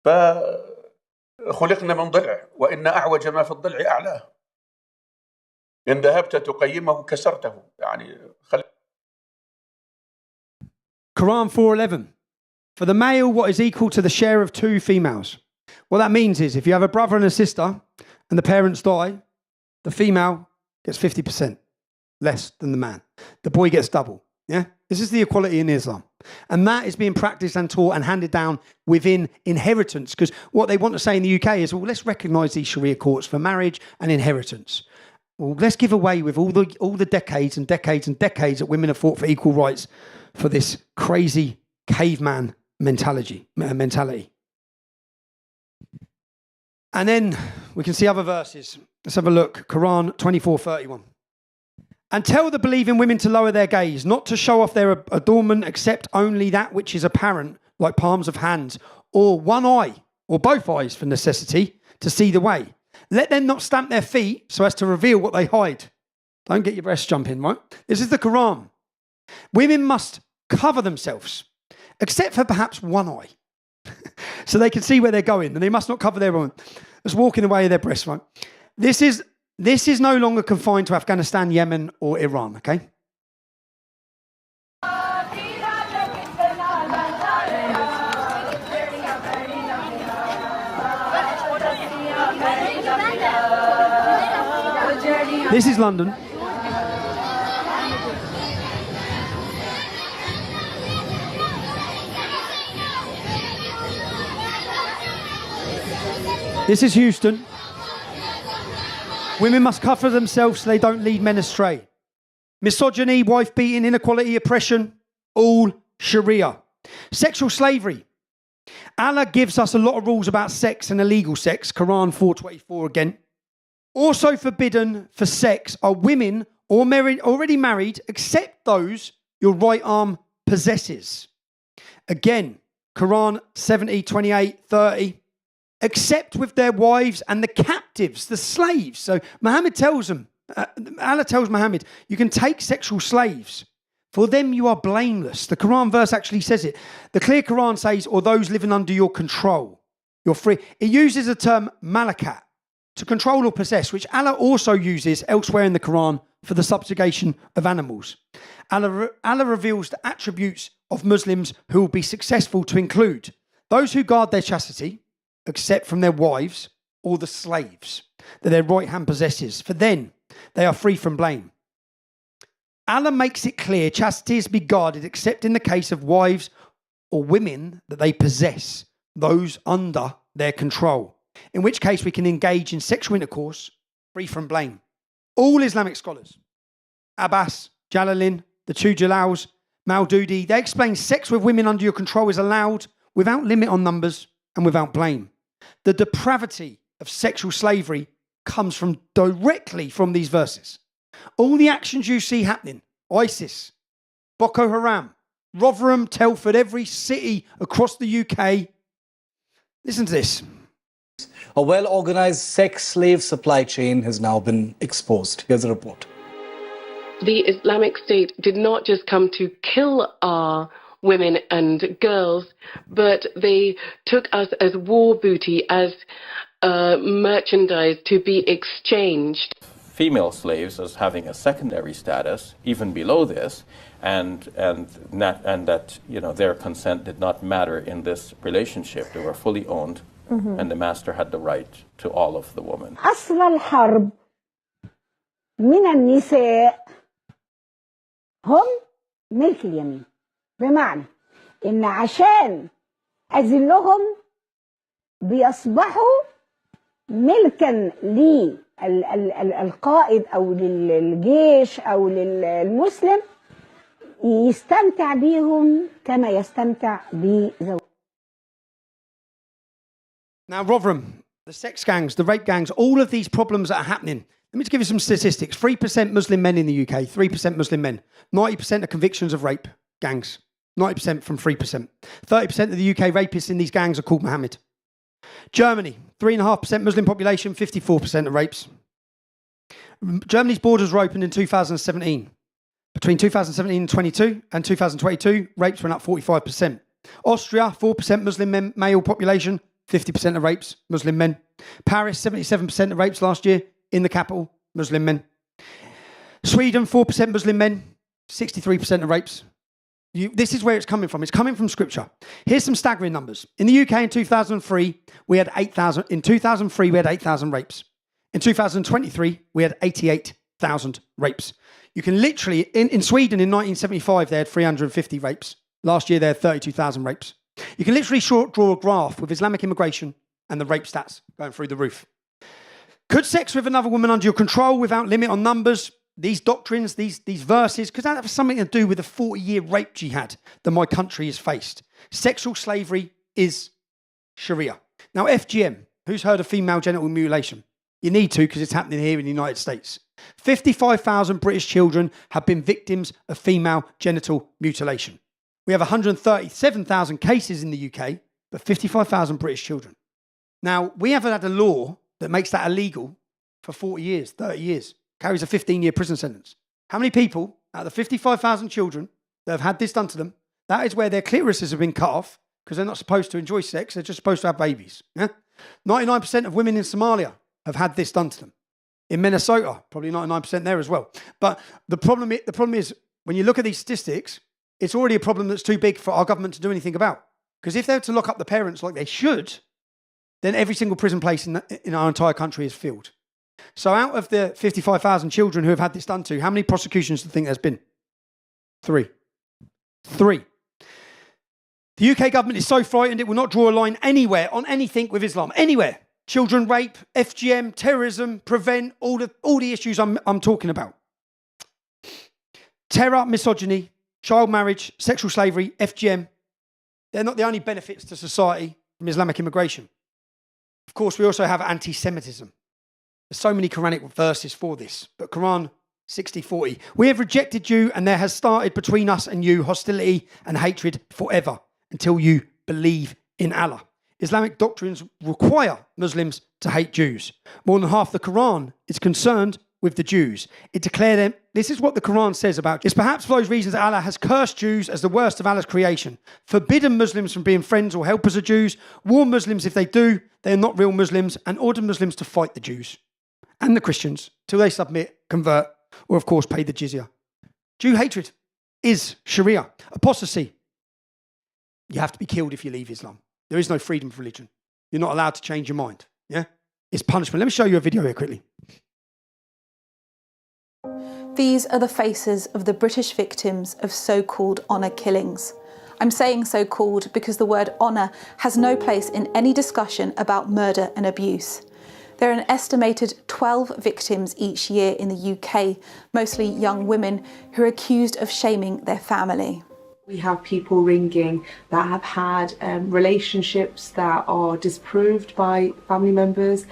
فخلقنا من ضلع وإن أعوج ما في الضلع أعلاه إن ذهبت تقيمه كسرته يعني Quran 4:11. For the male, what is equal to the share of two females. What that means is if you have a brother and a sister and the parents die, the female gets 50% less than the man. The boy gets double. Yeah? This is the equality in Islam. And that is being practiced and taught and handed down within inheritance. Because what they want to say in the UK is, well, let's recognise these Sharia courts for marriage and inheritance. Well, let's give away with all the decades and decades and decades that women have fought for equal rights for this crazy caveman mentality. And then we can see other verses. Let's have a look. Quran 24:31. And tell the believing women to lower their gaze, not to show off their adornment, except only that which is apparent, like palms of hands, or one eye, or both eyes for necessity, to see the way. Let them not stamp their feet so as to reveal what they hide. Don't get your breasts jumping, right? This is the Quran. Women must cover themselves, except for perhaps one eye, so they can see where they're going, and they must not cover their own. Just walking away with their breasts, right? This is no longer confined to Afghanistan, Yemen, or Iran, okay? This is London. This is Houston. Women must cover themselves so they don't lead men astray. Misogyny, wife beating, inequality, oppression, all Sharia. Sexual slavery. Allah gives us a lot of rules about sex and illegal sex. Quran 4:24 again. Also forbidden for sex are women already married, except those your right arm possesses. Again, Quran 70:28-30. Except with their wives and the captives, the slaves. So Muhammad tells them, Allah tells Muhammad, you can take sexual slaves. For them you are blameless. The Quran verse actually says it. The clear Quran says, or those living under your control. You're free. It uses the term malakat, to control or possess, which Allah also uses elsewhere in the Quran for the subjugation of animals. Allah reveals the attributes of Muslims who will be successful to include those who guard their chastity, except from their wives or the slaves that their right hand possesses, for then they are free from blame. Allah makes it clear chastity is to be guarded except in the case of wives or women that they possess, those under their control, in which case we can engage in sexual intercourse free from blame. All Islamic scholars, Abbas, Jalaluddin, the two Jalals, Maududi, they explain sex with women under your control is allowed without limit on numbers and without blame. The depravity of sexual slavery comes directly from these verses. All the actions you see happening, ISIS, Boko Haram, Rotherham, Telford, every city across the UK. Listen to this. A well-organized sex slave supply chain has now been exposed. Here's a report. The Islamic State did not just come to kill our women and girls, but they took us as war booty, as merchandise to be exchanged. Female slaves as having a secondary status, even below this, and that their consent did not matter in this relationship. They were fully owned, and the master had the right to all of the women. أصل الحرب من النساء هم ملك اليمين، بمعنى إن عشان أذلهم بيصبحوا ملكا للقائد أو للجيش أو للمسلم يستمتع بيهم كما يستمتع بزوجته. Now, Rotherham, the sex gangs, the rape gangs, all of these problems that are happening. Let me just give you some statistics. 3% Muslim men in the UK, 3% Muslim men. 90% of convictions of rape gangs. 90% from 3%. 30% of the UK rapists in these gangs are called Mohammed. Germany, 3.5% Muslim population, 54% of rapes. Germany's borders were opened in 2017. Between 2017 and 2022, rapes went up 45%. Austria, 4% Muslim male population, 50% of rapes, Muslim men. Paris, 77% of rapes last year in the capital, Muslim men. Sweden, 4% Muslim men, 63% of rapes. This is where it's coming from. It's coming from scripture. Here's some staggering numbers. In the UK in 2003, we had 8,000. In 2003, we had 8,000 rapes. In 2023, we had 88,000 rapes. You can literally, in Sweden in 1975, they had 350 rapes. Last year, they had 32,000 rapes. You can literally draw a graph with Islamic immigration and the rape stats going through the roof. Could sex with another woman under your control without limit on numbers, these doctrines, these verses, could that have something to do with the 40-year rape jihad that my country has faced? Sexual slavery is Sharia. Now, FGM, who's heard of female genital mutilation? You need to, because it's happening here in the United States. 55,000 British children have been victims of female genital mutilation. We have 137,000 cases in the UK, but 55,000 British children. Now, we haven't had a law that makes that illegal for 40 years, 30 years, carries a 15-year prison sentence. How many people out of the 55,000 children that have had this done to them, that is where their clitorises have been cut off because they're not supposed to enjoy sex, they're just supposed to have babies. Yeah? 99% of women in Somalia have had this done to them. In Minnesota, probably 99% there as well. But the problem is, when you look at these statistics, it's already a problem that's too big for our government to do anything about. Because if they were to lock up the parents like they should, then every single prison place in our entire country is filled. So out of the 55,000 children who have had this done to, how many prosecutions do you think there's been? 3. The UK government is so frightened it will not draw a line anywhere on anything with Islam. Anywhere. Children rape, FGM, terrorism, prevent, all the issues I'm talking about. Terror, misogyny, child marriage, sexual slavery, FGM. They're not the only benefits to society from Islamic immigration. Of course, we also have anti-Semitism. There's so many Quranic verses for this, but Quran 60:40. We have rejected you, and there has started between us and you hostility and hatred forever until you believe in Allah. Islamic doctrines require Muslims to hate Jews. More than half the Quran is concerned with the Jews. It declared them, this is what the Quran says about, it's perhaps for those reasons that Allah has cursed Jews as the worst of Allah's creation, forbidden Muslims from being friends or helpers of Jews, warned Muslims if they do, they are not real Muslims, and ordered Muslims to fight the Jews and the Christians till they submit, convert, or of course pay the jizya. Jew hatred is Sharia. Apostasy. You have to be killed if you leave Islam. There is no freedom of religion. You're not allowed to change your mind. Yeah? It's punishment. Let me show you a video here quickly. These are the faces of the British victims of so-called honour killings. I'm saying so-called because the word honour has no place in any discussion about murder and abuse. There are an estimated 12 victims each year in the UK, mostly young women, who are accused of shaming their family. We have people ringing that have had relationships that are disproved by family members.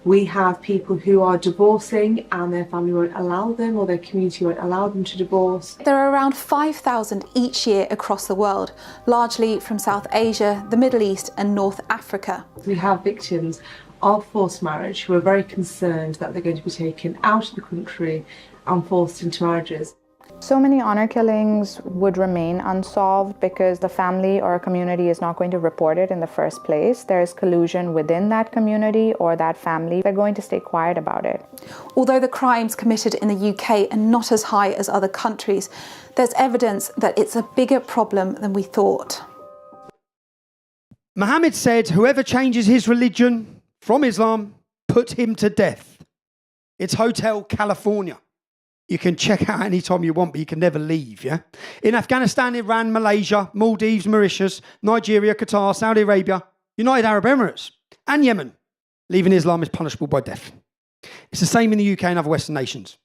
We have people who are divorcing and their family won't allow them, or their community won't allow them to divorce. There are around 5,000 each year across the world, largely from South Asia, the Middle East and North Africa. We have victims of forced marriage who are very concerned that they're going to be taken out of the country and forced into marriages. So many honor killings would remain unsolved because the family or community is not going to report it in the first place. There is collusion within that community or that family. They're going to stay quiet about it. Although the crimes committed in the UK are not as high as other countries, there's evidence that it's a bigger problem than we thought. Muhammad said, whoever changes his religion from Islam, put him to death. It's Hotel California. You can check out anytime you want, but you can never leave, yeah? In Afghanistan, Iran, Malaysia, Maldives, Mauritius, Nigeria, Qatar, Saudi Arabia, United Arab Emirates, and Yemen, leaving Islam is punishable by death. It's the same in the UK and other Western nations.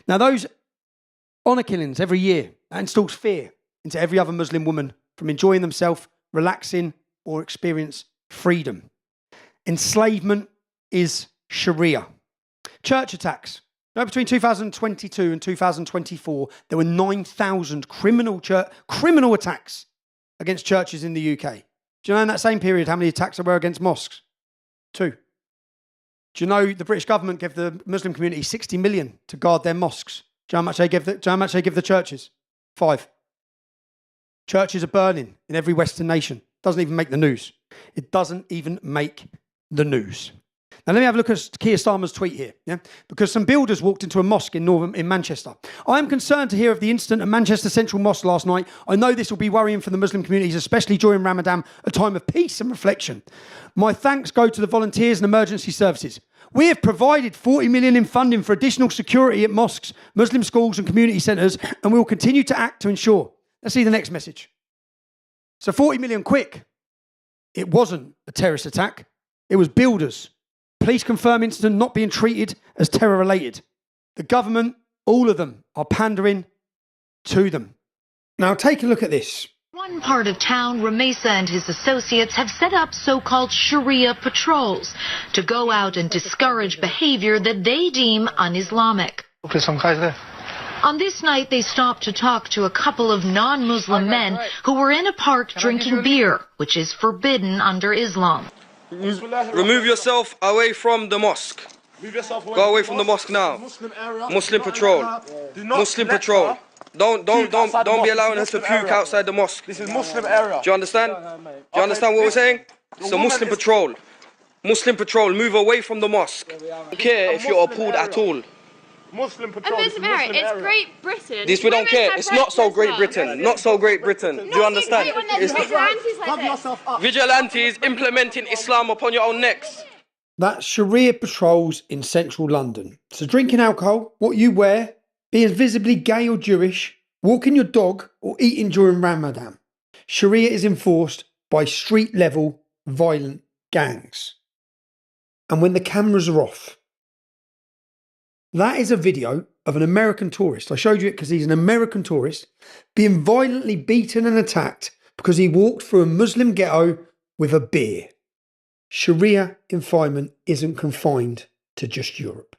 Now, those honour killings every year, that installs fear into every other Muslim woman from enjoying themselves, relaxing, or experience freedom. Enslavement is Sharia. Church attacks. Now, between 2022 and 2024, there were 9,000 criminal attacks against churches in the UK. Do you know in that same period how many attacks there were against mosques? 2. Do you know the British government gave the Muslim community 60 million to guard their mosques? Do you know how much they give the churches? 5. Churches are burning in every Western nation. Doesn't even make the news. It doesn't even make the news. Now, let me have a look at Keir Starmer's tweet here, yeah? Because some builders walked into a mosque in Manchester. I am concerned to hear of the incident at Manchester Central Mosque last night. I know this will be worrying for the Muslim communities, especially during Ramadan, a time of peace and reflection. My thanks go to the volunteers and emergency services. We have provided 40 million in funding for additional security at mosques, Muslim schools and community centres, and we will continue to act to ensure. Let's see the next message. So 40 million quick. It wasn't a terrorist attack. It was builders. Police confirm incident not being treated as terror-related. The government, all of them, are pandering to them. Now, take a look at this. One part of town, Ramesa and his associates have set up so-called Sharia patrols to go out and discourage behavior that they deem un-Islamic. On this night, they stopped to talk to a couple of non-Muslim men who were in a park drinking beer, which is forbidden under Islam. Remove yourself away from the mosque. Go away from the mosque now. Muslim patrol. Muslim patrol. Don't be allowing us to puke outside the mosque. This is Muslim area. Do you understand? Do you understand what we're saying? It's a Muslim patrol. Muslim patrol. Move away from the mosque. I don't care if you're appalled at all. Muslim patrol. Muslim area. It's Great Britain. This we don't care. It's not so Great Britain. Not so Great Britain. Do you understand? Vigilantes implementing Islam upon your own necks. That's Sharia patrols in central London. So drinking alcohol, what you wear, being visibly gay or Jewish, walking your dog or eating during Ramadan. Sharia is enforced by street-level violent gangs. And when the cameras are off, that is a video of an American tourist. I showed you it because he's an American tourist being violently beaten and attacked because he walked through a Muslim ghetto with a beer. Sharia enforcement isn't confined to just Europe.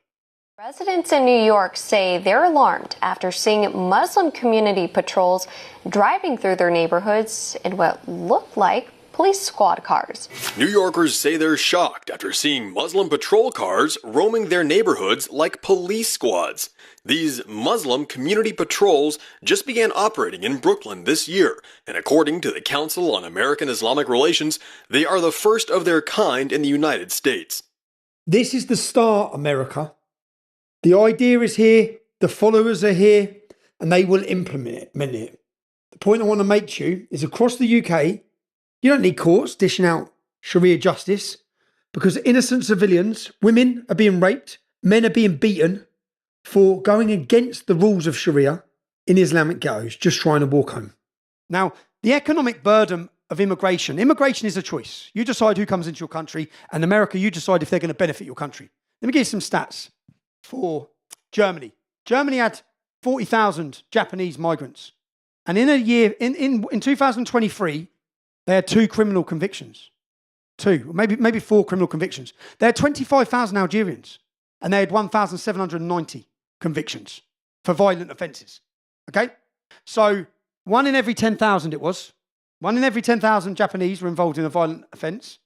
Residents in New York say they're alarmed after seeing Muslim community patrols driving through their neighborhoods in what looked like police squad cars. New Yorkers say they're shocked after seeing Muslim patrol cars roaming their neighborhoods like police squads. These Muslim community patrols just began operating in Brooklyn this year, and according to the Council on American-Islamic Relations, they are the first of their kind in the United States. This is the start, America. The idea is here, the followers are here, and they will implement it. The point I want to make to you is across the UK, you don't need courts dishing out Sharia justice because innocent civilians, women are being raped, men are being beaten for going against the rules of Sharia in Islamic ghettos, just trying to walk home. Now, the economic burden of immigration is a choice. You decide who comes into your country, and America, you decide if they're going to benefit your country. Let me give you some stats for Germany. Germany had 40,000 Japanese migrants. And in a year, in 2023, they had 2 criminal convictions. 2, maybe 4 criminal convictions. They had 25,000 Algerians, and they had 1,790 convictions for violent offences. Okay? So 1 in every 10,000 it was. 1 in every 10,000 Japanese were involved in a violent offence,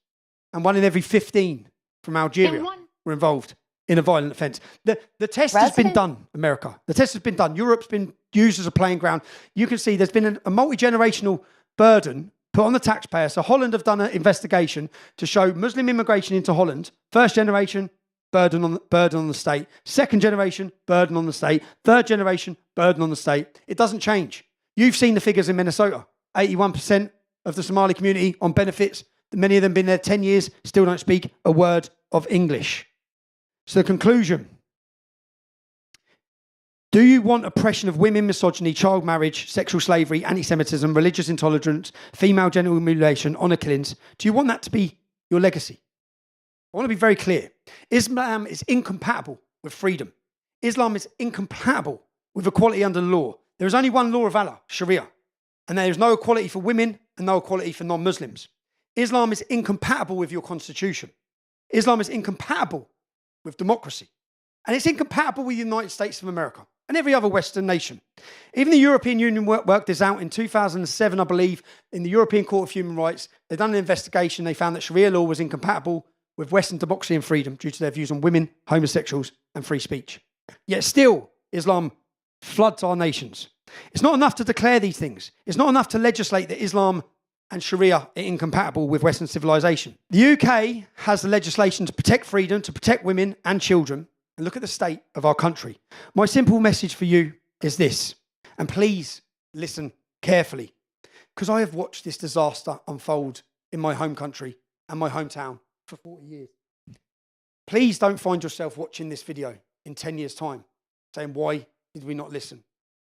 and 1 in every 15 from Algeria were involved in a violent offence. The test has been done, America. The test has been done. Europe's been used as a playing ground. You can see there's been a multi-generational burden put on the taxpayer. So Holland have done an investigation to show Muslim immigration into Holland. First generation, burden on the state. Second generation, burden on the state. Third generation, burden on the state. It doesn't change. You've seen the figures in Minnesota. 81% of the Somali community on benefits. Many of them been there 10 years, still don't speak a word of English. So the conclusion. Do you want oppression of women, misogyny, child marriage, sexual slavery, anti-Semitism, religious intolerance, female genital mutilation, honour killings? Do you want that to be your legacy? I want to be very clear. Islam is incompatible with freedom. Islam is incompatible with equality under the law. There is only one law of Allah, Sharia. And there is no equality for women and no equality for non-Muslims. Islam is incompatible with your constitution. Islam is incompatible with democracy. And it's incompatible with the United States of America and every other Western nation. Even the European Union worked this out in 2007, I believe, in the European Court of Human Rights. They've done an investigation. They found that Sharia law was incompatible with Western democracy and freedom due to their views on women, homosexuals, and free speech. Yet still, Islam floods our nations. It's not enough to declare these things. It's not enough to legislate that Islam and Sharia are incompatible with Western civilization. The UK has the legislation to protect freedom, to protect women and children. And look at the state of our country. My simple message for you is this, and please listen carefully, because I have watched this disaster unfold in my home country and my hometown for 40 years. Please don't find yourself watching this video in 10 years' time saying, why did we not listen?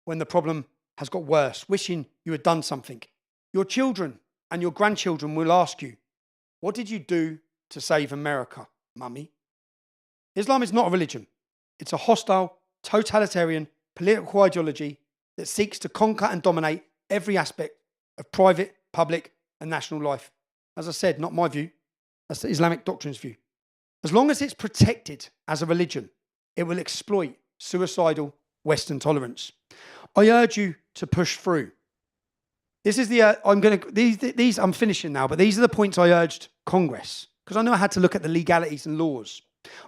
When the problem has got worse, wishing you had done something. Your children and your grandchildren will ask you, what did you do to save America, mummy? Islam is not a religion. It's a hostile, totalitarian, political ideology that seeks to conquer and dominate every aspect of private, public, and national life. As I said, not my view. That's the Islamic doctrine's view. As long as it's protected as a religion, it will exploit suicidal Western tolerance. I urge you to push through. This is I'm finishing now, but these are the points I urged Congress, because I know I had to look at the legalities and laws.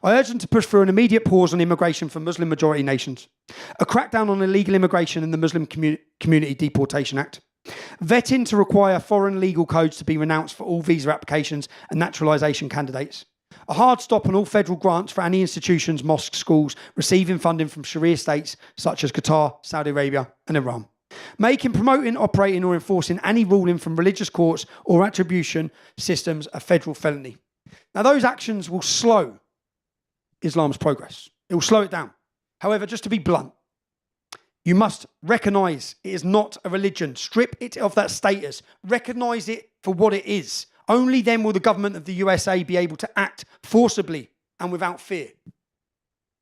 I urge them to push through an immediate pause on immigration from Muslim majority nations, a crackdown on illegal immigration and the Muslim Community Deportation Act, vetting to require foreign legal codes to be renounced for all visa applications and naturalisation candidates, a hard stop on all federal grants for any institutions, mosques, schools receiving funding from Sharia states such as Qatar, Saudi Arabia and Iran, making, promoting, operating or enforcing any ruling from religious courts or attribution systems a federal felony. Now those actions will slow Islam's progress. It will slow it down. However, just to be blunt, you must recognise it is not a religion. Strip it of that status. Recognise it for what it is. Only then will the government of the USA be able to act forcibly and without fear.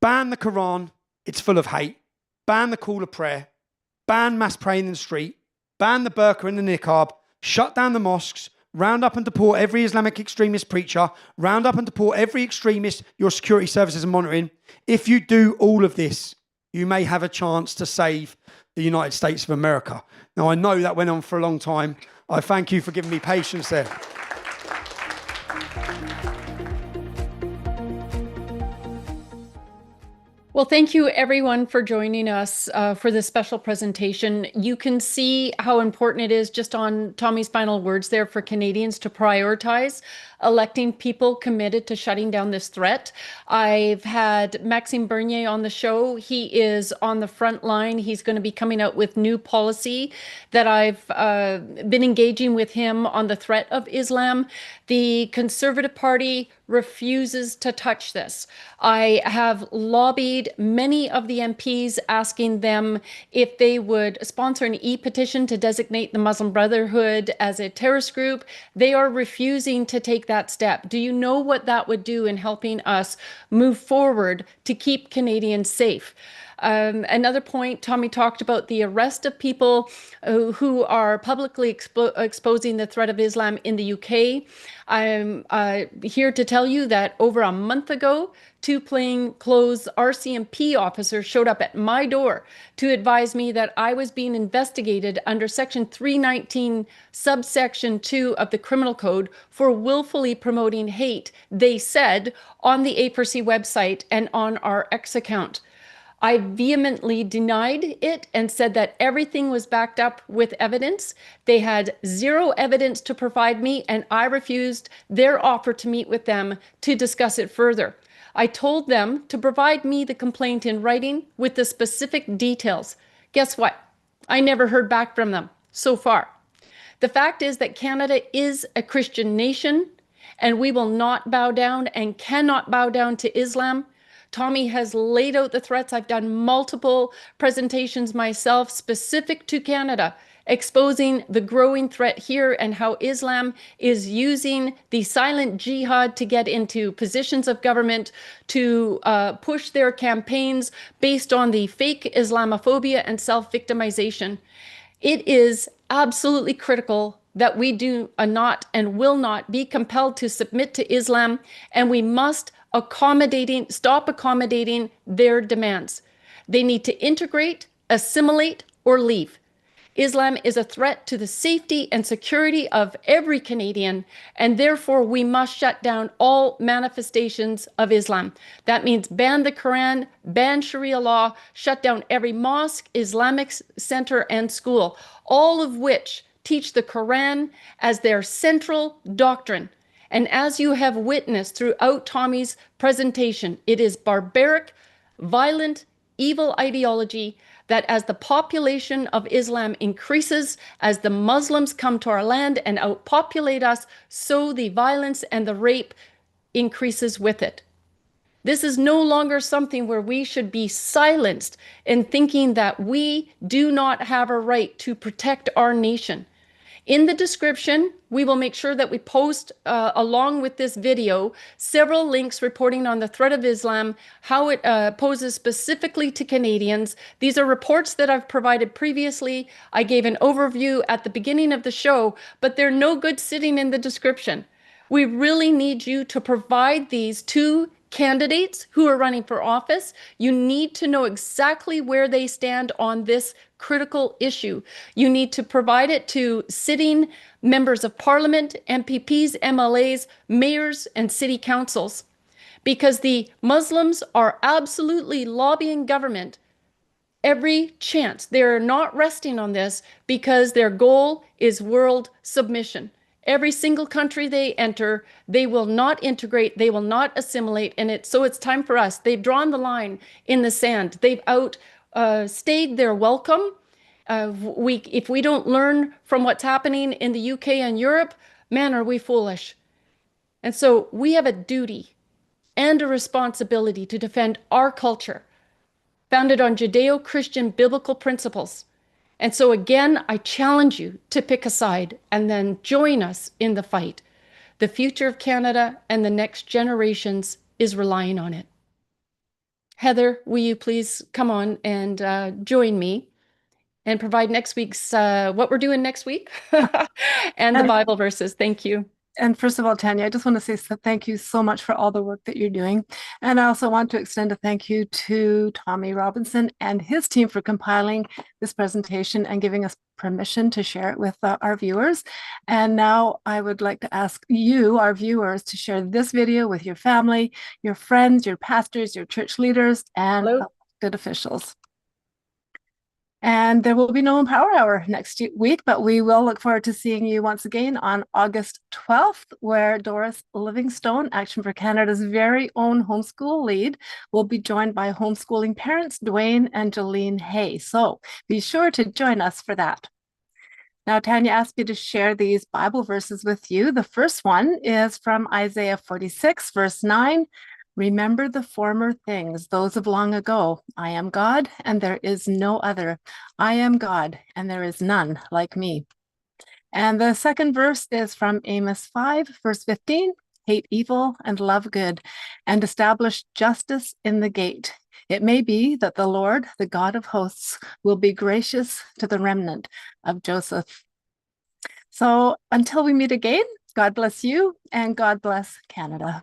Ban the Quran. It's full of hate. Ban the call of prayer. Ban mass praying in the street. Ban the burqa and the niqab. Shut down the mosques. Round up and deport every Islamic extremist preacher. Round up and deport every extremist your security services are monitoring. If you do all of this, you may have a chance to save the United States of America. Now, I know that went on for a long time. I thank you for giving me patience there. Well, thank you everyone for joining us for this special presentation. You can see how important it is, just on Tommy's final words there, for Canadians to prioritize electing people committed to shutting down this threat. I've had Maxime Bernier on the show. He is on the front line. He's going to be coming out with new policy that I've been engaging with him on the threat of Islam. The Conservative Party refuses to touch this. I have lobbied many of the MPs, asking them if they would sponsor an e-petition to designate the Muslim Brotherhood as a terrorist group. They are refusing to take that step. Do you know what that would do in helping us move forward to keep Canadians safe? Another point, Tommy talked about the arrest of people who are publicly exposing the threat of Islam in the UK. I'm here to tell you that over a month ago, 2 plainclothes RCMP officers showed up at my door to advise me that I was being investigated under Section 319, subsection 2 of the Criminal Code for willfully promoting hate, they said, on the A4C website and on our X account. I vehemently denied it and said that everything was backed up with evidence. They had zero evidence to provide me, and I refused their offer to meet with them to discuss it further. I told them to provide me the complaint in writing with the specific details. Guess what? I never heard back from them so far. The fact is that Canada is a Christian nation, and we will not bow down and cannot bow down to Islam. Tommy has laid out the threats. I've done multiple presentations myself specific to Canada, exposing the growing threat here and how Islam is using the silent jihad to get into positions of government, to push their campaigns based on the fake Islamophobia and self-victimization. It is absolutely critical that we do not and will not be compelled to submit to Islam, and we must stop accommodating their demands. They need to integrate, assimilate, or leave. Islam is a threat to the safety and security of every Canadian, and therefore we must shut down all manifestations of Islam. That means ban the Quran, ban Sharia law, shut down every mosque, Islamic center, and school, all of which teach the Quran as their central doctrine. And as you have witnessed throughout Tommy's presentation, it is barbaric, violent, evil ideology that as the population of Islam increases, as the Muslims come to our land and outpopulate us, so the violence and the rape increases with it. This is no longer something where we should be silenced in thinking that we do not have a right to protect our nation. In the description, we will make sure that we post, along with this video, several links reporting on the threat of Islam, how it poses specifically to Canadians. These are reports that I've provided previously. I gave an overview at the beginning of the show, but they're no good sitting in the description. We really need you to provide these to candidates who are running for office. You need to know exactly where they stand on this critical issue. You need to provide it to sitting members of parliament, MPPs, MLAs, mayors, and city councils, because the Muslims are absolutely lobbying government every chance. They're not resting on this because their goal is world submission. Every single country they enter, they will not integrate, they will not assimilate, and so it's time for us. They've drawn the line in the sand. They've outstayed their welcome. If we don't learn from what's happening in the UK and Europe, man, are we foolish. And so we have a duty and a responsibility to defend our culture, founded on Judeo-Christian biblical principles. And so again, I challenge you to pick a side and then join us in the fight. The future of Canada and the next generations is relying on it. Heather, will you please come on and join me and provide next week's, what we're doing next week and the Bible verses. Thank you. And first of all, Tanya, I just want to say thank you so much for all the work that you're doing. And I also want to extend a thank you to Tommy Robinson and his team for compiling this presentation and giving us permission to share it with our viewers. And now I would like to ask you, our viewers, to share this video with your family, your friends, your pastors, your church leaders, and elected officials. And there will be no Empower Hour next week, but we will look forward to seeing you once again on August 12th, where Doris Livingstone, Action for Canada's very own homeschool lead, will be joined by homeschooling parents Dwayne and Jolene Hay. So be sure to join us for that. Now, Tanya asked me to share these Bible verses with you. The first one is from Isaiah 46, verse 9. Remember the former things, those of long ago. I am God, and there is no other. I am God, and there is none like me. And the second verse is from Amos 5, verse 15. Hate evil and love good, and establish justice in the gate. It may be that the Lord, the God of hosts, will be gracious to the remnant of Joseph. So until we meet again, God bless you, and God bless Canada.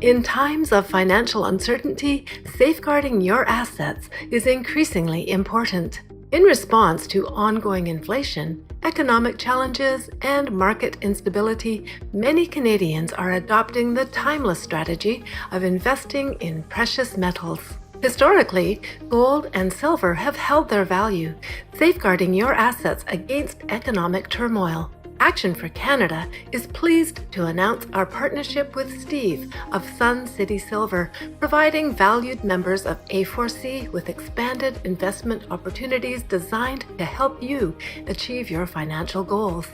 In times of financial uncertainty, safeguarding your assets is increasingly important. In response to ongoing inflation, economic challenges, and market instability, many Canadians are adopting the timeless strategy of investing in precious metals. Historically, gold and silver have held their value, safeguarding your assets against economic turmoil. Action for Canada is pleased to announce our partnership with Steve of Sun City Silver, providing valued members of A4C with expanded investment opportunities designed to help you achieve your financial goals.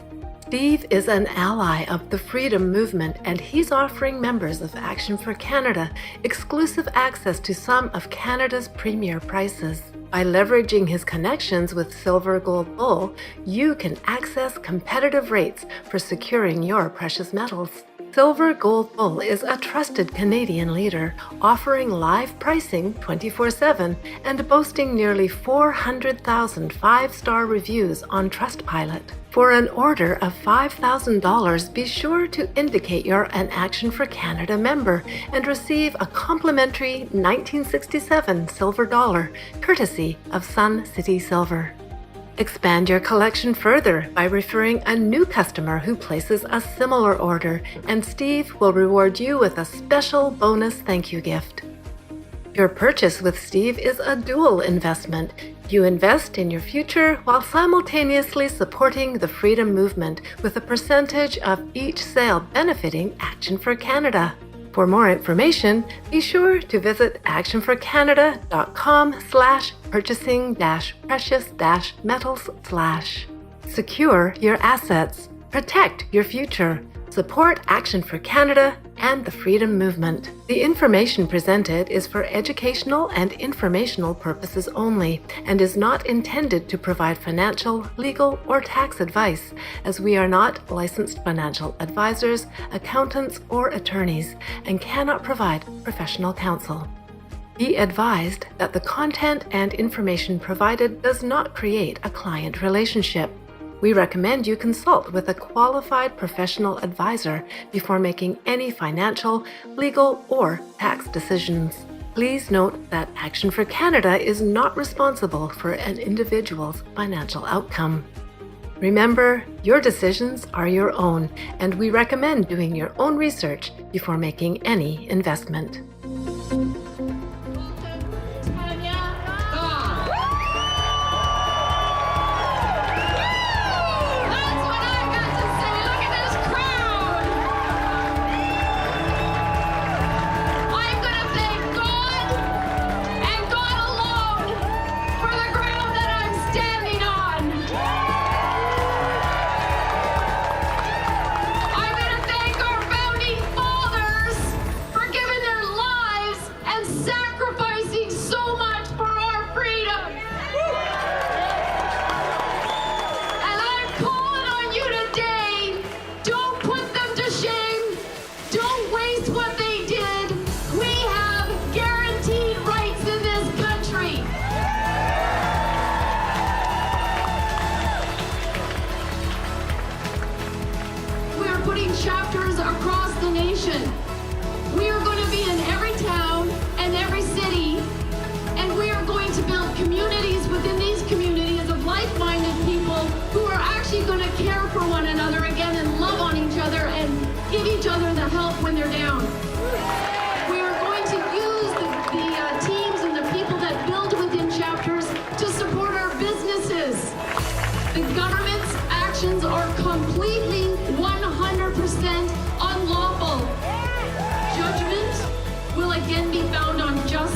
Steve is an ally of the Freedom Movement, and he's offering members of Action for Canada exclusive access to some of Canada's premier prices. By leveraging his connections with Silver Gold Bull, you can access competitive rates for securing your precious metals. Silver Gold Bull is a trusted Canadian leader, offering live pricing 24/7 and boasting nearly 400,000 five-star reviews on Trustpilot. For an order of $5,000, be sure to indicate you're an Action for Canada member and receive a complimentary 1967 silver dollar, courtesy of Sun City Silver. Expand your collection further by referring a new customer who places a similar order, and Steve will reward you with a special bonus thank you gift. Your purchase with Steve is a dual investment. You invest in your future while simultaneously supporting the Freedom Movement with a percentage of each sale benefiting Action for Canada. For more information, be sure to visit actionforcanada.com/purchasing-precious-metals/. Secure your assets, protect your future, support Action for Canada and the Freedom Movement. The information presented is for educational and informational purposes only and is not intended to provide financial, legal, or tax advice, as we are not licensed financial advisors, accountants, or attorneys and cannot provide professional counsel. Be advised that the content and information provided does not create a client relationship. We recommend you consult with a qualified professional advisor before making any financial, legal, or tax decisions. Please note that Action for Canada is not responsible for an individual's financial outcome. Remember, your decisions are your own, and we recommend doing your own research before making any investment. I'm gonna thank our founding fathers for giving their lives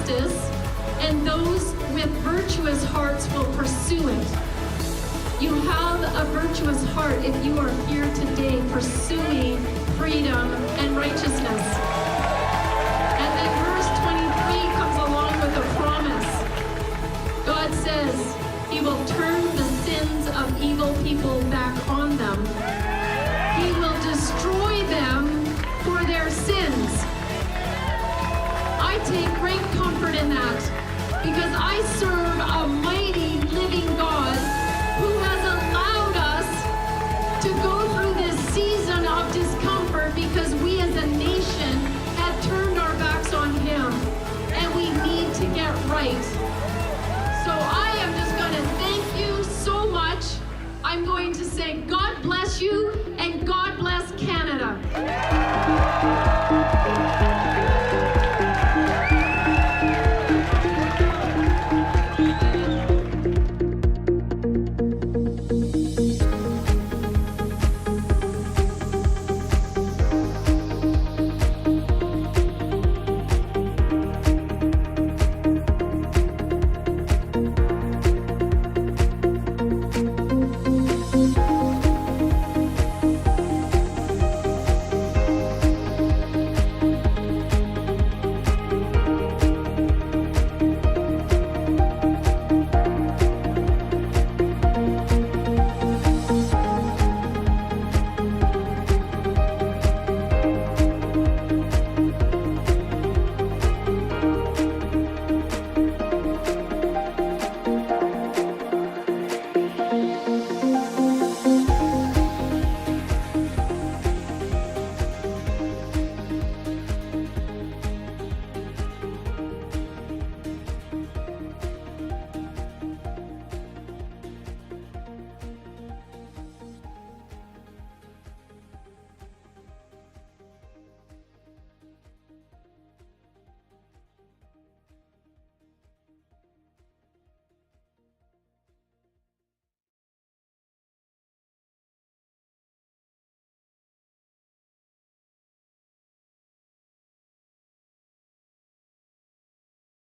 justice, and those with virtuous hearts will pursue it. You have a virtuous heart if you are here today pursuing freedom and righteousness. And then verse 23 comes along with a promise. God says he will turn the sins of evil people back on them. He will destroy them for their sins. I take great comfort in that because I serve